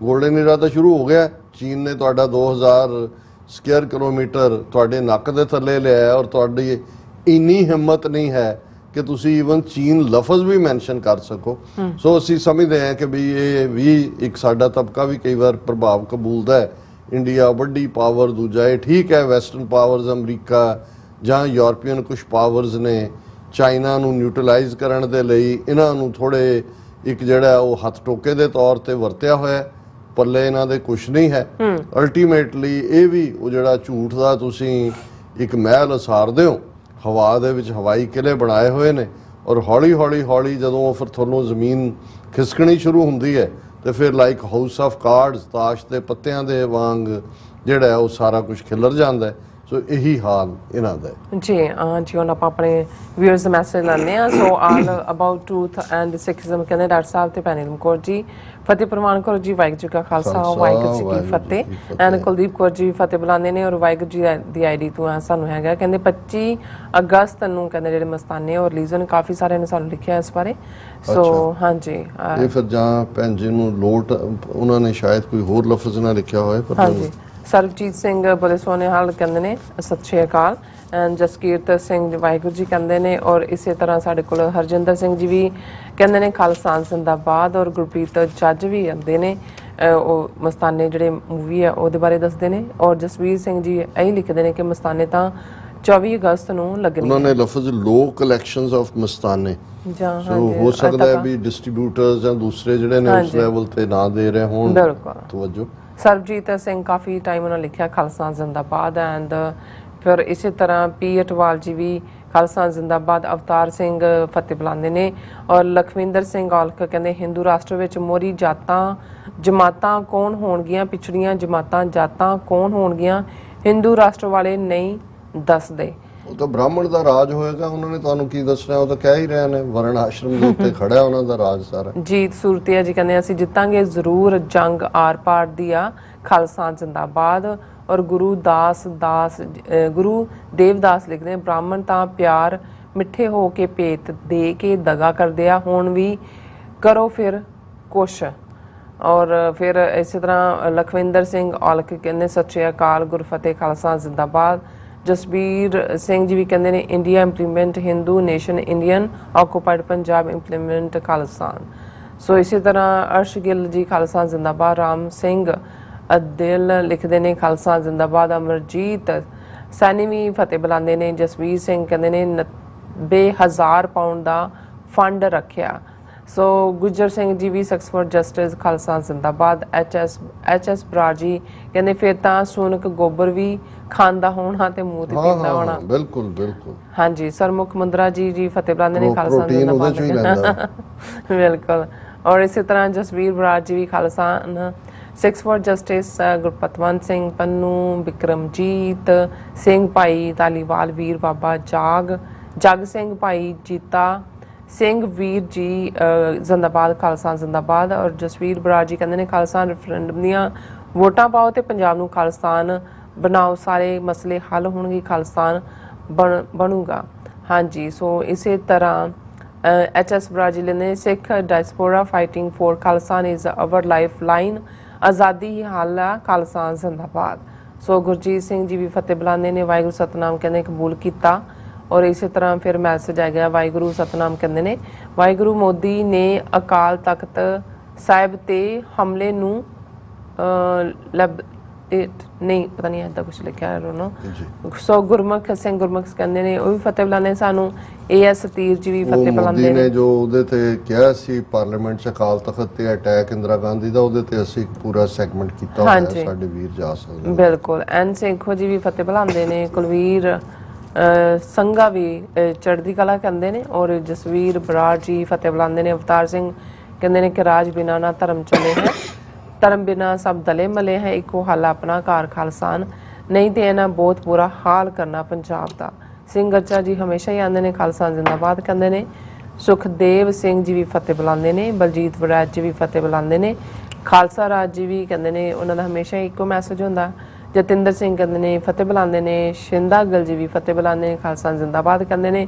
गोल्डन ईरा तो शुरू हो गया। चीन ने तुहाडा 2000 ਸਕੁਅਰ ਕਿਲੋਮੀਟਰ ਤੁਹਾਡੇ ਨੱਕ ਦੇ ਥੱਲੇ ਲਿਆ ਔਰ ਤੁਹਾਡੀ ਇੰਨੀ ਹਿੰਮਤ ਨਹੀਂ ਹੈ ਕਿ ਤੁਸੀਂ ਈਵਨ ਚੀਨ ਲਫ਼ਜ਼ ਵੀ ਮੈਂਸ਼ਨ ਕਰ ਸਕੋ। ਸੋ ਅਸੀਂ ਸਮਝਦੇ ਹਾਂ ਕਿ ਵੀ ਇਹ ਵੀ ਇੱਕ ਸਾਡਾ ਤਬਕਾ ਵੀ ਕਈ ਵਾਰ ਪ੍ਰਭਾਵ ਕਬੂਲਦਾ ਹੈ। ਇੰਡੀਆ ਵੱਡੀ ਪਾਵਰ, ਦੂਜਾ ਇਹ ਠੀਕ ਹੈ ਵੈਸਟਰਨ ਪਾਵਰਸ ਅਮਰੀਕਾ ਜਾਂ ਯੂਰਪੀਅਨ ਕੁਝ ਪਾਵਰਸ ਨੇ ਚਾਈਨਾ ਨੂੰ ਨਿਊਟਰਲਾਈਜ਼ ਕਰਨ ਦੇ ਲਈ ਇਹਨਾਂ ਨੂੰ ਥੋੜੇ ਇੱਕ ਜਿਹੜਾ ਉਹ ਹੱਥ ਟੋਕੇ ਦੇ ਤੌਰ ਤੇ ਵਰਤਿਆ ਹੋਇਆ। ਪੱਲੇ ਇਹਨਾਂ ਦੇ ਕੁਛ ਨਹੀਂ ਹੈ। ਅਲਟੀਮੇਟਲੀ ਇਹ ਵੀ ਉਹ ਜਿਹੜਾ ਝੂਠ ਦਾ ਤੁਸੀਂ ਇੱਕ ਮਹਿਲ ਉਸਾਰਦੇ ਹੋ, ਹਵਾ ਦੇ ਵਿੱਚ ਹਵਾਈ ਕਿਲੇ ਬਣਾਏ ਹੋਏ ਨੇ ਔਰ ਹੌਲੀ ਹੌਲੀ ਹੌਲੀ ਜਦੋਂ ਫਿਰ ਤੁਹਾਨੂੰ ਜ਼ਮੀਨ ਖਿਸਕਣੀ ਸ਼ੁਰੂ ਹੁੰਦੀ ਹੈ ਤੇ ਫਿਰ ਲਾਈਕ ਹਾਊਸ ਆਫ ਕਾਰਡਸ, ਤਾਸ਼ ਦੇ ਪੱਤਿਆਂ ਦੇ ਵਾਂਗ ਜਿਹੜਾ ਉਹ ਸਾਰਾ ਕੁਝ ਖਿਲਰ ਜਾਂਦਾ। ਸੋ ਇਹੀ ਹਾਲ ਇਹਨਾਂ ਦਾ ਜੀ। ਜੀ ਹੁਣ ਆਪਾਂ ਆਪਣੇ ਵਿਊਅਰਸ ਦਾ ਮੈਸੇਜ ਲੈਂਦੇ ਹਾਂ। So all about truth and Sikhism ਕਹਿੰਦੇ ਡਾਕਟਰ ਸਾਹਿਬ ਤੇ ਪੈਨਲ ਕੌਰ ਜੀ ਫਤਿਹ ਪ੍ਰਵਾਨ ਕਰੋ ਜੀ। ਵਾਹਿਗੁਰੂ ਜੀ ਕਾ ਖਾਲਸਾ ਵਾਹਿਗੁਰੂ ਜੀ ਕੀ ਫਤਿਹ। ਐਂਡ ਕੁਲਦੀਪ ਕੌਰ ਜੀ ਫਤਿਹ ਬੁਲਾਉਂਦੇ ਨੇ ਔਰ ਵਾਹਿਗੁਰੂ ਜੀ ਦੀ ID ਤੋਂ ਸਾਨੂੰ ਹੈਗਾ ਕਹਿੰਦੇ 25 ਅਗਸਤ ਨੂੰ ਕਹਿੰਦੇ ਜਿਹੜੇ ਮਸਤਾਨੇ ਔਰ ਰੀਜ਼ਨ ਕਾਫੀ ਸਾਰਿਆਂ ਨੇ ਸਾਨੂੰ ਲਿਖਿਆ ਇਸ ਬਾਰੇ। ਸੋ ਹਾਂਜੀ ਇਹ ਫਿਰ ਜਾਂ ਭੈਣ ਜੀ ਨੂੰ ਲੋਟ ਉਹਨਾਂ ਨੇ ਸ਼ਾਇਦ ਕੋਈ ਹੋਰ ਲਫ਼ਜ਼ ਨਾ ਲਿਖਿਆ ਹੋਵੇ ਪਰ ਹਾਂਜੀ ਸਰਬਜੀਤ ਸਿੰਘ ਬਲੇਸੋਨੇਹਾਲ ਕਹਿੰਦੇ ਨੇ ਸਤਿ ਸ਼੍ਰੀ ਅਕਾਲ। ਐਂਡ ਜਸਕੀਰਤ ਸਿੰਘ ਵਾਹਿਗੁਰੂ ਜੀ ਕਹਿੰਦੇ ਨੇ। ਔਰ ਇਸੇ ਤਰ੍ਹਾਂ ਸਾਡੇ ਕੋਲ ਹਰਜਿੰਦਰ ਸਿੰਘ ਜੀ ਵੀ ਕਹਿੰਦੇ ਨੇ ਖਾਲਸਾ ਜ਼ਿੰਦਾਬਾਦ। ਔਰ ਗੁਰਪ੍ਰੀਤ ਜੱਜ ਵੀ ਆਉਂਦੇ ਨੇ, ਉਹ ਮਸਤਾਨੇ ਜਿਹੜੇ ਮੂਵੀ ਆ ਉਹਦੇ ਬਾਰੇ ਦੱਸਦੇ ਨੇ। ਔਰ ਜਸਵੀਰ ਸਿੰਘ ਜੀ ਇਹੀ ਲਿਖਦੇ ਨੇ ਕਿ ਮਸਤਾਨੇ ਤਾਂ 24 ਅਗਸਤ ਨੂੰ ਲੱਗਣੀ। ਉਹਨਾਂ ਨੇ ਲਫ਼ਜ਼ ਲੋ ਕਲੈਕਸ਼ਨਸ ਆਫ ਮਸਤਾਨੇ, ਜਾਂ ਸੋ ਹੋ ਸਕਦਾ ਹੈ ਵੀ ਡਿਸਟ੍ਰੀਬਿਊਟਰਸ ਜਾਂ ਦੂਸਰੇ ਜਿਹੜੇ ਨੇ ਉਸ ਲੈਵਲ ਤੇ ਨਾ ਦੇ ਰਹੇ ਹੋਣ। ਬਿਲਕੁਲ ਤਵੱਜੋ। ਸਰਬਜੀਤ ਸਿੰਘ ਕਾਫੀ ਟਾਈਮ ਉਹਨਾਂ ਲਿਖਿਆ ਖਾਲਸਾ ਜ਼ਿੰਦਾਬਾਦ। ਐਂਡ ਫਿਰ ਇਸੇ ਤਰ੍ਹਾਂ ਪੀ ਅਟਵਾਲ ਜੀ ਵੀ ਖਾਲਸਾ ਜ਼ਿੰਦਾਬਾਦ। ਅਵਤਾਰ ਸਿੰਘ ਫਤਿਹ ਬੁਲਾਉਂਦੇ ਨੇ। ਔਰ ਲਖਵਿੰਦਰ ਸਿੰਘ ਔਲਖ ਕਹਿੰਦੇ ਹਿੰਦੂ ਰਾਸ਼ਟਰ ਵਿੱਚ ਮੋਹਰੀ ਜਮਾਤਾਂ ਕੌਣ ਹੋਣਗੀਆਂ, ਪਿਛੜੀਆਂ ਜਮਾਤਾਂ ਜਾਤਾਂ ਕੌਣ ਹੋਣਗੀਆਂ, ਹਿੰਦੂ ਰਾਸ਼ਟਰ ਵਾਲੇ ਨਹੀਂ ਦੱਸਦੇ। ਉਹ ਤਾਂ ਬ੍ਰਾਹਮਣ ਦਾ ਰਾਜ ਹੋਏਗਾ, ਉਹਨਾਂ ਨੇ ਤੁਹਾਨੂੰ ਕੀ ਦੱਸਣਾ, ਉਹ ਤਾਂ ਕਹਿ ਹੀ ਰਹੇ ਨੇ ਵਰਣ ਆਸ਼ਰਮ ਦੇ ਉੱਤੇ ਖੜਾ ਉਹਨਾਂ ਦਾ ਰਾਜ ਸਾਰਾ। ਜੀਤ ਸੂਰਤੀਆ ਜੀ ਕਹਿੰਦੇ ਅਸੀਂ ਜਿੱਤਾਂਗੇ ਜ਼ਰੂਰ, ਜੰਗ ਆਰ ਪਾਰ ਦੀ ਆ, ਖਾਲਸਾ ਜ਼ਿੰਦਾਬਾਦ। ਔਰ ਗੁਰੂ ਦੇਵਦਾਸ ਲਿਖਦੇ ਬ੍ਰਾਹਮਣ ਤਾਂ ਪਿਆਰ ਮਿੱਠੇ ਹੋ ਕੇ ਭੇਤ ਦੇ ਕੇ ਦਗਾ ਕਰਦੇ ਆ, ਹੁਣ ਵੀ ਕਰੋ ਫਿਰ ਕੁਛ। ਔਰ ਫਿਰ ਇਸੇ ਤਰ੍ਹਾਂ ਲਖਵਿੰਦਰ ਸਿੰਘ ਔਲਖ ਕਹਿੰਦੇ ਸਤਿ ਸ਼੍ਰੀ ਅਕਾਲ, ਗੁਰਫਤਿਹ, ਖਾਲਸਾ ਜ਼ਿੰਦਾਬਾਦ। ਜਸਬੀਰ ਸਿੰਘ ਜੀ ਵੀ ਕਹਿੰਦੇ ਨੇ India implement Hindu nation, Indian occupied Punjab implement Khalsa. So ਇਸੇ ਤਰ੍ਹਾਂ ਅਰਸ਼ ਗਿੱਲ ਜੀ ਖਾਲਸਾ ਜ਼ਿੰਦਾਬਾਦ। ਰਾਮ ਸਿੰਘ ਅਦਿਲ ਲਿਖਦੇ ਨੇ ਖਾਲਸਾ ਜ਼ਿੰਦਾਬਾਦ। ਅਮਰਜੀਤ ਸੈਣੀ ਵੀ ਫਤਿਹ ਬੁਲਾਉਂਦੇ ਨੇ। ਜਸਵੀਰ ਸਿੰਘ ਕਹਿੰਦੇ ਨੇ 90,000 ਪਾਉਂਡ ਦਾ ਫੰਡ ਰੱਖਿਆ। ਸੋ ਗੁੱਜਰ ਸਿੰਘ ਜੀ ਵੀ ਸੈਕਸ ਫॉर ਜਸਟਿਸ, ਖਾਲਸਾ ਜ਼ਿੰਦਾਬਾਦ। ਐਚ ਐਸ ਬਰਾੜ ਜੀ ਕਹਿੰਦੇ ਫਿਰ ਤਾਂ ਸੂਨਕ ਗੋਬਰ ਵੀ ਖਾਂਦਾ ਹੋਣਾ ਤੇ ਮੂੰਹ ਤੇ ਪੀਂਦਾ ਹੋਣਾ। ਬਿਲਕੁਲ ਬਿਲਕੁਲ ਹਾਂਜੀ। ਸਰਮੁਖ ਮੁੰਦਰਾ ਜੀ ਫਤਿਹ ਬੁਲਾਉਂਦੇ ਨੇ ਖਾਲਸਾ ਪ੍ਰੋਟੀਨ ਉਹਦੇ ਚੋਂ ਹੀ ਲੈਂਦਾ। ਬਿਲਕੁਲ। ਔਰ ਇਸੇ ਤਰ੍ਹਾਂ ਜਸਵੀਰ ਬਰਾੜ ਜੀ ਵੀ ਖਾਲਸਾ। ਸਿਕਸ ਫॉर ਜਸਟਿਸ ਗੁਰਪਤਵੰਤ ਸਿੰਘ ਪੰਨੂ, ਬਿਕਰਮਜੀਤ ਸਿੰਘ ਭਾਈ ਧਾਲੀਵਾਲ, ਵੀਰ ਬਾਬਾ ਜਗ ਸਿੰਘ ਭਾਈ ਜੀਤਾ ਸਿੰਘ ਵੀਰ ਜੀ ਜ਼ਿੰਦਾਬਾਦ, ਖਾਲਸਾ ਜ਼ਿੰਦਾਬਾਦ। ਔਰ ਜਸਵੀਰ ਬਰਾੜ ਜੀ ਕਹਿੰਦੇ ਨੇ ਖਾਲਸਾ ਰੈਫਰੈਂਡਮ ਦੀਆਂ ਵੋਟਾਂ ਪਾਓ ਤੇ ਪੰਜਾਬ ਨੂੰ ਖਾਲਿਸਤਾਨ ਬਣਾਓ, ਸਾਰੇ ਮਸਲੇ ਹੱਲ ਹੋਣਗੇ, ਖਾਲਿਸਤਾਨ ਬਣੂਗਾ। ਹਾਂਜੀ। ਸੋ ਇਸੇ ਤਰ੍ਹਾਂ ਐਚ ਐਸ ਬਰਾੜ ਜੀ ਨੇ Sikh diaspora fighting for Khalistan is our life line, ਆਜ਼ਾਦੀ ਹੀ ਹੱਲ ਆ, ਖਾਲਸਾ ਜ਼ਿੰਦਾਬਾਦ। ਸੋ ਗੁਰਜੀਤ ਸਿੰਘ ਜੀ ਵੀ ਫਤਿਹ ਬੁਲਾਉਂਦੇ ਨੇ। ਵਾਹਿਗੁਰੂ ਸਤਨਾਮ ਕਹਿੰਦੇ ਕਬੂਲ ਕੀਤਾ। ਔਰ ਇਸੇ ਤਰ੍ਹਾਂ ਫਿਰ ਮੈਸੇਜ ਆ ਗਿਆ ਵਾਹਿਗੁਰੂ ਸਤਨਾਮ ਕਹਿੰਦੇ ਨੇ ਵਾਹਿਗੁਰੂ ਮੋਦੀ ਨੇ ਅਕਾਲ ਤਖਤ ਸਾਹਿਬ ਤੇ ਹਮਲੇ ਨੂੰ ਨਹੀਂ ਪਤਾ ਨਹੀਂ ਐਦਾਂ ਕੁਛ ਲਿਖਿਆ ਰੋਨੋ। ਸੋ ਗੁਰਮੁਖ ਸਿੰਘ ਕਹਿੰਦੇ ਨੇ ਉਹ ਵੀ ਫਤਿਹ ਬੁਲਾਉਂਦੇ ਸਾਨੂੰ। AS ਤੀਰ ਜੀ ਵੀ ਫਤਿਹ ਬੁਲਾਉਂਦੇ ਨੇ। ਜੋ ਉਹਦੇ ਤੇ ਕਿਹਾ ਸੀ ਪਾਰਲੀਮੈਂਟ ਚ ਅਕਾਲ ਤਖਤ ਤੇ ਅਟੈਕ ਇੰਦਰਾ ਗਾਂਧੀ ਦਾ, ਉਹਦੇ ਤੇ ਅਸੀਂ ਪੂਰਾ ਸੈਗਮੈਂਟ ਕੀਤਾ ਹੋਇਆ, ਸਾਡੇ ਵੀਰ ਜਾ ਸਕਦੇ। ਬਿਲਕੁਲ। ਐਨ ਸਿੰਘੋ ਜੀ ਵੀ ਫਤਿਹ ਬੁਲਾਉਂਦੇ ਨੇ। ਕੁਲਵੀਰ ਸੰਘਾ ਵੀ ਚੜ੍ਹਦੀ ਕਲਾ ਕਹਿੰਦੇ ਨੇ। ਔਰ ਜਸਵੀਰ ਬਰਾੜ ਜੀ ਫਤਿਹ ਬੁਲਾਉਂਦੇ ਨੇ। ਅਵਤਾਰ ਸਿੰਘ ਕਹਿੰਦੇ ਨੇ ਕਿ ਰਾਜ ਬਿਨਾ ਨਾ ਧਰਮ ਚਲੇ ਹੈ, ਧਰਮ ਬਿਨਾ ਸਭ ਦਲੇ ਮਲੇ ਹੈ, ਇੱਕੋ ਹੱਲ ਆਪਣਾ ਘਰ ਖਾਲਸਾਨ, ਨਹੀਂ ਤੇ ਇਹਨਾਂ ਬਹੁਤ ਬੁਰਾ ਹਾਲ ਕਰਨਾ ਪੰਜਾਬ ਦਾ। ਸਿੰਘ ਗੱਚਾ ਜੀ ਹਮੇਸ਼ਾ ਹੀ ਆਉਂਦੇ ਨੇ ਖਾਲਸਾ ਜ਼ਿੰਦਾਬਾਦ ਕਹਿੰਦੇ ਨੇ। ਸੁਖਦੇਵ ਸਿੰਘ ਜੀ ਵੀ ਫਤਿਹ ਬੁਲਾਉਂਦੇ ਨੇ। ਬਲਜੀਤ ਵੜੈਚ ਜੀ ਵੀ ਫਤਿਹ ਬੁਲਾਉਂਦੇ ਨੇ। ਖਾਲਸਾ ਰਾਜ ਜੀ ਵੀ ਕਹਿੰਦੇ ਨੇ, ਉਹਨਾਂ ਦਾ ਹਮੇਸ਼ਾ ਇੱਕੋ ਮੈਸੇਜ ਹੁੰਦਾ। ਜਤਿੰਦਰ ਸਿੰਘ ਕਹਿੰਦੇ ਨੇ ਫਤਿਹ ਬੁਲਾਉਂਦੇ ਨੇ। ਸ਼ਿੰਦਾ ਗਿੱਲ ਜੀ ਵੀ ਫਤਿਹ ਬੁਲਾਉਂਦੇ ਨੇ, ਖਾਲਸਾ ਜ਼ਿੰਦਾਬਾਦ ਕਹਿੰਦੇ ਨੇ।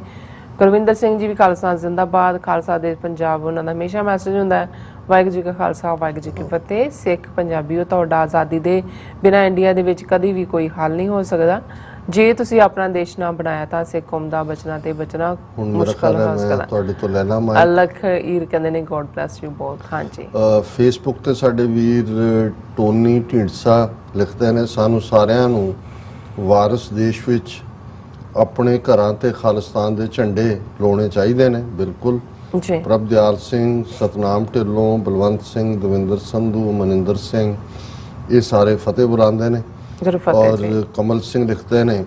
ਗੁਰਵਿੰਦਰ ਸਿੰਘ ਜੀ ਵੀ ਖਾਲਸਾ ਜ਼ਿੰਦਾਬਾਦ, ਖਾਲਸਾ ਦੇ ਪੰਜਾਬ, ਉਹਨਾਂ ਦਾ ਹਮੇਸ਼ਾ ਮੈਸੇਜ ਹੁੰਦਾ ਹੈ ਵਾਹਿਗੁਰੂ ਜੀ ਕਾ ਖਾਲਸਾ ਵਾਹਿਗੁਰੂ ਜੀ ਕੀ ਫਤਿਹ। ਸਿੱਖ ਪੰਜਾਬੀਓ, ਤੁਹਾਡਾ ਆਜ਼ਾਦੀ ਦੇ ਬਿਨਾਂ ਇੰਡੀਆ ਦੇ ਵਿੱਚ ਕਦੀ ਵੀ ਕੋਈ ਹੱਲ ਨਹੀਂ ਹੋ ਸਕਦਾ। ਜੇ ਤੁਸੀਂ ਆਪਣਾ ਦੇਸ਼ ਨਾ ਬਣਾਇਆ ਤਾਂ ਸਿੱਖ ਕੌਮ ਦਾ ਬਚਣਾ ਤੇ ਬਚਣਾ ਮੁਸ਼ਕਲ ਹੋ ਸਕਦਾ। ਤੁਹਾਡੇ ਤੋਂ ਲੈਣਾ ਮੈਂ ਅਲਖ ਈਰ ਕਹਿੰਦੇ ਨੇ ਗੋਡ ਬlesਸ ਯੂ ਬੋਥ। ਹਾਂਜੀ। ਫੇਸਬੁੱਕ ਤੇ ਸਾਡੇ ਵੀਰ ਟੋਨੀ ਢੀਂਡਸਾ ਲਿਖਦੇ ਨੇ ਸਾਨੂੰ ਸਾਰਿਆਂ ਨੂੰ ਵਾਰਸ ਦੇਸ਼ ਵਿੱਚ ਆਪਣੇ ਘਰਾਂ ਤੇ ਖਾਲਿਸਤਾਨ ਦੇ ਝੰਡੇ ਲਾਉਣੇ ਚਾਹੀਦੇ ਨੇ। ਬਿਲਕੁਲ ਜੀ। ਪ੍ਰਭਦਿਆਲ ਸਿੰਘ, ਸਤਨਾਮ ਢਿੱਲੋਂ, ਬਲਵੰਤ ਸਿੰਘ, ਦਵਿੰਦਰ ਸੰਧੂ, ਮਨਿੰਦਰ ਸਿੰਘ, ਇਹ ਸਾਰੇ ਫਤਿਹ ਬੁਲਾਉਂਦੇ ਨੇ। ਔਰ ਕਮਲ ਸਿੰਘ ਲਿਖਦੇ ਨੇ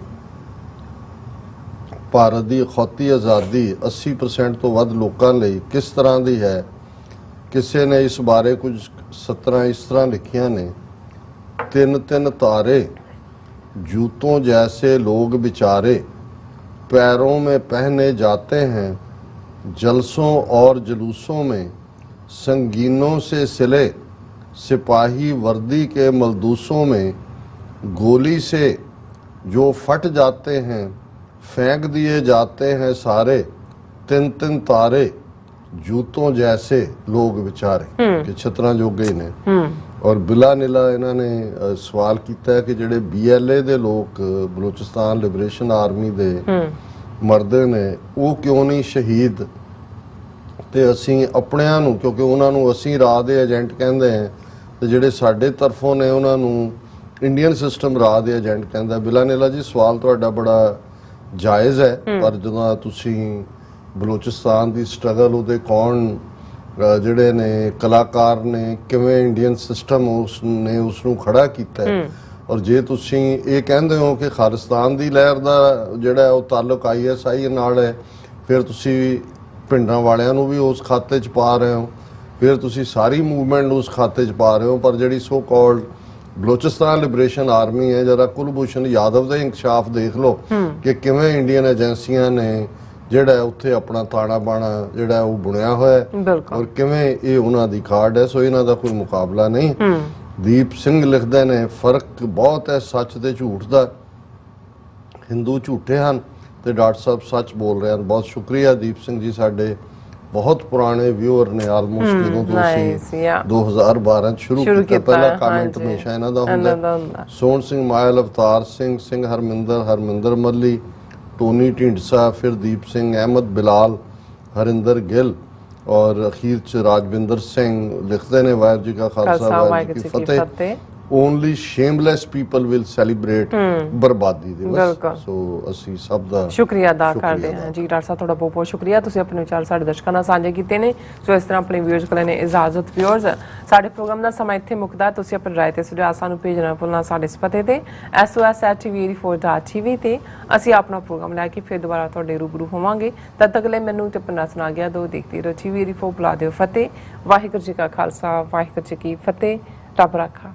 ਭਾਰਤ ਦੀ ਅਖੌਤੀ ਆਜ਼ਾਦੀ 80% ਤੋਂ ਵੱਧ ਲੋਕਾਂ ਲਈ ਕਿਸ ਤਰ੍ਹਾਂ ਦੀ ਹੈ। ਕਿਸੇ ਨੇ ਇਸ ਬਾਰੇ ਕੁਝ 17 ਇਸ ਤਰ੍ਹਾਂ ਲਿਖੀਆਂ ਨੇ। ਤਿੰਨ ਤਾਰੇ जूतों जैसे लोग बेचारे पैरों में पहने जाते हैं, जलसों और जुलूसों में संगीनों से सिले सिपाही वर्दी के मलदूसों में गोली से जो फट जाते हैं फेंक दिए जाते हैं सारे, तिन तारे जूतों जैसे लोग बेचारे। कि छतरा जोगे ने। ਔਰ ਬਿਲਾ ਨਿਲਾ ਇਹਨਾਂ ਨੇ ਸਵਾਲ ਕੀਤਾ ਕਿ ਜਿਹੜੇ BLA ਦੇ ਲੋਕ ਬਲੋਚਿਸਤਾਨ ਲਿਬਰੇਸ਼ਨ ਆਰਮੀ ਦੇ ਮਰਦੇ ਨੇ ਉਹ ਕਿਉਂ ਨਹੀਂ ਸ਼ਹੀਦ, ਤੇ ਅਸੀਂ ਆਪਣਿਆਂ ਨੂੰ, ਕਿਉਂਕਿ ਉਹਨਾਂ ਨੂੰ ਅਸੀਂ ਰਾਹ ਦੇ ਏਜੰਟ ਕਹਿੰਦੇ ਹਾਂ ਤੇ ਜਿਹੜੇ ਸਾਡੇ ਤਰਫੋਂ ਨੇ ਉਹਨਾਂ ਨੂੰ ਇੰਡੀਅਨ ਸਿਸਟਮ ਰਾਹ ਦੇ ਏਜੰਟ ਕਹਿੰਦਾ। ਬਿਲਾ ਨਿਲਾ ਜੀ, ਸਵਾਲ ਤੁਹਾਡਾ ਬੜਾ ਜਾਇਜ਼ ਹੈ, ਪਰ ਜਦੋਂ ਤੁਸੀਂ ਬਲੋਚਿਸਤਾਨ ਦੀ ਸਟਰਗਲ, ਉਹਦੇ ਕੌਣ ਜਿਹੜੇ ਨੇ ਕਲਾਕਾਰ ਨੇ, ਕਿਵੇਂ ਇੰਡੀਅਨ ਸਿਸਟਮ ਉਸ ਨੂੰ ਖੜਾ ਕੀਤਾ ਹੈ, ਔਰ ਜੇ ਤੁਸੀਂ ਇਹ ਕਹਿੰਦੇ ਹੋ ਕਿ ਖਾਲਿਸਤਾਨ ਦੀ ਲਹਿਰ ਦਾ ਜਿਹੜਾ ਉਹ ਤਾਲੁਕ ISI ਨਾਲ ਹੈ, ਫਿਰ ਤੁਸੀਂ ਪਿੰਡਾਂ ਵਾਲਿਆਂ ਨੂੰ ਵੀ ਉਸ ਖਾਤੇ 'ਚ ਪਾ ਰਹੇ ਹੋ, ਫਿਰ ਤੁਸੀਂ ਸਾਰੀ ਮੂਵਮੈਂਟ ਨੂੰ ਉਸ ਖਾਤੇ 'ਚ ਪਾ ਰਹੇ ਹੋ। ਪਰ ਜਿਹੜੀ so called Balochistan liberation army ਹੈ, ਜਰਾ ਕੁਲਭੂਸ਼ਣ ਯਾਦਵ ਦਾ ਇੰਕਸ਼ਾਫ ਦੇਖ ਲਓ ਕਿ ਕਿਵੇਂ ਇੰਡੀਅਨ ਏਜੰਸੀਆਂ ਨੇ ਜਿਹੜਾ ਉੱਥੇ ਆਪਣਾ ਤਾਣਾ ਬਾਣਾ ਜਿਹੜਾ ਉਹ ਬੁਣਿਆ ਹੋਇਆ ਹੈ, ਔਰ ਕਿਵੇਂ ਇਹ ਉਹਨਾਂ ਦੀ ਕਾਰਡ ਹੈ। ਸੋ ਇਹਨਾਂ ਦਾ ਕੋਈ ਮੁਕਾਬਲਾ ਨਹੀਂ। ਦੀਪ ਸਿੰਘ ਲਿਖਦੇ ਨੇ, ਫਰਕ ਬਹੁਤ ਹੈ ਸੱਚ ਤੇ ਝੂਠ ਦਾ, ਹਿੰਦੂ ਝੂਠੇ ਹਨ ਤੇ ਡਾਕਟਰ ਸਾਹਿਬ ਸੱਚ ਬੋਲ ਰਹੇ ਹਨ। ਬਹੁਤ ਸ਼ੁਕਰੀਆ ਦੀਪ ਸਿੰਘ ਜੀ, ਸਾਡੇ ਬਹੁਤ ਪੁਰਾਣੇ ਵਿਊਅਰ ਨੇ, ਆਲਮੋਸਟ ਜਦੋਂ ਤੁਸੀਂ 2012 ਚ ਸ਼ੁਰੂ ਕੀਤਾ, ਪਹਿਲਾ ਕਮੈਂਟ ਹਮੇਸ਼ਾ ਇਹਨਾਂ ਦਾ ਹੁੰਦਾ। ਸੋਹਣ ਸਿੰਘ ਮਾਇਲ, ਅਵਤਾਰ ਸਿੰਘ ਹਰਮਿੰਦਰ ਮੱਲੀ, ਟੋਨੀ ਢਿੰਡਸਾ, ਫਿਰ ਦੀਪ ਸਿੰਘ, ਅਹਿਮਦ ਬਿਲਾਲ, ਹਰਿੰਦਰ ਗਿੱਲ ਔਰ ਅਖੀਰ ਚ ਰਾਜਵਿੰਦਰ ਸਿੰਘ ਲਿਖਦੇ ਨੇ, ਵਾਹਿਗੁਰੂ ਜੀ ਕਾ ਖਾਲਸਾ ਵਾਹਿਗੁਰੂ ਜੀ ਕੀ ਫਤਿਹ। ਓਨਲੀ ਸ਼ੇਮਲੈਸ ਪੀਪਲ ਵਿਲ ਸੈਲੀਬ੍ਰੇਟ ਬਰਬਾਦੀ ਦਿਵਸ। ਸੋ ਅਸੀਂ ਸਭ ਦਾ ਸ਼ੁਕਰੀਆ ਅਦਾ ਕਰਦੇ ਹਾਂ ਜੀ। ਡਾਕਟਰ ਸਾਹਿਬ ਤੁਹਾਡਾ ਬਹੁਤ ਬਹੁਤ ਸ਼ੁਕਰੀਆ, ਤੁਸੀਂ ਆਪਣੇ ਵਿਚਾਰ ਸਾਡੇ ਦਰਸ਼ਕਾਂ ਨਾਲ ਸਾਂਝੇ ਕੀਤੇ ਨੇ। ਸੋ ਇਸ ਤਰ੍ਹਾਂ ਆਪਣੇ ਵਿਊਅਰਸ ਕੋਲ ਨੇ ਇਜਾਜ਼ਤ। ਵਿਊਅਰਸ, ਸਾਡੇ ਪ੍ਰੋਗਰਾਮ ਦਾ ਸਮਾਂ ਇੱਥੇ ਮੁੱਕਦਾ। ਤੁਸੀਂ ਆਪਣੀ ਰਾਏ ਤੇ ਸੁਝਾਅ ਸਾਨੂੰ ਭੇਜਣਾ ਭੁੱਲਣਾ ਸਾਡੇ ਇਸ ਪਤੇ ਤੇ SOS@TV84.tv ਤੇ। ਅਸੀਂ ਆਪਣਾ ਪ੍ਰੋਗਰਾਮ ਲੈ ਕੇ ਫਿਰ ਦੁਬਾਰਾ ਤੁਹਾਡੇ ਰੂਬਰੂ ਹੋਵਾਂਗੇ। ਤਦ ਤੱਕ ਲਈ ਮੈਨੂੰ ਤੇ ਆਪਣਾ ਸੁਣਾ ਗਿਆ ਦੋ, ਦੇਖਦੇ ਰਹੋ TV84। ਬੁਲਾ ਦਿਓ ਫਤਿਹ। ਵਾਹਿਗੁਰੂ ਜੀ ਕਾ ਖਾਲਸਾ, ਵਾਹਿਗੁਰੂ ਜੀ ਕੀ ਫਤਿਹ। ਰੱਬ ਰਾਖਾ।